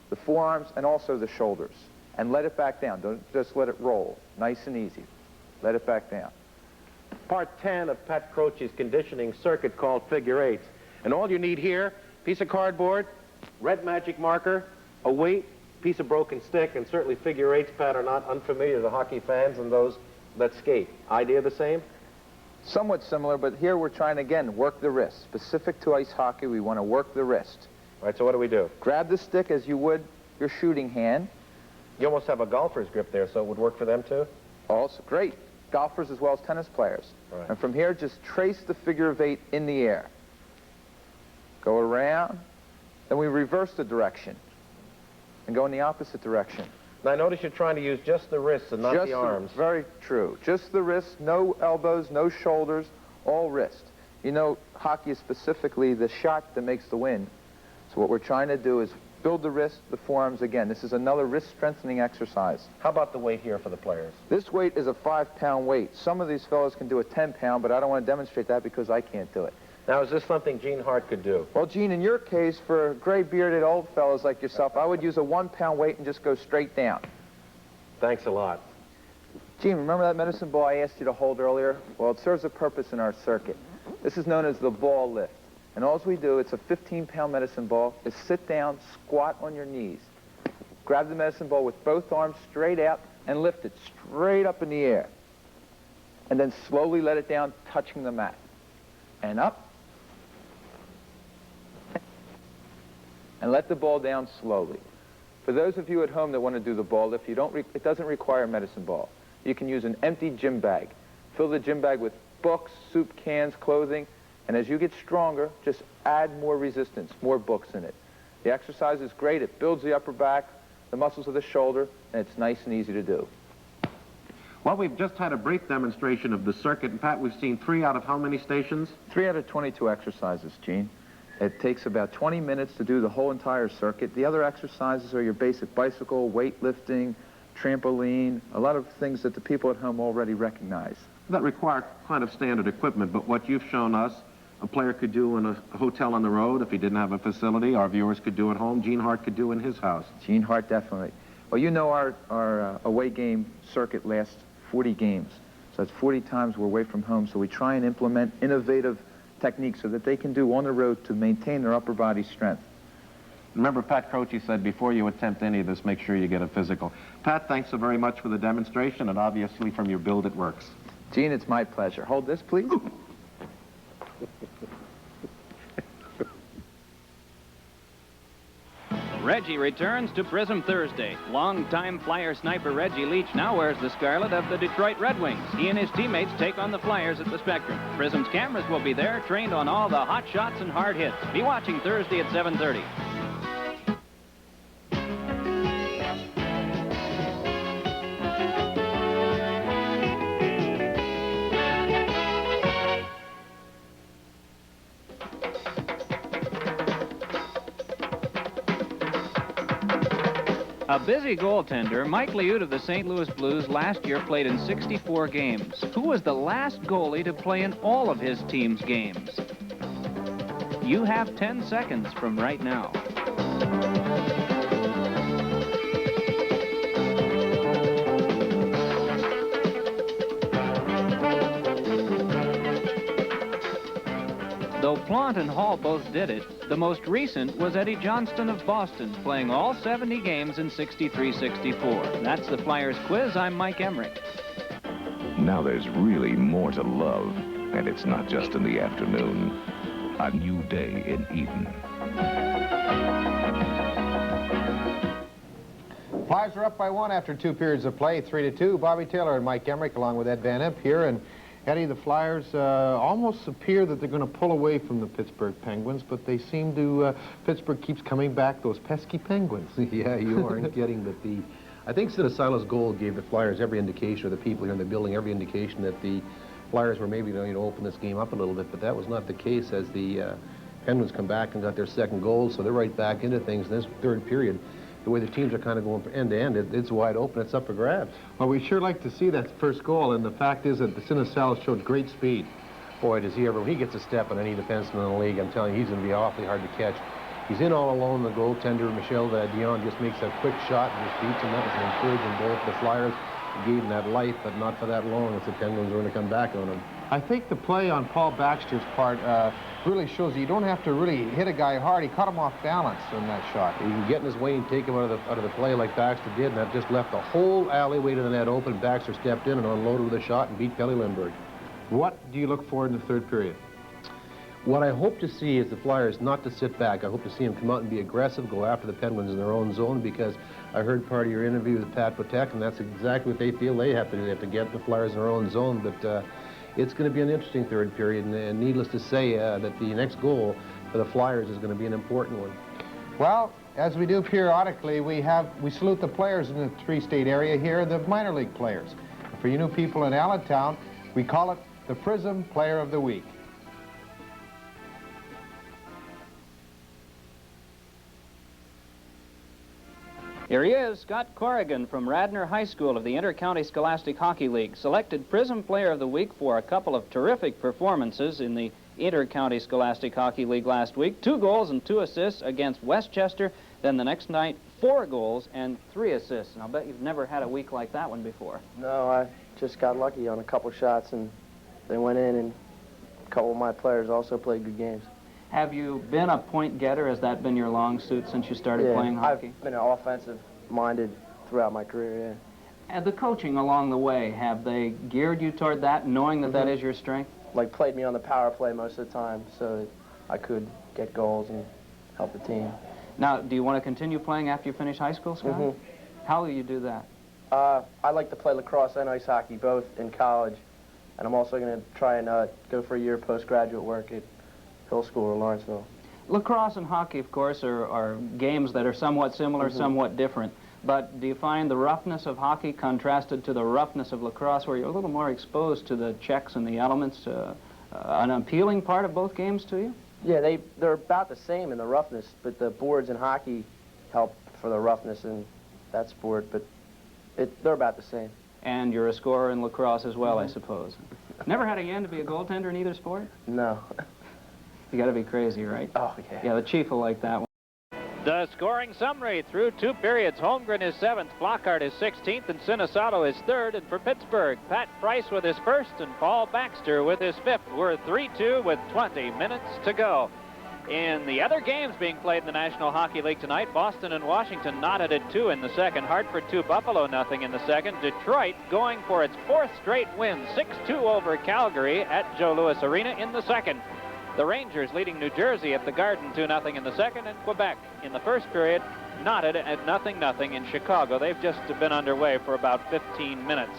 the forearms, and also the shoulders. And let it back down. Don't just let it roll. Nice and easy. Let it back down. Part 10 of Pat Croce's conditioning circuit called figure eights. And all you need here, piece of cardboard, red magic marker, a weight, piece of broken stick, and certainly figure eights, Pat, are not unfamiliar to hockey fans and those that skate. Idea the same? Somewhat similar, but here we're trying to, again, work the wrist. Specific to ice hockey, we want to work the wrist. All right, so what do we do? Grab the stick as you would your shooting hand. You almost have a golfer's grip there, so it would work for them too? Also, great. Golfers as well as tennis players. Right. And from here, just trace the figure of 8 in the air. Go around, then we reverse the direction and go in the opposite direction. Now, I notice you're trying to use just the wrists and not Just the arms. Very true. Just the wrists, no elbows, no shoulders, all wrist. You know, hockey is specifically the shot that makes the win. So what we're trying to do is build the wrist, the forearms again. This is another wrist strengthening exercise. How about the weight here for the players? This weight is a 5-pound weight. Some of these fellows can do a 10-pound, but I don't want to demonstrate that because I can't do it. Now, is this something Gene Hart could do? Well, Gene, in your case, for gray-bearded old fellows like yourself, I would use a 1-pound weight and just go straight down. Thanks a lot. Gene, remember that medicine ball I asked you to hold earlier? Well, it serves a purpose in our circuit. This is known as the ball lift. And all we do, it's a 15-pound medicine ball, is sit down, squat on your knees. Grab the medicine ball with both arms straight out and lift it straight up in the air. And then slowly let it down, touching the mat. And up. And let the ball down slowly. For those of you at home that want to do the ball lift, it doesn't require a medicine ball. You can use an empty gym bag. Fill the gym bag with books, soup cans, clothing, and as you get stronger, just add more resistance, more books in it. The exercise is great. It builds the upper back, the muscles of the shoulder, and it's nice and easy to do. Well, we've just had a brief demonstration of the circuit. In fact, we've seen 3 out of how many stations? 3 out of 22 exercises, Gene. It takes about 20 minutes to do the whole entire circuit. The other exercises are your basic bicycle, weightlifting, trampoline, a lot of things that the people at home already recognize. That require kind of standard equipment, but what you've shown us, a player could do in a hotel on the road if he didn't have a facility. Our viewers could do at home. Gene Hart could do in his house. Gene Hart, definitely. Well, you know our away game circuit lasts 40 games. So that's 40 times we're away from home. So we try and implement innovative techniques so that they can do on the road to maintain their upper body strength. Remember, Pat Croce said, before you attempt any of this, make sure you get a physical. Pat, thanks so very much for the demonstration, and obviously from your build, it works. Gene, it's my pleasure. Hold this, please. Reggie returns to Prism Thursday. Longtime Flyer sniper Reggie Leach now wears the scarlet of the Detroit Red Wings. He and his teammates take on the Flyers at the Spectrum. Prism's cameras will be there, trained on all the hot shots and hard hits. Be watching Thursday at 7:30. A busy goaltender, Mike Liut of the St. Louis Blues last year played in 64 games. Who was the last goalie to play in all of his team's games? You have 10 seconds from right now. Though Plant and Hall both did it, the most recent was Eddie Johnston of Boston, playing all 70 games in 63-64. That's the Flyers quiz. I'm Mike Emmerich. Now there's really more to love, and it's not just in the afternoon. A new day in Eden. Flyers are up by 1 after 2 periods of play, 3-2. Bobby Taylor and Mike Emmerich along with Ed Van Imp here. And Eddie, the Flyers almost appear that they're going to pull away from the Pittsburgh Penguins, but they seem to, Pittsburgh keeps coming back, those pesky Penguins. Yeah, you aren't getting that the, I think Sinisilo's goal gave the Flyers every indication, or the people here in the building, every indication that the Flyers were maybe going to open this game up a little bit, but that was not the case as the Penguins come back and got their second goal, so they're right back into things in this third period. The way the teams are kind of going from end to end, it's wide open, it's up for grabs. Well, we sure like to see that first goal, and the fact is that the Sinisilos showed great speed. Boy, does he ever, when he gets a step on any defenseman in the league, I'm telling you, he's going to be awfully hard to catch. He's in all alone, the goaltender, Michel Dion, just makes a quick shot and just beats him. That was an encouraging goal for the Flyers. He gave him that life, but not for that long, as the Penguins are going to come back on him. I think the play on Paul Baxter's part really shows that you don't have to really hit a guy hard. He caught him off balance on that shot. You can get in his way and take him out of the play like Baxter did, and that just left the whole alleyway to the net open. Baxter stepped in and unloaded with a shot and beat Kelly Lindbergh. What do you look for in the third period? What I hope to see is the Flyers not to sit back. I hope to see them come out and be aggressive, go after the Penguins in their own zone, because I heard part of your interview with Pat Patek, and that's exactly what they feel they have to do. They have to get the Flyers in their own zone, but it's going to be an interesting third period, and needless to say that the next goal for the Flyers is going to be an important one. Well, as we do periodically, we salute the players in the three-state area here, the minor league players. For you new people in Allentown, we call it the Prism Player of the Week. Here he is, Scott Corrigan from Radnor High School of the Inter-County Scholastic Hockey League, selected Prism Player of the Week for a couple of terrific performances in the Inter-County Scholastic Hockey League last week. 2 goals and 2 assists against Westchester. Then the next night, 4 goals and 3 assists. And I'll bet you've never had a week like that one before. No, I just got lucky on a couple shots, and they went in, and a couple of my players also played good games. Have you been a point getter? Has that been your long suit since you started playing hockey? I've been offensive-minded throughout my career, yeah. And the coaching along the way, have they geared you toward that, knowing that that is your strength? Like, played me on the power play most of the time so that I could get goals and help the team. Now, do you want to continue playing after you finish high school, Scott? How will you do that? I like to play lacrosse and ice hockey, both in college. And I'm also going to try and go for a year postgraduate work at Hill School or Lawrenceville. Lacrosse and hockey, of course, are games that are somewhat similar, somewhat different. But do you find the roughness of hockey contrasted to the roughness of lacrosse, where you're a little more exposed to the checks and the elements, an appealing part of both games to you? Yeah, they're about the same in the roughness, but the boards in hockey help for the roughness in that sport, but they're about the same. And you're a scorer in lacrosse as well, I suppose. Never had a yen to be a goaltender in either sport? No. You got to be crazy, right? Oh, yeah. Yeah, the chief will like that one. The scoring summary through 2 periods. Holmgren is 7th, Flockhart is 16th, and Sinisato is 3rd. And for Pittsburgh, Pat Price with his 1st and Paul Baxter with his 5th. We're 3-2 with 20 minutes to go. In the other games being played in the National Hockey League tonight, Boston and Washington knotted at 2 in the second. Hartford 2, Buffalo nothing in the second. Detroit going for its 4th straight win, 6-2 over Calgary at Joe Louis Arena in the second. The Rangers leading New Jersey at the Garden 2-0 in the second, and Quebec in the first period knotted at 0-0 in Chicago. They've just been underway for about 15 minutes.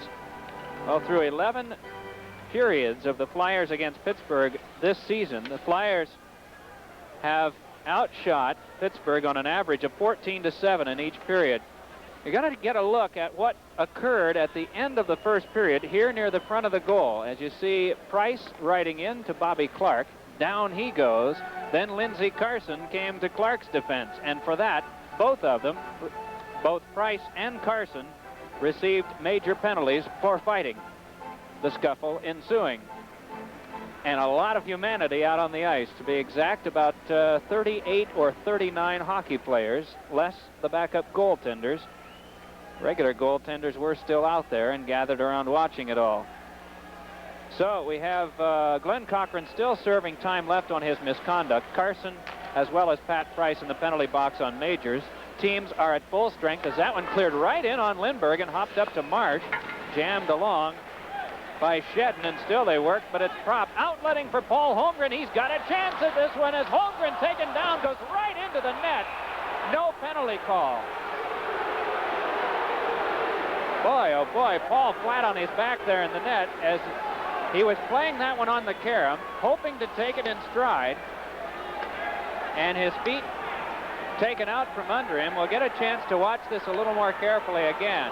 Well, through 11 periods of the Flyers against Pittsburgh this season, the Flyers have outshot Pittsburgh on an average of 14-7 in each period. You got to get a look at what occurred at the end of the first period here near the front of the goal. As you see, Price riding in to Bobby Clark. Down he goes. Then Lindsey Carson came to Clark's defense. And for that, both of them, both Price and Carson, received major penalties for fighting. The scuffle ensuing. And a lot of humanity out on the ice. To be exact, about 38 or 39 hockey players, less the backup goaltenders. Regular goaltenders were still out there and gathered around watching it all. So we have Glenn Cochran still serving time left on his misconduct. Carson, as well as Pat Price in the penalty box on Majors. Teams are at full strength as that one cleared right in on Lindbergh and hopped up to Marsh. Jammed along by Shedden, and still they work, but it's Prop outletting for Paul Holmgren. He's got a chance at this one as Holmgren taken down, goes right into the net. No penalty call. Boy, oh boy, Paul flat on his back there in the net as he was playing that one on the carom, hoping to take it in stride, and his feet taken out from under him. We'll get a chance to watch this a little more carefully again.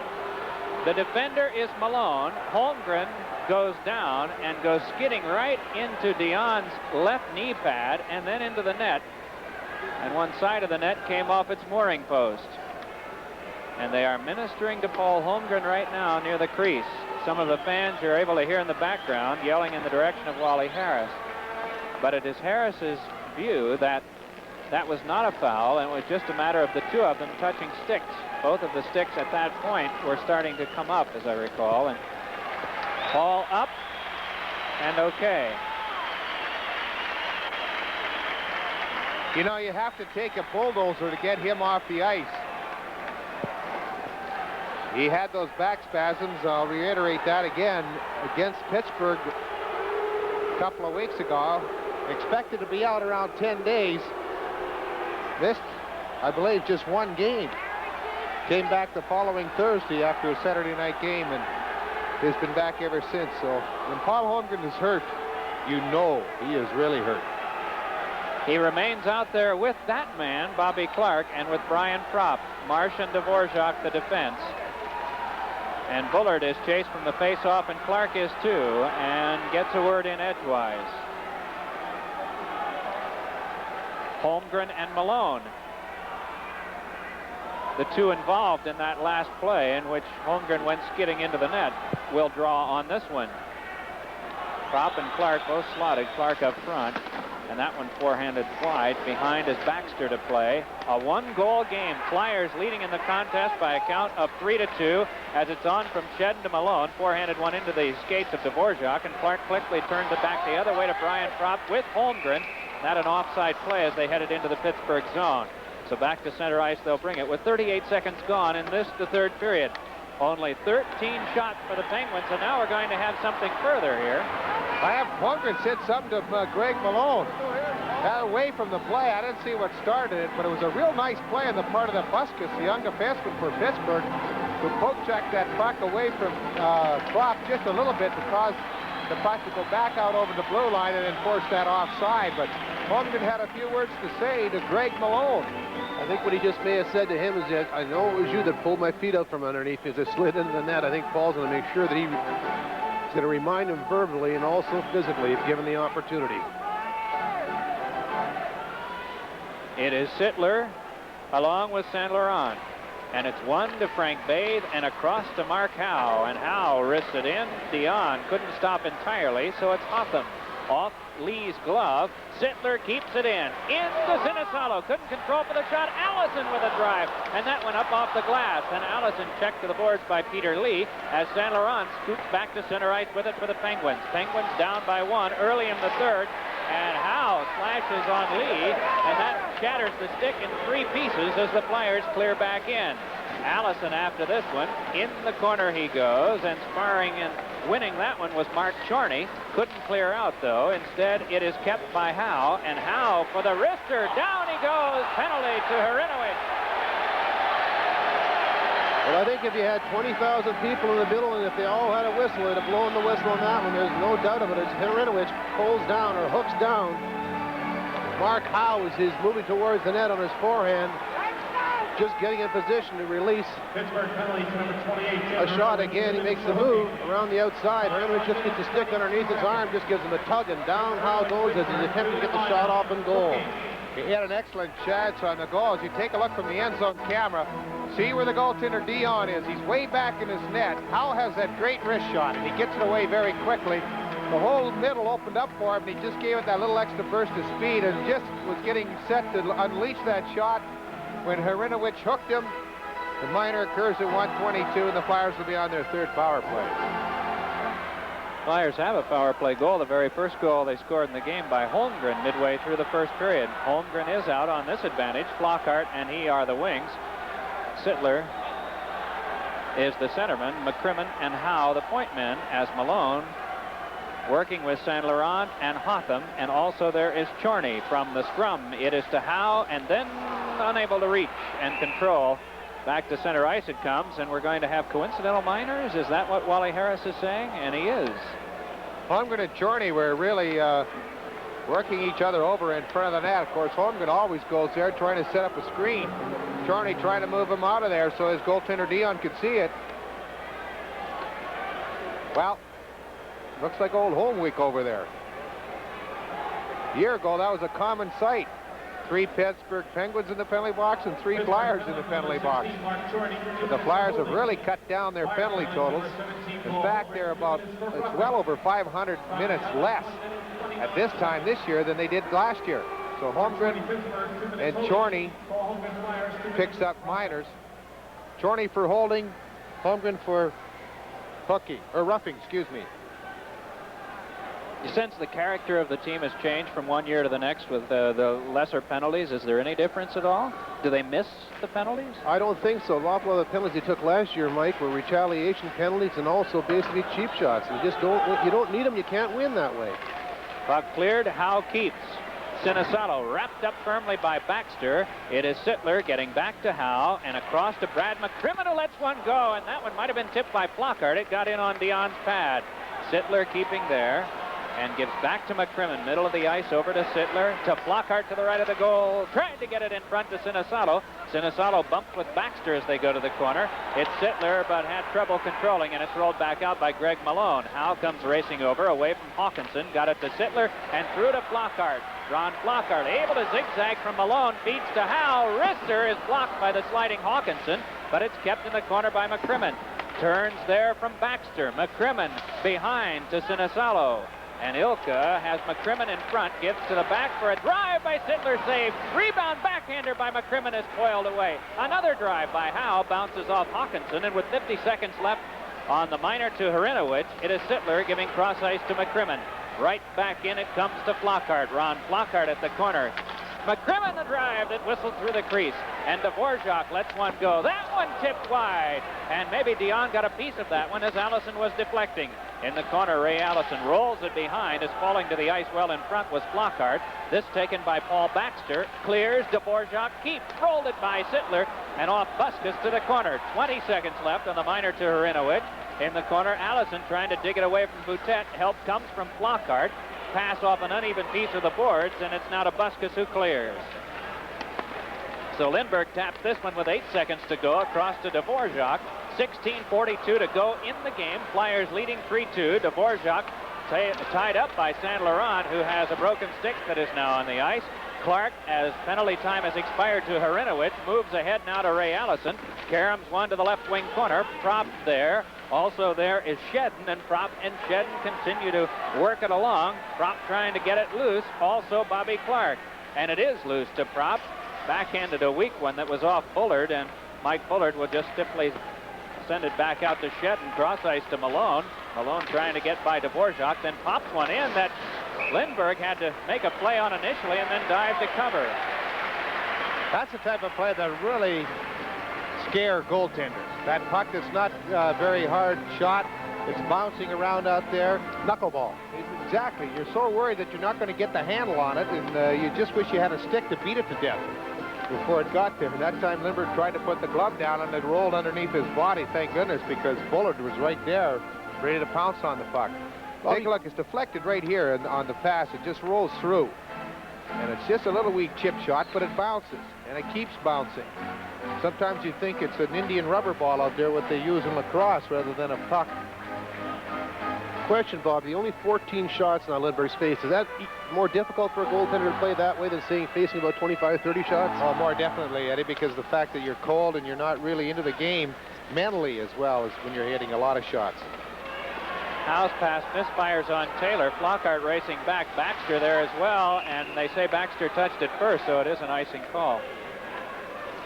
The defender is Malone. Holmgren goes down and goes skidding right into Dion's left knee pad and then into the net. And one side of the net came off its mooring post. And they are ministering to Paul Holmgren right now near the crease. Some of the fans you're able to hear in the background yelling in the direction of Wally Harris. But it is Harris's view that that was not a foul, and it was just a matter of the two of them touching sticks. Both of the sticks at that point were starting to come up, as I recall. And Paul up and okay. You know, you have to take a bulldozer to get him off the ice. He had those back spasms. I'll reiterate that again against Pittsburgh a couple of weeks ago. expected to be out around 10 days. Missed, I believe, just one game. Came back the following Thursday after a Saturday night game, and has been back ever since. So when Paul Holmgren is hurt, you know he is really hurt. He remains out there with that man, Bobby Clark, and with Brian Propp. Marsh and Dvorak, the defense. And Bullard is chased from the face-off, and Clark is too, and gets a word in edgewise. Holmgren and Malone, the two involved in that last play in which Holmgren went skidding into the net, will draw on this one. Propp and Clark both slotted, Clark up front, and that one forehanded wide. Behind is Baxter to play. A one-goal game. Flyers leading in the contest by a count of 3-2 as it's on from Shedden to Malone. Forehanded one into the skates of Dvorak, and Clark quickly turns it back the other way to Brian Propp with Holmgren. Not an offside play as they headed into the Pittsburgh zone. So back to center ice they'll bring it with 38 seconds gone in this, the third period. Only 13 shots for the Penguins, and now we're going to have something further here. I have Holmgren said something to Greg Malone. Got away from the play. I didn't see what started it, but it was a real nice play on the part of the Buskus, the young defenseman for Pittsburgh, who poke-checked that puck away from Propp just a little bit to cause the puck to go back out over the blue line and then force that offside. But Holmgren had a few words to say to Greg Malone. I think what he just may have said to him is that, I know it was you that pulled my feet out from underneath as it slid into the net. I think Paul's going to make sure that he's going to remind him verbally and also physically if given the opportunity. It is Sittler along with Saint Laurent. And it's one to Frank Bathe and across to Mark Howe. And Howe wrists it in. Dion couldn't stop entirely, so it's Hotham. Off Lee's glove. Sittler keeps it in. Into Sinisalo. Couldn't control for the shot. Allison with a drive. And that went up off the glass. And Allison checked to the boards by Peter Lee as Saint Laurent scoops back to center ice with it for the Penguins. Penguins down by one early in the third. And Howe slashes on Lee, and that shatters the stick in three pieces as the Flyers clear back in. Allison after this one, in the corner he goes, and sparring and winning that one was Mark Chorney. Couldn't clear out though. Instead it is kept by Howe, and Howe for the wrister. Down he goes, penalty to Hrinovich. Well, I think if you had 20,000 people in the middle and if they all had a whistle, they'd have blown the whistle on that one. There's no doubt of it. As Hrinovich pulls down or hooks down, Mark Howe is moving towards the net on his forehand, just getting in position to release a shot again. He makes the move around the outside. Hrinovich just gets the stick underneath his arm, just gives him a tug, and down Howe goes as he's attempting to get the shot off and goal. He had an excellent chance on the goal. As you take a look from the end zone camera, see where the goaltender Dion is. He's way back in his net. Howe has that great wrist shot, and he gets it away very quickly. The whole middle opened up for him, and he just gave it that little extra burst of speed and just was getting set to unleash that shot when Hrinovich hooked him. The minor occurs at 1:22, and the Flyers will be on their third power play. Flyers have a power play goal, the very first goal they scored in the game by Holmgren midway through the first period. Holmgren is out on this advantage. Flockhart and he are the wings. Sittler is the centerman. McCrimmon and Howe the point men as Malone working with Saint Laurent and Hotham, and also there is Chorney from the scrum. It is to Howe and then unable to reach and control. Back to center ice it comes, and we're going to have coincidental minors. Is that what Wally Harris is saying? And he is. Holmgren and Chorney were really working each other over in front of the net. Of course, Holmgren always goes there trying to set up a screen. Chorney trying to move him out of there so his goaltender Dion could see it. Well, looks like old home week over there. A year ago, that was a common sight. 3 Pittsburgh Penguins in the penalty box and 3 Flyers in the penalty box. But the Flyers have really cut down their penalty totals. In fact, they're it's well over 500 minutes less at this time this year than they did last year. So Holmgren and Chorney picks up minors. Chorney for holding, Holmgren for hooking, or roughing, excuse me. You sense the character of the team has changed from one year to the next with the lesser penalties. Is there any difference at all? Do they miss the penalties? I don't think so. A lot of the penalties they took last year, Mike, were retaliation penalties and also basically cheap shots. You don't need them. You can't win that way. Puck cleared. Howe keeps. Sinisalo wrapped up firmly by Baxter. It is Sittler getting back to Howe and across to Brad McCrimmon, who lets one go, and that one might have been tipped by Flockhart. It got in on Dion's pad. Sittler keeping there and gives back to McCrimmon. Middle of the ice over to Sittler. To Flockhart to the right of the goal. Tried to get it in front to Sinisalo. Sinisalo bumped with Baxter as they go to the corner. It's Sittler, but had trouble controlling, and it's rolled back out by Greg Malone. Howe comes racing over, away from Hawkinson. Got it to Sittler and through to Flockhart. Ron Flockhart able to zigzag from Malone. Feeds to Howe. Wrister is blocked by the sliding Hawkinson, but it's kept in the corner by McCrimmon. Turns there from Baxter. McCrimmon behind to Sinisalo. And Ilka has McCrimmon in front, gives to the back for a drive by Sittler, saved. Rebound backhander by McCrimmon is coiled away. Another drive by Howe bounces off Hawkinson, and with 50 seconds left on the minor to Harinovich, it is Sittler giving cross ice to McCrimmon. Right back in it comes to Flockhart. Ron Flockhart at the corner. McCrimmon the drive that whistled through the crease, and Dvorak lets one go. That one tipped wide, and maybe Dion got a piece of that one as Allison was deflecting. In the corner, Ray Allison rolls it behind as falling to the ice well in front was Flockhart. This taken by Paul Baxter. Clears, Dvorak keeps. Rolled it by Sittler, and off Buskus to the corner. 20 seconds left on the minor to Harinovich. In the corner, Allison trying to dig it away from Boutet. Help comes from Flockhart. Pass off an uneven piece of the boards, and it's now to Buskus who clears. So Lindbergh taps this one with 8 seconds to go across to Dvorak. 16:42 to go in the game. Flyers leading 3-2. Dvorak tied up by Saint Laurent, who has a broken stick that is now on the ice. Clark, as penalty time has expired to Harinovich, moves ahead now to Ray Allison. Karam's one to the left wing corner. Prop there. Also there is Shedden, and Prop and Shedden continue to work it along. Prop trying to get it loose. Also Bobby Clark. And it is loose to Prop. Backhanded a weak one that was off Bullard, and Mike Bullard will just stiffly send it back out to Shedden. Cross ice to Malone. Malone trying to get by Dvorak, then pops one in that Lindbergh had to make a play on initially and then dive to cover. That's the type of play that really scare goaltenders. That puck that's not very hard shot. It's bouncing around out there. Knuckleball. Exactly. You're so worried that you're not going to get the handle on it, and you just wish you had a stick to beat it to death before it got there. And that time Lindbergh tried to put the glove down, and it rolled underneath his body, thank goodness, because Bullard was right there ready to pounce on the puck. Take a look. It's deflected right here on the pass. It just rolls through. And it's just a little weak chip shot, but it bounces, and it keeps bouncing. Sometimes you think it's an Indian rubber ball out there, what they use in lacrosse, rather than a puck. Question, Bob, the only 14 shots on Lindbergh's face, is that more difficult for a goaltender to play that way than facing about 25, 30 shots? Oh, more definitely, Eddie, because the fact that you're cold and you're not really into the game mentally as well as when you're hitting a lot of shots. Howe's pass misfires on Taylor. Flockhart racing back. Baxter there as well, and they say Baxter touched it first, so it is an icing call.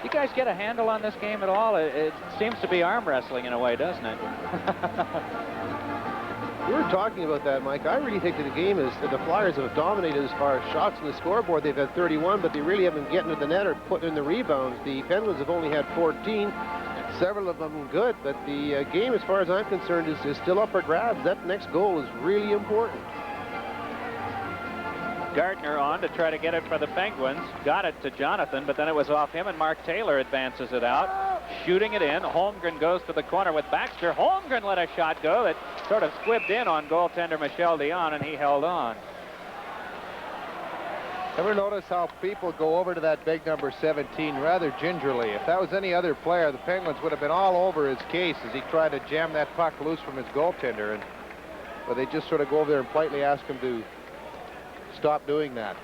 You guys get a handle on this game at all? It seems to be arm wrestling in a way, doesn't it? We were talking about that, Mike. I really think that the game is the Flyers have dominated as far as shots on the scoreboard. They've had 31, but they really haven't getting to the net or putting in the rebounds. The Penguins have only had 14. Several of them good, but the game, as far as I'm concerned, is still up for grabs. That next goal is really important. Gardner on to try to get it for the Penguins. Got it to Jonathan, but then it was off him, and Mark Taylor advances it out. Shooting it in. Holmgren goes to the corner with Baxter. Holmgren let a shot go that sort of squibbed in on goaltender Michel Dion, and he held on. Ever notice how people go over to that big number 17 rather gingerly? If that was any other player, the Penguins would have been all over his case as he tried to jam that puck loose from his goaltender. But they just sort of go over there and politely ask him to stop doing that.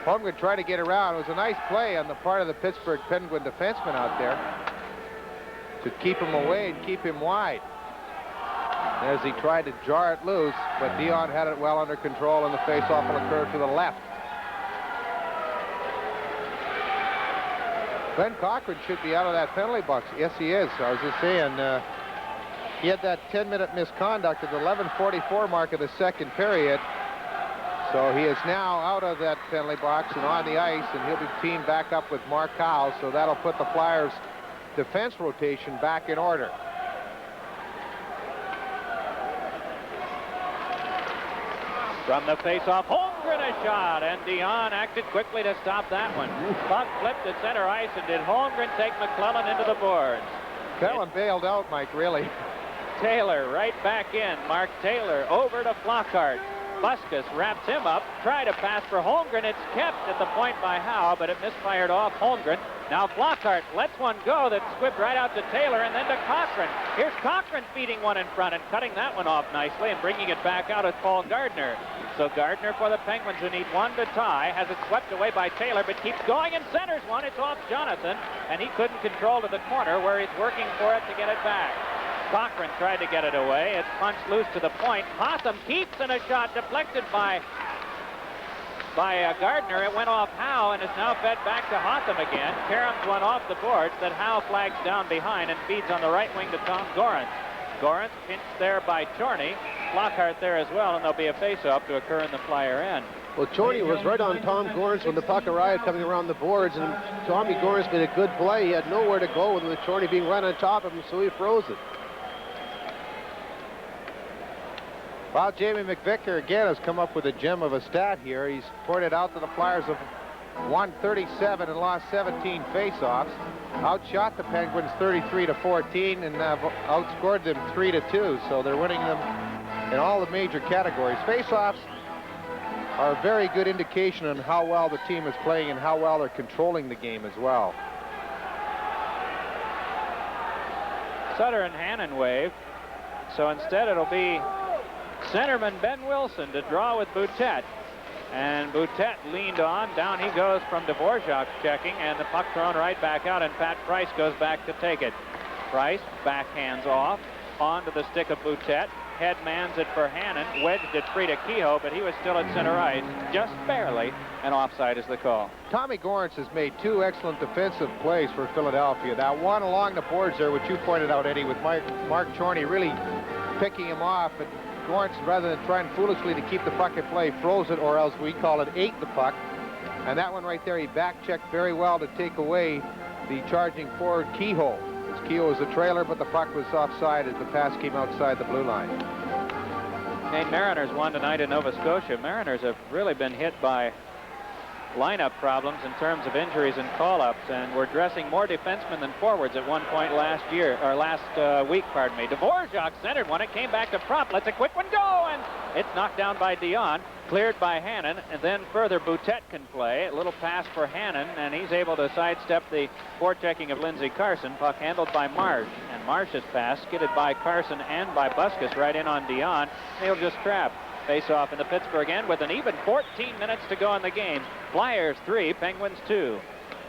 Holmgren tried to get around. It was a nice play on the part of the Pittsburgh Penguin defenseman out there to keep him away and keep him wide as he tried to jar it loose, but Dion had it well under control, and the faceoff will occur to the left. Glenn Cochran should be out of that penalty box. Yes, he is. I was just saying, he had that 10-minute misconduct at the 11:44 mark of the second period. So he is now out of that penalty box and on the ice, and he'll be teamed back up with Mark Howell, so that'll put the Flyers' defense rotation back in order. From the face-off, Holmgren a shot, and Dion acted quickly to stop that one. Puck flipped at center ice, and did Holmgren take McClellan into the boards? That one bailed out, Mike, really. Taylor right back in. Mark Taylor over to Flockhart. Buskus wraps him up. Try to pass for Holmgren. It's kept at the point by Howe, but it misfired off Holmgren. Now Flockhart lets one go that squibbed right out to Taylor and then to Cochran. Here's Cochran feeding one in front and cutting that one off nicely and bringing it back out at Paul Gardner. So Gardner for the Penguins, who need one to tie, has it swept away by Taylor, but keeps going and centers one. It's off Jonathan, and he couldn't control to the corner where he's working for it to get it back. Cochran tried to get it away. It's punched loose to the point. Hotham keeps in a shot deflected by Gardner. It went off Howe and is now fed back to Hotham again. Karam's one off the boards that Howe flags down behind and feeds on the right wing to Tom Gorance. Gorance pinched there by Chorney. Flockhart there as well, and there'll be a face-off to occur in the Flyer end. Well, Chorney was right on Tom Gorance when the puck arrived coming around the boards, and Tommy Gorance made a good play. He had nowhere to go with Chorney being right on top of him, so he froze it. Well, Jamie McVicker again has come up with a gem of a stat here. He's pointed out that the Flyers have won 37 and lost 17 faceoffs, outshot the Penguins 33-14, and outscored them 3-2. So they're winning them in all the major categories. Faceoffs are a very good indication on how well the team is playing and how well they're controlling the game as well. Sutter and Hannon wave. So instead it'll be centerman Ben Wilson to draw with Boutet. And Boutet leaned on. Down he goes from Dvorak checking, and the puck thrown right back out, and Pat Price goes back to take it. Price backhands off onto the stick of Boutet. Headmans it for Hannon. Wedged it free to Kehoe, but he was still at center ice, just barely, and offside is the call. Tommy Gorance has made two excellent defensive plays for Philadelphia. That one along the boards there, which you pointed out, Eddie, with Mark Chorney really picking him off, and Gorance, rather than trying foolishly to keep the puck at play, froze it, or else we call it ate the puck. And that one right there, he back-checked very well to take away the charging forward Kehoe. Kehoe was a trailer, but the puck was offside as the pass came outside the blue line. Maine Mariners won tonight in Nova Scotia. Mariners have really been hit by lineup problems in terms of injuries and call-ups, and we're dressing more defensemen than forwards at one point last week, pardon me. Dvorak centered one. It came back to Prop. Lets a quick one go, and it's knocked down by Dion, cleared by Hannon, and then further Boutet can play. A little pass for Hannon, and he's able to sidestep the forechecking of Lindsey Carson. Puck handled by Marsh, and Marsh's pass skidded by Carson and by Buskus right in on Dion. He'll just trap. Face-off in the Pittsburgh end with an even 14 minutes to go in the game. Flyers 3, Penguins 2.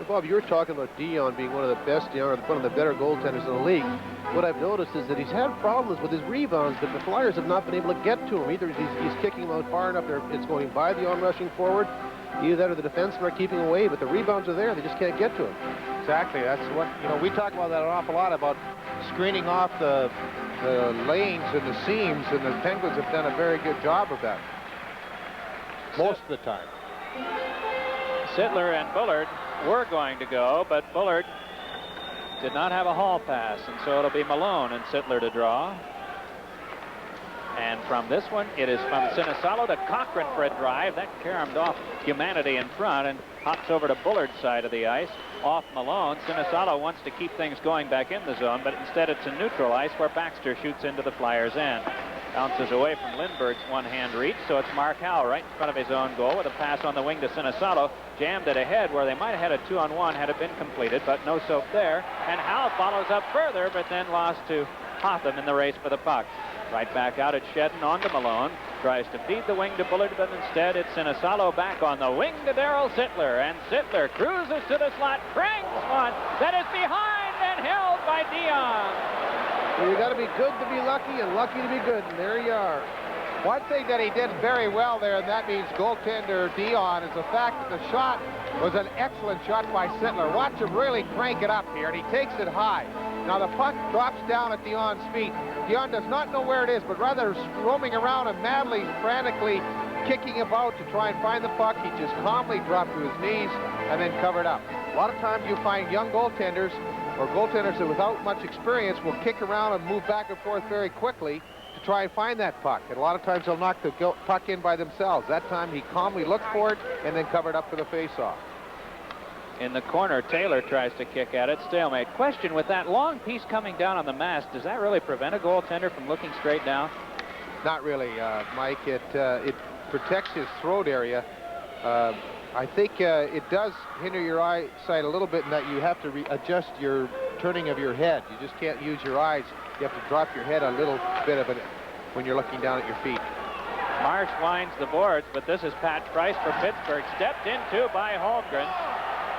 Bob, you were talking about Dion being one of the best, or one of the better goaltenders in the league. What I've noticed is that he's had problems with his rebounds, but the Flyers have not been able to get to him. Either he's kicking him out far enough, it's going by the on-rushing forward. Either that or the defensemen are keeping away, but the rebounds are there. They just can't get to him. Exactly. That's what, we talk about that an awful lot, about screening off the lanes and the seams, and the Penguins have done a very good job of that most of the time. Sittler and Bullard were going to go, but Bullard did not have a hall pass, and so it'll be Malone and Sittler to draw. And from this one, it is from Sinisalo to Cochran for a drive. That caromed off Humanity in front and hops over to Bullard's side of the ice. Off Malone. Sinisalo wants to keep things going back in the zone, but instead it's a neutral ice where Baxter shoots into the Flyers' end. Bounces away from Lindbergh's one-hand reach, so it's Mark Howe right in front of his own goal with a pass on the wing to Sinisalo. Jammed it ahead where they might have had a 2-on-1 had it been completed, but no soap there. And Howe follows up further, but then lost to Hotham in the race for the puck. Right back out at Shedden on to Malone. Tries to feed the wing to Bullard, but instead it's Sinisalo back on the wing to Darryl Sittler. And Sittler cruises to the slot, cranks one that is behind and held by Dion. Well, you got to be good to be lucky and lucky to be good, and there you are. One thing that he did very well there, and that means goaltender Dion, is the fact that the shot was an excellent shot by Sittler. Watch him really crank it up here, and he takes it high. Now the puck drops down at Dion's feet. Dion does not know where it is, but rather roaming around and madly, frantically kicking about to try and find the puck, he just calmly dropped to his knees and then covered up. A lot of times you find young goaltenders or goaltenders that without much experience will kick around and move back and forth very quickly to to try and find that puck. And a lot of times they'll knock the puck in by themselves. That time he calmly looked for it and then covered up for the faceoff. In the corner, Taylor tries to kick at it. Stalemate. Question, with that long piece coming down on the mast, does that really prevent a goaltender from looking straight down? Not really, Mike. It protects his throat area. I think it does hinder your eyesight a little bit in that you have to adjust your turning of your head. You just can't use your eyes. You have to drop your head a little bit of it when you're looking down at your feet. Marsh winds the boards, but this is Pat Price for Pittsburgh. Stepped into by Holmgren.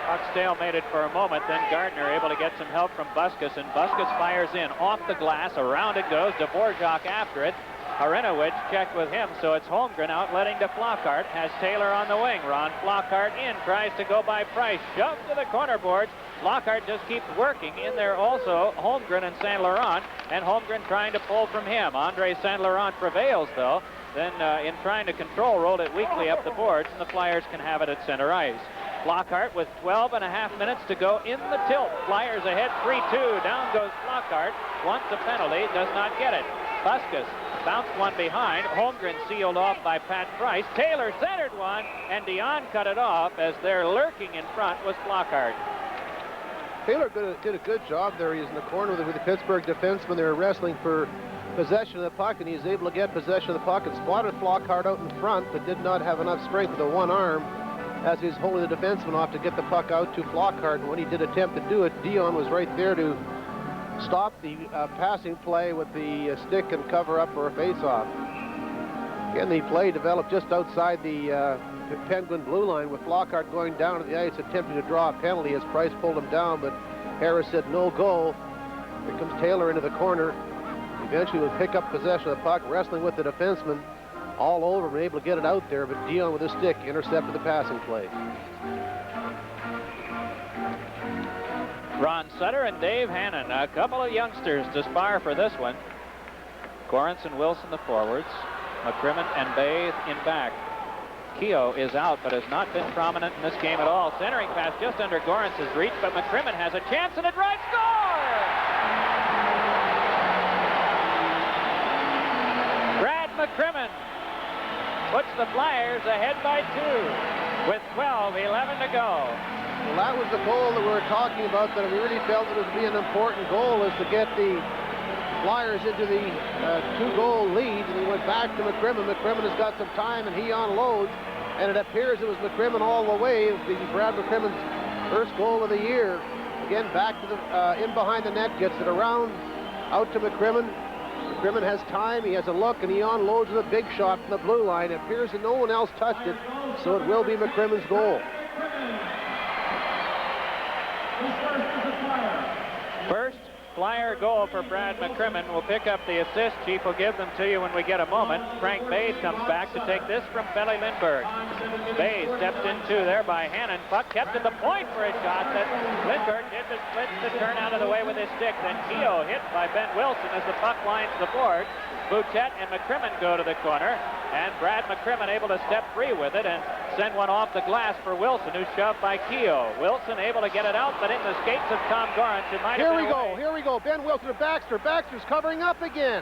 Puck stalemated for a moment, then Gardner able to get some help from Buskus, and Buskus fires in off the glass. Around it goes. Dvorak after it. Arenowicz checked with him, so it's Holmgren outletting to Flockhart. Has Taylor on the wing. Ron Flockhart in, tries to go by Price. Shoved to the corner boards. Flockhart just keeps working. In there also Holmgren and St. Laurent, and Holmgren trying to pull from him. Andre St. Laurent prevails, though. Then in trying to control, rolled it weakly up the boards, and the Flyers can have it at center ice. Flockhart with 12.5 minutes to go in the tilt. Flyers ahead 3-2. Down goes Flockhart. Wants a penalty, does not get it. Buskus bounced one behind. Holmgren sealed off by Pat Price. Taylor centered one, and Dion cut it off as they're lurking in front was Flockhart. Taylor did a good job there. He's in the corner with the Pittsburgh defenseman. They were wrestling for possession of the puck, and he's able to get possession of the puck and spotted Flockhart out in front, but did not have enough strength with the one arm as he's holding the defenseman off to get the puck out to Flockhart. And when he did attempt to do it, Dion was right there to stop the passing play with the stick and cover up for a face-off. Again, the play developed just outside the Penguin blue line with Flockhart going down to the ice, attempting to draw a penalty as Price pulled him down, but Harris said no goal. Here comes Taylor into the corner. Eventually will pick up possession of the puck, wrestling with the defenseman all over him, able to get it out there, but Dion with his stick intercepted the passing play. Ron Sutter and Dave Hannon, a couple of youngsters to spar for this one. Gorance and Wilson the forwards. McCrimmon and Bay in back. Keogh is out, but has not been prominent in this game at all. Centering pass just under Gorance's reach, but McCrimmon has a chance and a drive score! Brad McCrimmon puts the Flyers ahead by 2 with 12:11 to go. Well, that was the goal that we were talking about, that we really felt it would be an important goal, is to get the Flyers into the 2-goal lead, and he went back to McCrimmon. McCrimmon has got some time, and he unloads, and it appears it was McCrimmon all the way. It was Brad McCrimmon's first goal of the year. Again, back to the in behind the net, gets it around, out to McCrimmon. McCrimmon has time, he has a look, and he unloads with a big shot from the blue line. It appears that no one else touched it, so it will be McCrimmon's goal. First Flyer goal for Brad McCrimmon. We'll pick up the assist. Chief will give them to you when we get a moment. Frank Bays comes back to take this from Billy Lindbergh. Bays stepped into there by Hannon. Puck kept at the point for a shot that Lindbergh did the split to turn out of the way with his stick. Then Keogh hit by Ben Wilson as the puck lines the board. Bouchette and McCrimmon go to the corner, and Brad McCrimmon able to step free with it and send one off the glass for Wilson, who's shoved by Keogh. Wilson able to get it out, but in the skates of Tom Gorance, it might have been away. Here we go. Ben Wilson to Baxter. Baxter's covering up again.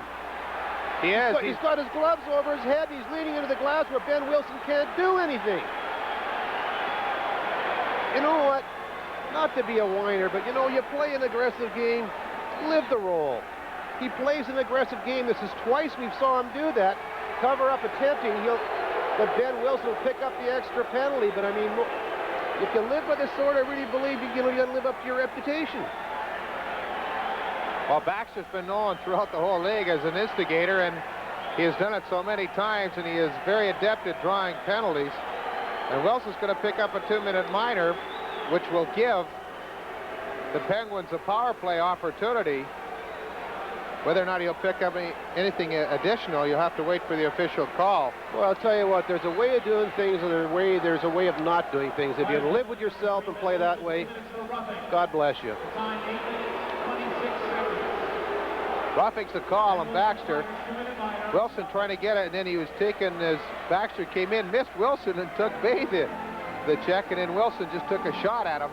He is. He's got his gloves over his head. He's leaning into the glass where Ben Wilson can't do anything. You know what? Not to be a whiner, but you know, you play an aggressive game, live the role. He plays an aggressive game. This is twice we saw him do that. Cover up attempting. But Ben Wilson will pick up the extra penalty. But I mean, if you live by the sword, I really believe you got to live up to your reputation. Well, Baxter's been known throughout the whole league as an instigator, and he has done it so many times, and he is very adept at drawing penalties. And Wilson's going to pick up a 2-minute minor, which will give the Penguins a power play opportunity. Whether or not he'll pick up anything additional, you'll have to wait for the official call. Well, I'll tell you what, there's a way of doing things and there's a way of not doing things. If you live with yourself and play that way, God bless you. Roughing's the call on Baxter. Wilson trying to get it, and then he was taken as Baxter came in, missed Wilson, and took Bay the check, and then Wilson just took a shot at him.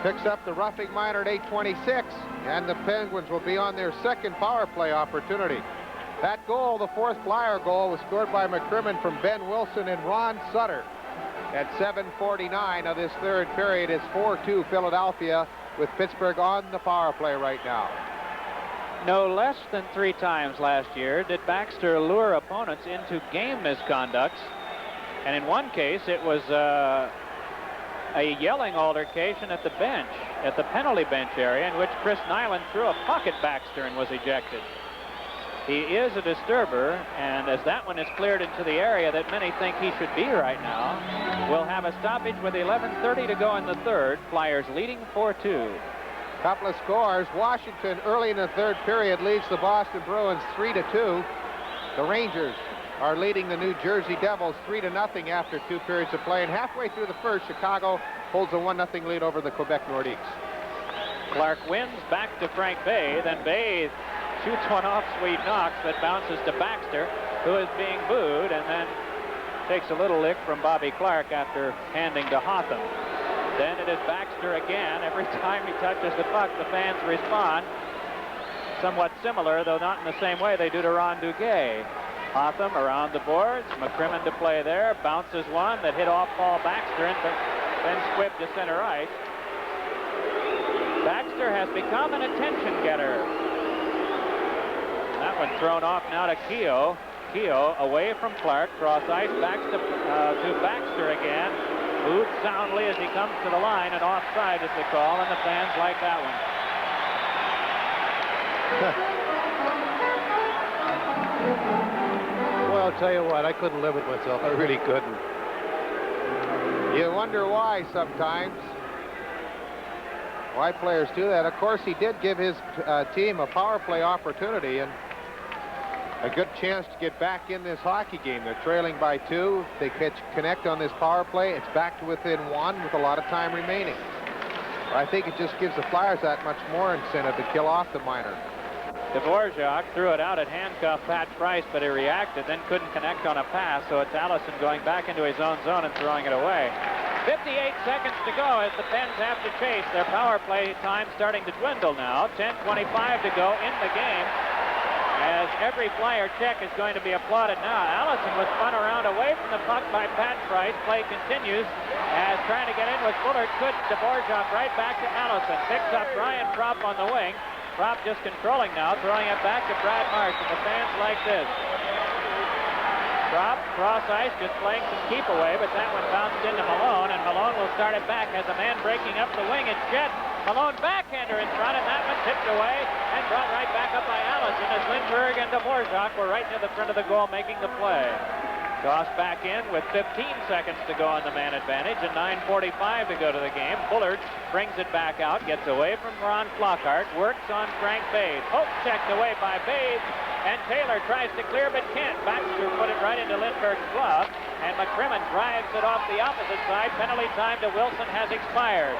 Picks up the roughing minor at 8:26, and the Penguins will be on their second power play opportunity. That goal, the fourth Flyer goal, was scored by McCrimmon from Ben Wilson and Ron Sutter at 7:49 of this third period. It's 4-2 Philadelphia with Pittsburgh on the power play right now. No less than 3 times last year did Baxter lure opponents into game misconducts. And in one case, it was a yelling altercation at the bench, at the penalty bench area, in which Chris Nyland threw a puck at Baxter and was ejected. He is a disturber, and as that one is cleared into the area that many think he should be right now, we'll have a stoppage with 11:30 to go in the third. Flyers leading 4-2. Couple of scores. Washington early in the third period leads the Boston Bruins 3-2. The Rangers are leading the New Jersey Devils 3-0 after 2 periods of play. And halfway through the first, Chicago holds a 1-0 lead over the Quebec Nordiques. Clark wins back to Frank Bay. Then Bay shoots one off Swede Knox that bounces to Baxter, who is being booed, and then takes a little lick from Bobby Clark after handing to Hotham. Then it is Baxter again. Every time he touches the puck, the fans respond. Somewhat similar, though not in the same way they do to Ron Duguay. Hotham around the boards. McCrimmon to play there. Bounces one that hit off Paul Baxter and then squibbed to center ice. Baxter has become an attention getter. That one thrown off now to Keogh. Keogh away from Clark. Cross ice. Back to Baxter again. Booed soundly as he comes to the line, and offside is the call, and the fans like that one. Well, I'll tell you what, I couldn't live with myself. I really couldn't. You wonder why sometimes. Why players do that. Of course, he did give his team a power play opportunity and a good chance to get back in this hockey game. They're trailing by 2. They connect on this power play. It's back to within 1 with a lot of time remaining. I think it just gives the Flyers that much more incentive to kill off the minor. Dvorak threw it out at handcuff Pat Price, but he reacted, then couldn't connect on a pass, so it's Allison going back into his own zone and throwing it away. 58 seconds to go as the Pens have to chase. Their power play time starting to dwindle now. 10:25 to go in the game, as every Flyer check is going to be applauded now. Allison was spun around away from the puck by Pat Price. Play continues as trying to get in with Bullard. Could Dvorak right back to Allison. Picks up Brian Propp on the wing. Propp just controlling now, throwing it back to Brad Marsh, and the fans like this. Propp, cross ice, just playing some keep away, but that one bounced into Malone, and Malone will start it back as a man breaking up the wing. It's Jett. Malone backhander in front, and that one tipped away and brought right back up by Allison as Lindbergh and Dvorak were right near the front of the goal making the play. Tossed back in with 15 seconds to go on the man advantage and 9:45 to go to the game. Bullard brings it back out, gets away from Ron Flockhart, works on Frank Bays. Hope checked away by Bays, and Taylor tries to clear but can't. Baxter put it right into Lindbergh's glove, and McCrimmon drives it off the opposite side. Penalty time to Wilson has expired.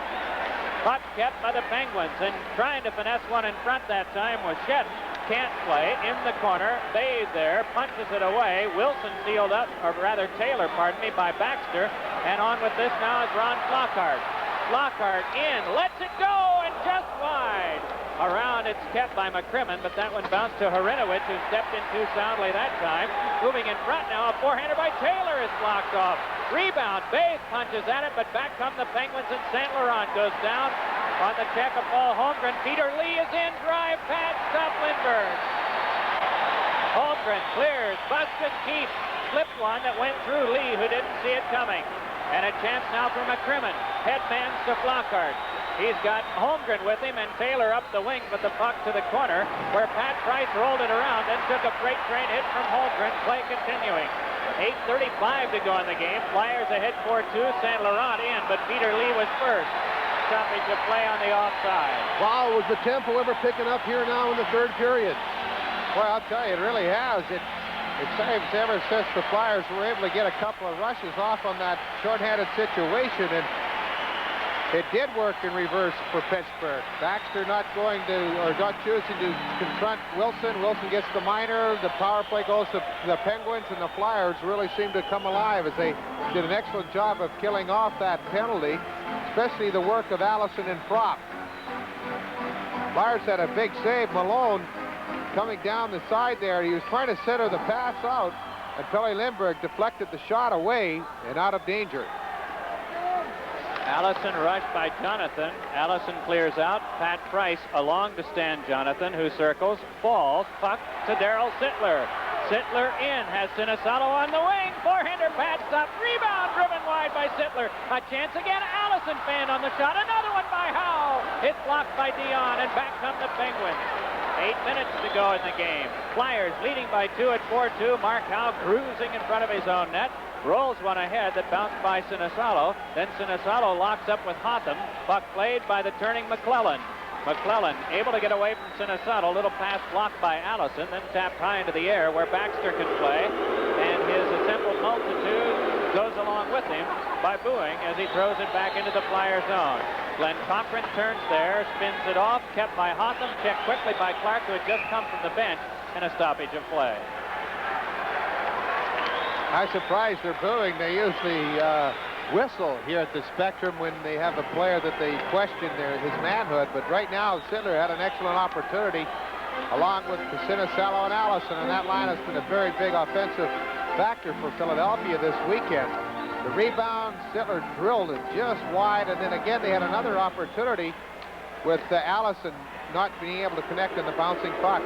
Puck kept by the Penguins, and trying to finesse one in front that time was Shedden. Can't play in the corner. Bays there, punches it away. Wilson sealed up, or rather Taylor, pardon me, by Baxter. And on with this now is Ron Flockhart. Flockhart in, lets it go, and just wide. Around, it's kept by McCrimmon, but that one bounced to Harinovich, who stepped in too soundly that time. Moving in front now, a forehander by Taylor is blocked off. Rebound, Bays punches at it, but back come the Penguins, and St. Laurent goes down on the check of Paul Holmgren. Peter Lee is in, drive, pad, stop Lindbergh. Holmgren clears, busted keep, slipped one that went through Lee, who didn't see it coming. And a chance now for McCrimmon. Headmans to Flockhart. He's got Holmgren with him, and Taylor up the wing, but the puck to the corner, where Pat Price rolled it around, then took a freight train hit from Holmgren. Play continuing. 8:35 to go in the game. Flyers ahead 4-2. St. Laurent in, but Peter Lee was first. Stoppage of play on the offside. Wow, was the tempo ever picking up here now in the third period? Boy, I'll tell you, it really has. It seems ever since the Flyers were able to get a couple of rushes off on that shorthanded situation, and it did work in reverse for Pittsburgh. Baxter not going to, or not choosing to confront Wilson. Wilson gets the minor. The power play goes to the Penguins, and the Flyers really seem to come alive as they did an excellent job of killing off that penalty, especially the work of Allison and Propp. Flyers had a big save. Malone coming down the side there. He was trying to center the pass out, and Pelle Lindbergh deflected the shot away and out of danger. Allison rushed by Jonathan. Allison clears out. Pat Price along to stand Jonathan, who circles, falls, puck to Darryl Sittler. Sittler in, has Sinisalo on the wing. Forehander, pad stop, rebound, driven wide by Sittler. A chance again, Allison fan on the shot. Another one by Howe. It's blocked by Dion, and back come the Penguins. 8 minutes to go in the game. Flyers leading by 2 at 4-2. Mark Howe cruising in front of his own net. Rolls one ahead that bounced by Sinisalo. Then Sinisalo locks up with Hotham. Puck played by the turning McClellan. McClellan able to get away from Sinisalo. Little pass blocked by Allison, then tapped high into the air where Baxter can play. And his assembled multitude goes along with him by booing as he throws it back into the Flyer zone. Glenn Cochran turns there, spins it off, kept by Hotham, checked quickly by Clark, who had just come from the bench, and a stoppage of play. I'm surprised they're booing. They usually whistle here at the Spectrum when they have a player that they question his manhood. But right now, Sittler had an excellent opportunity along with Sinisalo and Allison. And that line has been a very big offensive factor for Philadelphia this weekend. The rebound, Sittler drilled it just wide. And then again, they had another opportunity with Allison not being able to connect on the bouncing puck.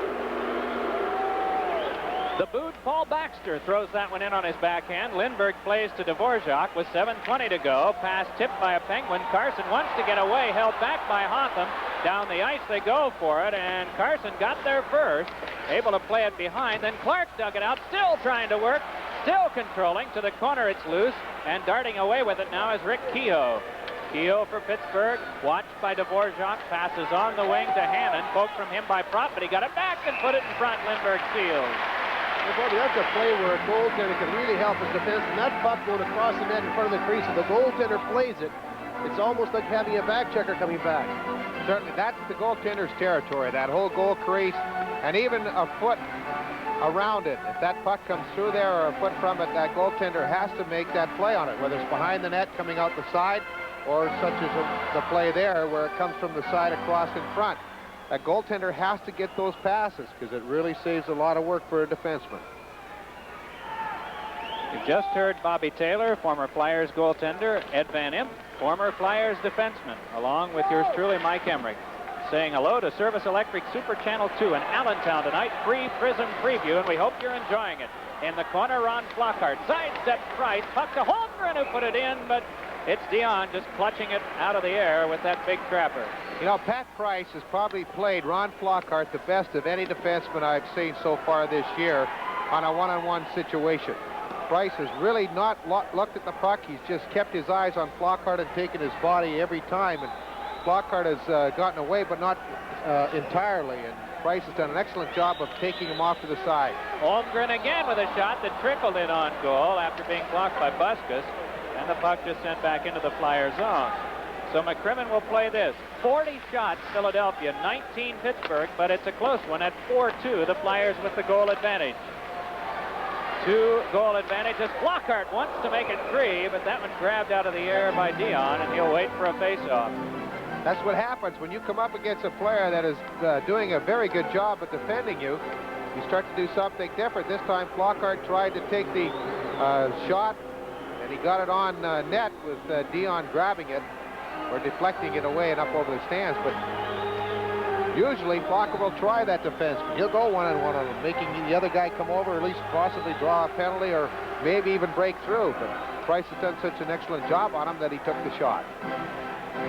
The booed Paul Baxter throws that one in on his backhand. Lindbergh plays to Dvorak with 7:20 to go. Pass tipped by a Penguin. Carson wants to get away, held back by Hotham. Down the ice they go for it, and Carson got there first, able to play it behind. Then Clark dug it out, still trying to work, still controlling. To the corner it's loose, and darting away with it now is Rick Kehoe. Kehoe for Pittsburgh, watched by Dvorak, passes on the wing to Hannon, poked from him by Prop, but he got it back and put it in front. Lindbergh seals. That's a play where a goaltender can really help his defense, and that puck going across the net in front of the crease. If the goaltender plays it, it's almost like having a back checker coming back. Certainly, that's the goaltender's territory, that whole goal crease, and even a foot around it. If that puck comes through there or a foot from it, that goaltender has to make that play on it, whether it's behind the net coming out the side or such as the play there where it comes from the side across in front. That goaltender has to get those passes because it really saves a lot of work for a defenseman. You just heard Bobby Taylor, former Flyers goaltender, Ed Van Imp, former Flyers defenseman, along with yours truly, Mike Emmerich, saying hello to Service Electric Super Channel 2 in Allentown tonight. Free Prism preview, and we hope you're enjoying it. In the corner, Ron Flockhart sidesteps Price, puck to Holmgren, who put it in, but it's Dion just clutching it out of the air with that big trapper. You know, Pat Price has probably played Ron Flockhart the best of any defenseman I've seen so far this year on a one-on-one situation. Price has really not looked at the puck. He's just kept his eyes on Flockhart and taken his body every time. And Flockhart has gotten away, but not entirely. And Price has done an excellent job of taking him off to the side. Holmgren again with a shot that trickled in on goal after being blocked by Buskus. And the puck just sent back into the Flyer zone. So McCrimmon will play this. 40 shots, Philadelphia, 19 Pittsburgh, but it's a close one at 4-2. The Flyers with the goal advantage. 2-goal advantage as Flockhart wants to make it 3, but that one grabbed out of the air by Dion, and he'll wait for a face-off. That's what happens when you come up against a player that is doing a very good job at defending you. You start to do something different. This time Flockhart tried to take the shot, and he got it on net with Dion grabbing it or deflecting it away and up over the stands. But usually Flockhart will try that defense. He'll go one-on-one on him, making the other guy come over, or at least possibly draw a penalty or maybe even break through. But Price has done such an excellent job on him that he took the shot.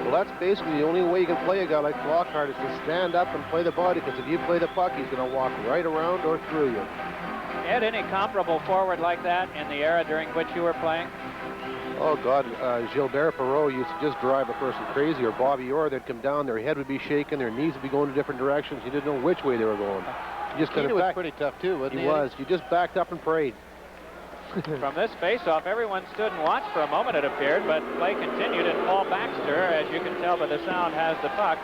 Well, that's basically the only way you can play a guy like Flockhart is to stand up and play the body, because if you play the puck, he's going to walk right around or through you. Ed, any comparable forward like that in the era during which you were playing? Oh, God, Gilbert Perreault used to just drive a person crazy, or Bobby Orr, they'd come down, their head would be shaking, their knees would be going in different directions. You didn't know which way they were going. You just kind of was pretty tough, too, wasn't he? He was. You just backed up and prayed. From this face-off, everyone stood and watched for a moment, it appeared, but play continued, and Paul Baxter, as you can tell by the sound, has the puck.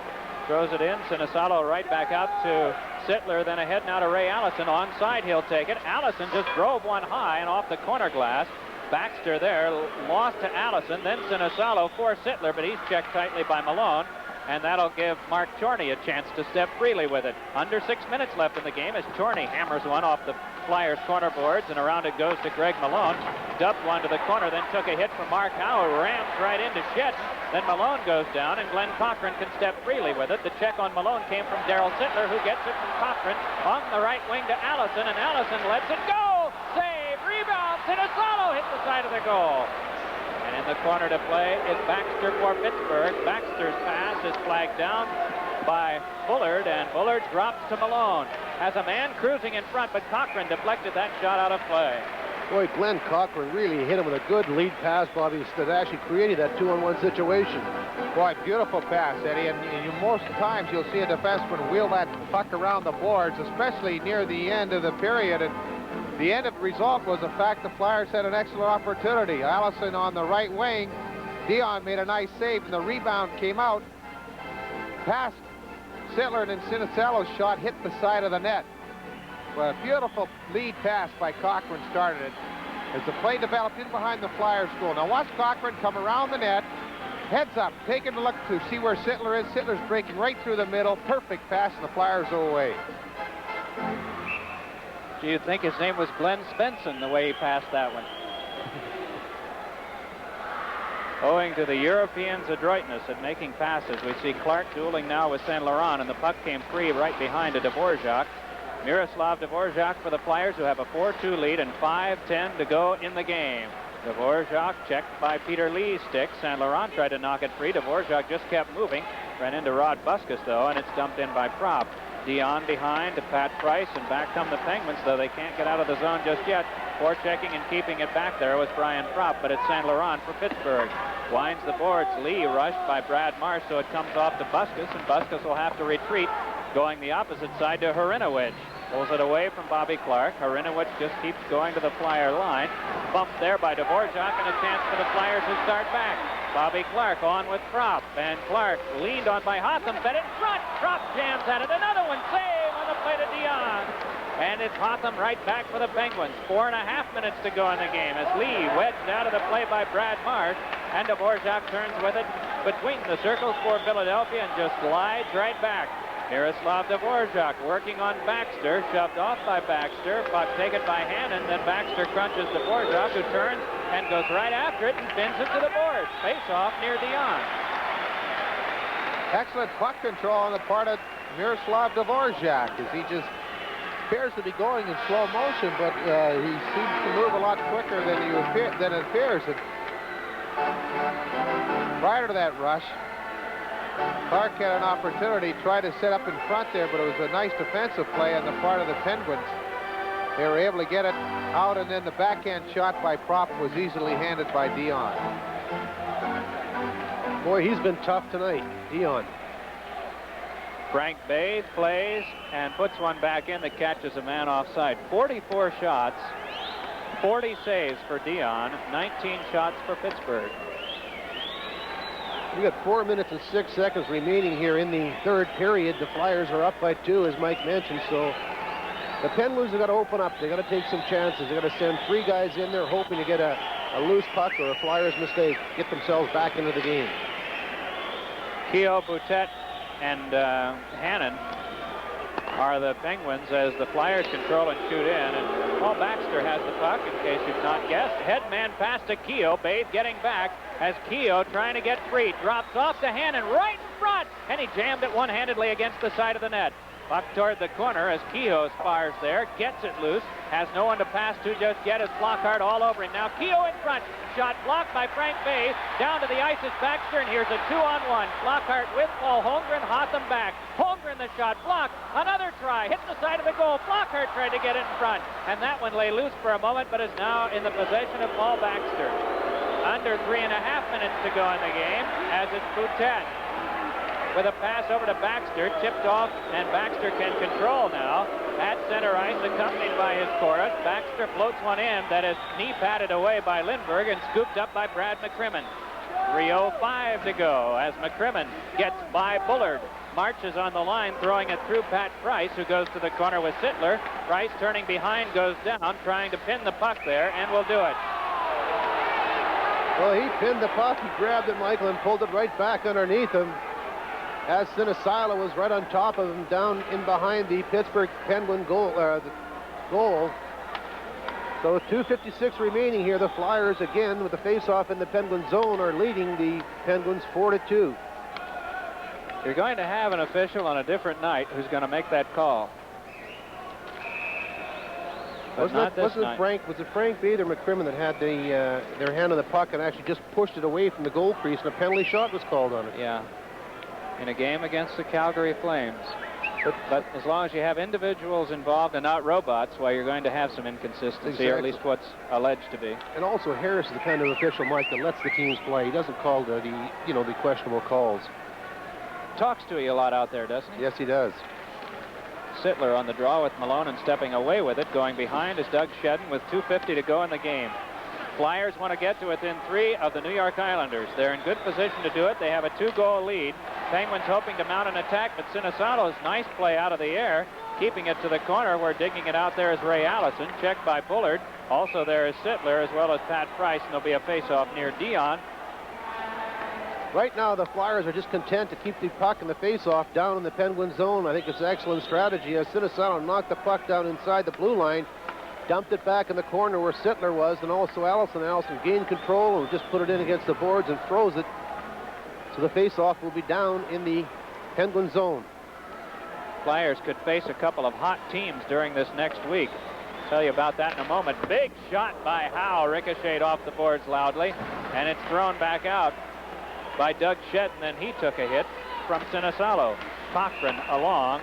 Throws it in. Sinisalo right back out to Sittler, then ahead now to Ray Allison. Onside, he'll take it. Allison just drove one high and off the corner glass. Baxter there, lost to Allison, then Sinisalo for Sittler, but he's checked tightly by Malone. and that'll give Mark Chorney a chance to step freely with it. Under 6 minutes left in the game as Chorney hammers one off the Flyers corner boards, and around it goes to Greg Malone. Dubbed one to the corner, then took a hit from Mark Howe, who rams right into Shedden. Then Malone goes down, and Glenn Cochran can step freely with it. The check on Malone came from Darryl Sittler, who gets it from Cochran on the right wing to Allison, and Allison lets it go. Save, rebound, Sinisalo hit the side of the goal. And in the corner to play is Baxter for Pittsburgh. Baxter's pass is flagged down by Bullard, and Bullard drops to Malone. Has a man cruising in front, but Cochran deflected that shot out of play. Boy, Glenn Cochran really hit him with a good lead pass, Bobby, that actually created that 2-on-1 situation. Boy, beautiful pass, Eddie, and most times you'll see a defenseman wheel that puck around the boards, especially near the end of the period, and the end of the result was the fact the Flyers had an excellent opportunity. Allison on the right wing. Dion made a nice save, and the rebound came out past Sittler, and then Sinisalo's shot hit the side of the net. But a beautiful lead pass by Cochran started it as the play developed in behind the Flyers goal. Now watch Cochran come around the net, heads up, taking a look to see where Sittler is. Sittler's breaking right through the middle. Perfect pass, and the Flyers go away. Do you think his name was Glenn Svensson, the way he passed that one? Owing to the Europeans' adroitness at making passes, we see Clark dueling now with Saint Laurent, and the puck came free right behind to Dvorak. Miroslav Dvorak for the Flyers, who have a 4-2 lead and 5:10 to go in the game. Dvorak checked by Peter Lee's stick. Saint Laurent tried to knock it free. Dvorak just kept moving. Ran into Rod Buskus, though, and it's dumped in by Prop. Dion behind to Pat Price, and back come the Penguins, though they can't get out of the zone just yet. Forechecking and keeping it back there was Brian Prop, but it's Saint Laurent for Pittsburgh. Winds the boards. Lee rushed by Brad Marsh, so it comes off to Buskus, and Buskus will have to retreat, going the opposite side to Harinovich. Pulls it away from Bobby Clark. Harinovich just keeps going to the Flyer line. Bumped there by Dvorak, and a chance for the Flyers to start back. Bobby Clark on with Prop, and Clark leaned on by Hotham, fed it in front. Prop jams at it. Another one, save on the play to Dion. And it's Hotham right back for the Penguins. 4.5 minutes to go in the game as Lee wedged out of the play by Brad Marsh, and Dvorak turns with it between the circles for Philadelphia and just slides right back. Miroslav Dvorak working on Baxter, shoved off by Baxter, puck taken by Hannon, then Baxter crunches Dvorak, who turns and goes right after it and pins it to the boards. Face off near Dion. Excellent puck control on the part of Miroslav Dvorak as he just appears to be going in slow motion, but he seems to move a lot quicker than it appears. And prior to that rush, Clark had an opportunity, tried to set up in front there, but it was a nice defensive play on the part of the Penguins. They were able to get it out, and then the backhand shot by Prop was easily handed by Dion. Boy, he's been tough tonight, Dion. Frank Bathe plays and puts one back in that catches a man offside. 44 shots, 40 saves for Dion, 19 shots for Pittsburgh. We got 4 minutes and 6 seconds remaining here in the third period. The Flyers are up by 2, as Mike mentioned, so the Penguins have got to open up. They got to take some chances. They got to send 3 guys in there hoping to get a loose puck or a Flyers mistake, get themselves back into the game. Keogh, Boutet, and Hannon are the Penguins as the Flyers control and shoot in. And Paul Baxter has the puck, in case you've not guessed. Headman pass to Keogh. Bathe getting back as Keogh trying to get free. Drops off to Hannon right in front, and he jammed it one-handedly against the side of the net. Puck toward the corner as Keogh fires there, gets it loose, has no one to pass to just yet as Flockhart all over him. Now Keogh in front, shot blocked by Frank Bathe. Down to the ice is Baxter, and here's a 2-on-1. Flockhart with Paul Holmgren, Hotham back. Holmgren the shot blocked, another try, hit the side of the goal. Flockhart tried to get it in front, and that one lay loose for a moment, but is now in the possession of Paul Baxter. Under 3.5 minutes to go in the game as it's Boutet with a pass over to Baxter, tipped off, and Baxter can control now at center ice, accompanied by his chorus. Baxter floats one in that is knee padded away by Lindbergh and scooped up by Brad McCrimmon. 3:05 to go as McCrimmon gets by Bullard. Marches on the line, throwing it through Pat Price, who goes to the corner with Sittler. Price turning behind, goes down, trying to pin the puck there, and will do it. Well, he pinned the puck, he grabbed it, Michael, and pulled it right back underneath him. as Sinisalo was right on top of him down in behind the Pittsburgh Penguin goal. So with 2:56 remaining here, the Flyers again with the face-off in the Penguin zone are leading the Penguins 4-2. You're going to have an official on a different night who's going to make that call. But not this night. Was it Frank Bader or McCrimmon that had their hand on the puck and actually just pushed it away from the goal crease, and a penalty shot was called on it? Yeah. In a game against the Calgary Flames. But as long as you have individuals involved and not robots, well, you're going to have some inconsistency, or at least what's alleged to be. And also, Harris is the kind of official, Mike, that lets the teams play. He doesn't call the questionable calls. Talks to you a lot out there, doesn't he? Yes, he does. Sittler on the draw with Malone and stepping away with it. Going behind is Doug Shedden with 2:50 to go in the game. Flyers want to get to within 3 of the New York Islanders. They're in good position to do it. They have a 2-goal lead. Penguins hoping to mount an attack, but Sinisalo's nice play out of the air, keeping it to the corner where digging it out there is Ray Allison, checked by Bullard. Also there is Sittler as well as Pat Price, and there'll be a face-off near Dion. Right now, the Flyers are just content to keep the puck and the face-off down in the Penguin zone. I think it's an excellent strategy as Sinisalo knocked the puck down inside the blue line, dumped it back in the corner where Sittler was, and also Allison. Allison gained control and just put it in against the boards and froze it. So the face-off will be down in the Penguin zone. Flyers could face a couple of hot teams during this next week. I'll tell you about that in a moment. Big shot by Howe, ricocheted off the boards loudly, and it's thrown back out by Doug Shedden, and he took a hit from Sinisalo. Cochran along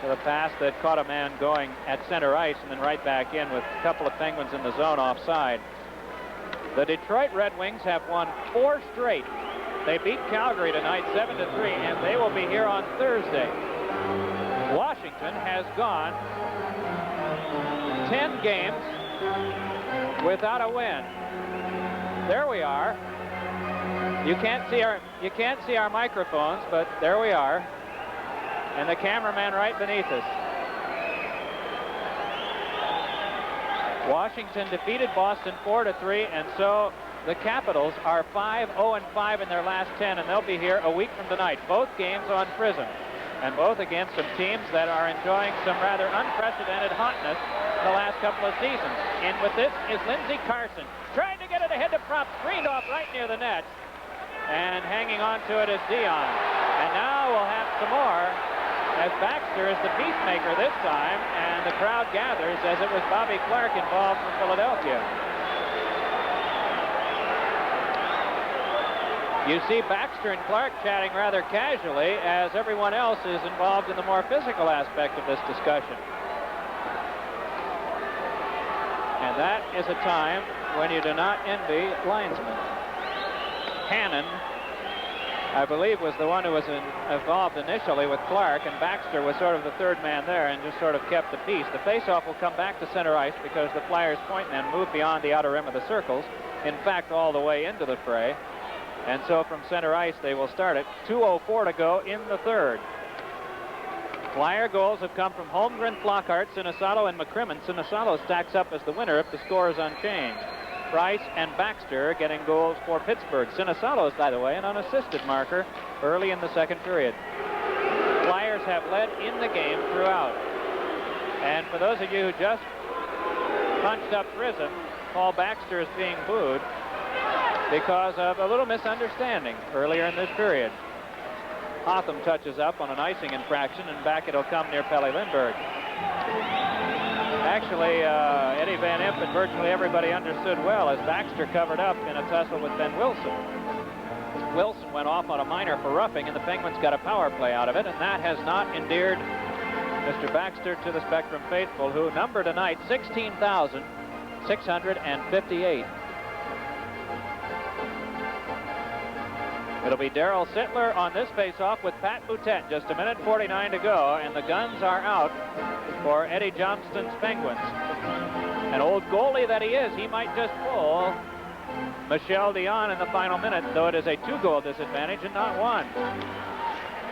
to the pass that caught a man going at center ice and then right back in with a couple of Penguins in the zone offside. The Detroit Red Wings have won 4 straight. They beat Calgary tonight 7-3, and they will be here on Thursday. Washington has gone 10 games without a win. There we are. You can't see our microphones, but there we are. And the cameraman right beneath us. Washington defeated Boston 4-3, and so the Capitals are 5-0-5 in their last 10, and they'll be here a week from tonight. Both games on Prism, and both against some teams that are enjoying some rather unprecedented hotness in the last couple of seasons. And with this is Lindsey Carson, trying to get it ahead to Prop, screened off right near the net, and hanging on to it is Dion. And now we'll have some more, as Baxter is the peacemaker this time, and the crowd gathers as it was Bobby Clark involved from Philadelphia. You see Baxter and Clark chatting rather casually as everyone else is involved in the more physical aspect of this discussion. And that is a time when you do not envy linesmen. Hannon, I believe, was the one who was involved initially with Clark, and Baxter was sort of the third man there and just sort of kept the peace. The faceoff will come back to center ice because the Flyers point men moved beyond the outer rim of the circles, in fact all the way into the fray. And so from center ice they will start it. 2:04 to go in the third. Flyer goals have come from Holmgren, Flockhart, Sinisalo, and McCrimmon. Sinisalo stacks up as the winner if the score is unchanged. Price and Baxter getting goals for Pittsburgh. Sinisalo is, by the way, an unassisted marker early in the second period. Flyers have led in the game throughout. And for those of you who just punched up Prism, Paul Baxter is being booed because of a little misunderstanding earlier in this period. Hotham touches up on an icing infraction, and back it'll come near Pelle Lindbergh. Actually, Eddie Van Impe and virtually everybody understood well as Baxter covered up in a tussle with Ben Wilson. Wilson went off on a minor for roughing, and the Penguins got a power play out of it, and that has not endeared Mr. Baxter to the Spectrum faithful, who number tonight 16,658. It'll be Darryl Sittler on this face-off with Pat Boutette. Just a minute 49 to go, and the guns are out for Eddie Johnston's Penguins. An old goalie that he is, he might just pull Michel Dion in the final minute, though it is a 2-goal disadvantage and not 1.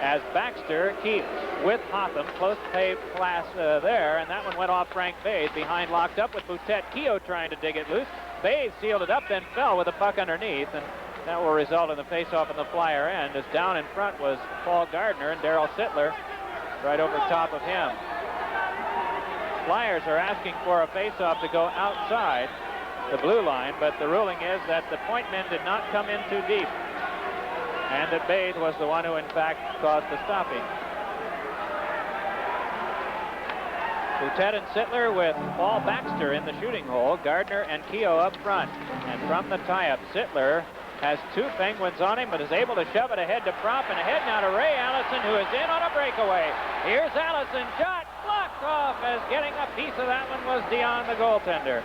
As Baxter keeps with Hotham, close pay pass there, and that one went off Frank Bays. Behind, locked up with Boutette. Keogh trying to dig it loose. Bays sealed it up, then fell with the puck underneath, and That will result in the face-off in the Flyer end, as down in front was Paul Gardner and Darryl Sittler right over top of him. Flyers are asking for a face-off to go outside the blue line, but the ruling is that the point men did not come in too deep, and that Bathe was the one who in fact caused the stopping. Boutet and Sittler with Paul Baxter in the shooting hole, Gardner and Keogh up front. And from the tie-up, Sittler has two Penguins on him, but is able to shove it ahead to Prop, and ahead now to Ray Allison, who is in on a breakaway. Here's Allison, shot blocked off, as getting a piece of that one was Dion, the goaltender.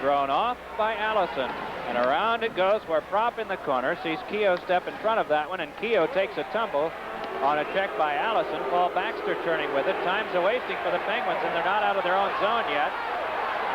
Thrown off by Allison, and around it goes where Prop in the corner sees Keogh step in front of that one, and Keogh takes a tumble on a check by Allison. Paul Baxter turning with it. Time's a wasting for the Penguins, and they're not out of their own zone yet.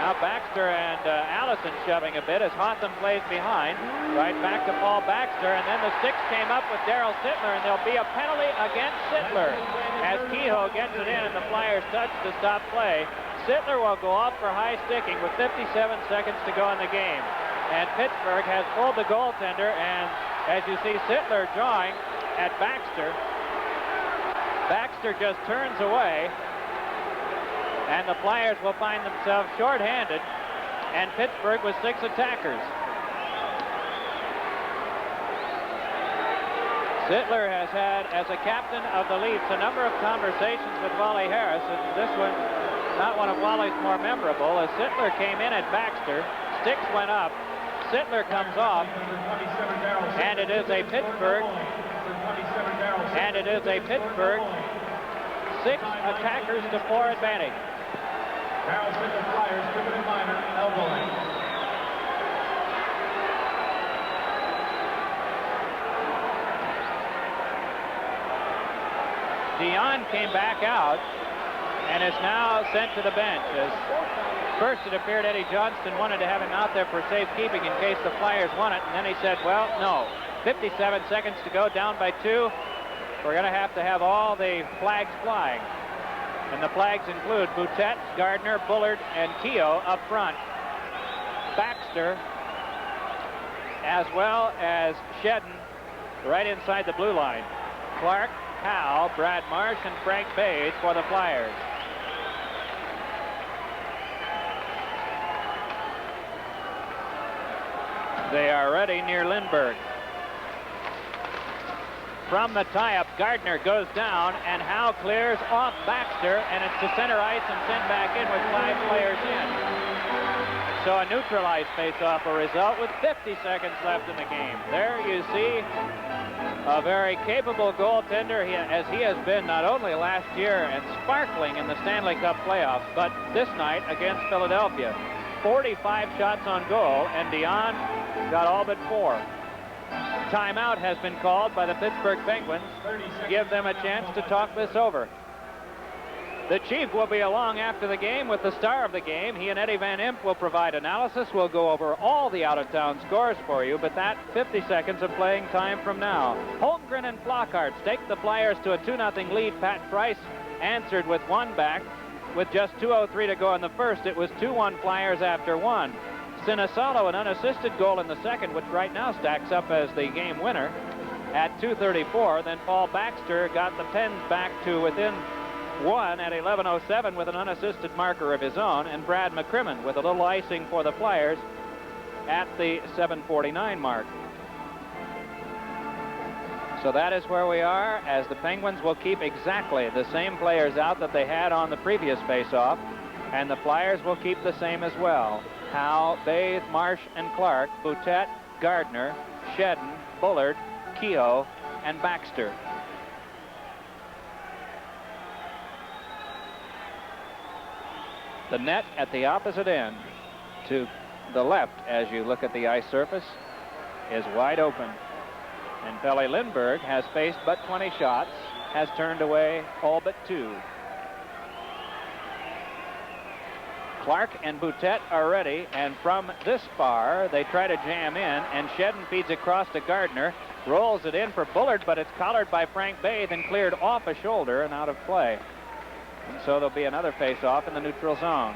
Now Baxter and Allison shoving a bit as Hotham plays behind. Right back to Paul Baxter, and then the sticks came up with Darryl Sittler, and there'll be a penalty against Sittler as Keogh gets it in, and the Flyers touch to stop play. Sittler will go off for high sticking with 57 seconds to go in the game. And Pittsburgh has pulled the goaltender, and as you see Sittler drawing at Baxter, Baxter just turns away, and the Flyers will find themselves shorthanded, and Pittsburgh with 6 attackers. Sittler has had, as a captain of the Leafs, a number of conversations with Wally Harris, and this one, not one of Wally's more memorable, as Sittler came in at Baxter, sticks went up, Sittler comes off, and it is a Pittsburgh, 6 attackers to 4 advantage. Now it's the Flyers, Griffin and Minor, elbowing. Dion came back out and is now sent to the bench. As first it appeared Eddie Johnston wanted to have him out there for safekeeping in case the Flyers won it, and then he said, well, no. 57 seconds to go, down by 2. We're going to have all the flags flying. And the flags include Boutet, Gardner, Bullard, and Keogh up front. Baxter, as well as Shedden, right inside the blue line. Clark, Howe, Brad Marsh, and Frank Bathe for the Flyers. They are ready near Lindbergh. From the tie-up, Gardner goes down, and Howe clears off Baxter, and it's to center ice and sent back in with 5 players in. So a neutralized face-off a result with 50 seconds left in the game. There you see a very capable goaltender, as he has been not only last year and sparkling in the Stanley Cup playoffs, but this night against Philadelphia. 45 shots on goal, and Dion got all but 4. Timeout has been called by the Pittsburgh Penguins to give them a chance to talk this over. The Chief will be along after the game with the star of the game. He and Eddie Van Imp will provide analysis. We'll go over all the out-of-town scores for you, but that 50 seconds of playing time from now. Holmgren and Flockhart stake the Flyers to a 2-0 lead. Pat Price answered with 1 back. With just 2:03 to go in the first, it was 2-1 Flyers after 1. Sinisalo, an unassisted goal in the second, which right now stacks up as the game winner at 2:34. Then Paul Baxter got the Pens back to within 1 at 11:07 with an unassisted marker of his own, and Brad McCrimmon with a little icing for the Flyers at the 7:49 mark. So that is where we are, as the Penguins will keep exactly the same players out that they had on the previous face-off, and the Flyers will keep the same as well. Howe, Bathe, Marsh, and Clark, Boutet, Gardner, Shedden, Bullard, Keogh, and Baxter. The net at the opposite end, to the left as you look at the ice surface, is wide open. And Pelle Lindbergh has faced but 20 shots, has turned away all but 2. Clark and Boutet are ready, and from this far, they try to jam in, and Shedden feeds across to Gardner, rolls it in for Bullard, but it's collared by Frank Bathe and cleared off a shoulder and out of play. And so there'll be another face-off in the neutral zone.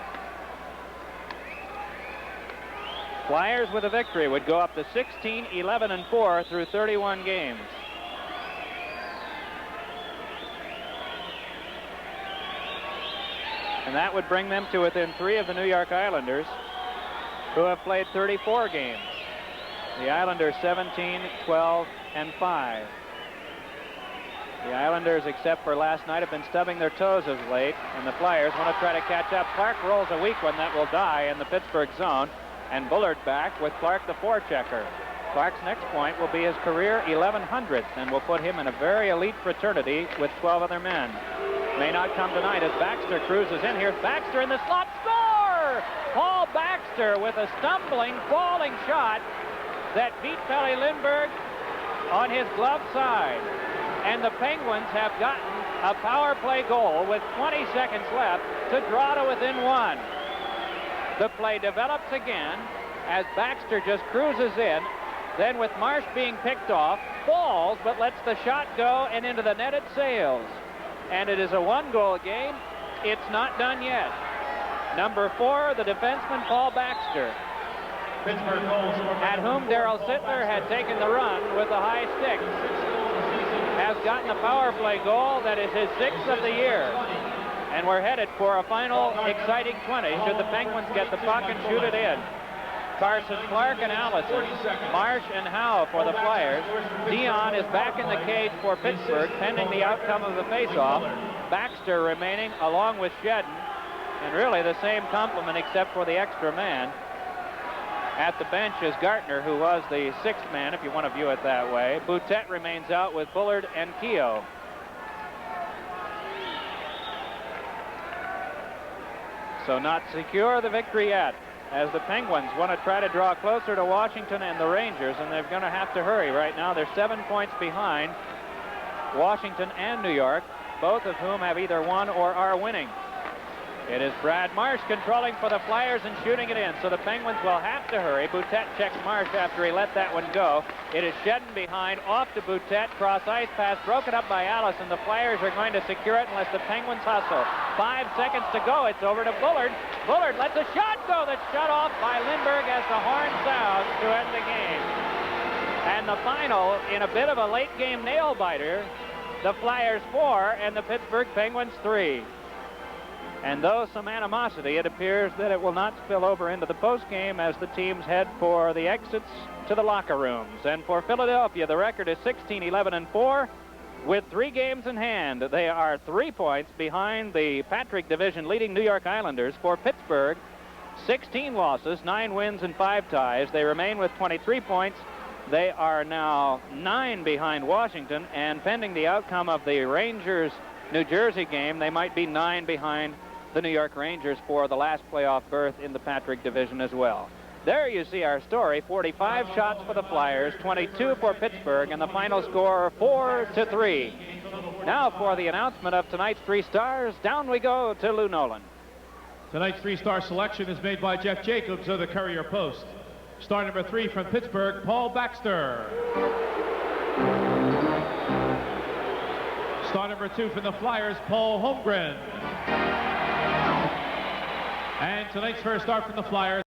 Flyers with a victory would go up to 16-11-4 through 31 games. And that would bring them to within 3 of the New York Islanders, who have played 34 games. The Islanders 17-12-5. The Islanders, except for last night, have been stubbing their toes as late, and the Flyers want to try to catch up. Clark rolls a weak one that will die in the Pittsburgh zone, and Bullard back with Clark the forechecker. Clark's next point will be his career 1100th, and will put him in a very elite fraternity with 12 other men. May not come tonight as Baxter cruises in. Here's Baxter in the slot. Score! Paul Baxter with a stumbling, falling shot that beat Pelle Lindbergh on his glove side. And the Penguins have gotten a power play goal with 20 seconds left to draw to within 1. The play develops again as Baxter just cruises in. Then with Marsh being picked off, falls, but lets the shot go, and into the net it sails. And it is a 1-goal game. It's not done yet. Number 4, the defenseman Paul Baxter, at whom Darryl Sittler had taken the run with the high stick, has gotten a power play goal that is his 6th of the year. And we're headed for a final exciting 20 should the Penguins get the puck and shoot it in. Carson, Clark, and Allison, Marsh and Howe for the Flyers. Dion is back in the cage for Pittsburgh, pending the outcome of the faceoff. Baxter remaining along with Shedden, and really the same complement except for the extra man. At the bench is Gartner, who was the 6th man, if you want to view it that way. Boutet remains out with Bullard and Keogh. So not secure the victory yet, as the Penguins want to try to draw closer to Washington and the Rangers, and they're going to have to hurry. Right now they're 7 points behind Washington and New York, both of whom have either won or are winning. It is Brad Marsh controlling for the Flyers and shooting it in, so the Penguins will have to hurry. Boutet checks Marsh after he let that one go. It is Shedden behind, off to Boutet, cross ice pass, broken up by Allison. The Flyers are going to secure it unless the Penguins hustle. 5 seconds to go. It's over to Bullard. Bullard lets a shot go that's shut off by Lindbergh as the horn sounds to end the game. And the final, in a bit of a late game nail-biter, the Flyers 4 and the Pittsburgh Penguins 3. And though some animosity, it appears that it will not spill over into the postgame as the teams head for the exits to the locker rooms. And for Philadelphia, the record is 16-11-4 with 3 games in hand. They are 3 points behind the Patrick Division leading New York Islanders. For Pittsburgh, 16 losses, 9 wins, and 5 ties. They remain with 23 points. They are now 9 behind Washington, and pending the outcome of the Rangers-New Jersey game, they might be 9 behind the New York Rangers for the last playoff berth in the Patrick Division as well. There you see our story. 45 shots for the Flyers, 22 for Pittsburgh, and the final score 4-3. Now for the announcement of tonight's 3 stars, down we go to Lou Nolan. Tonight's 3-star selection is made by Jeff Jacobs of the Courier Post. Star number 3 from Pittsburgh, Paul Baxter. Star number 2 from the Flyers, Paul Holmgren. And tonight's first star from the Flyers,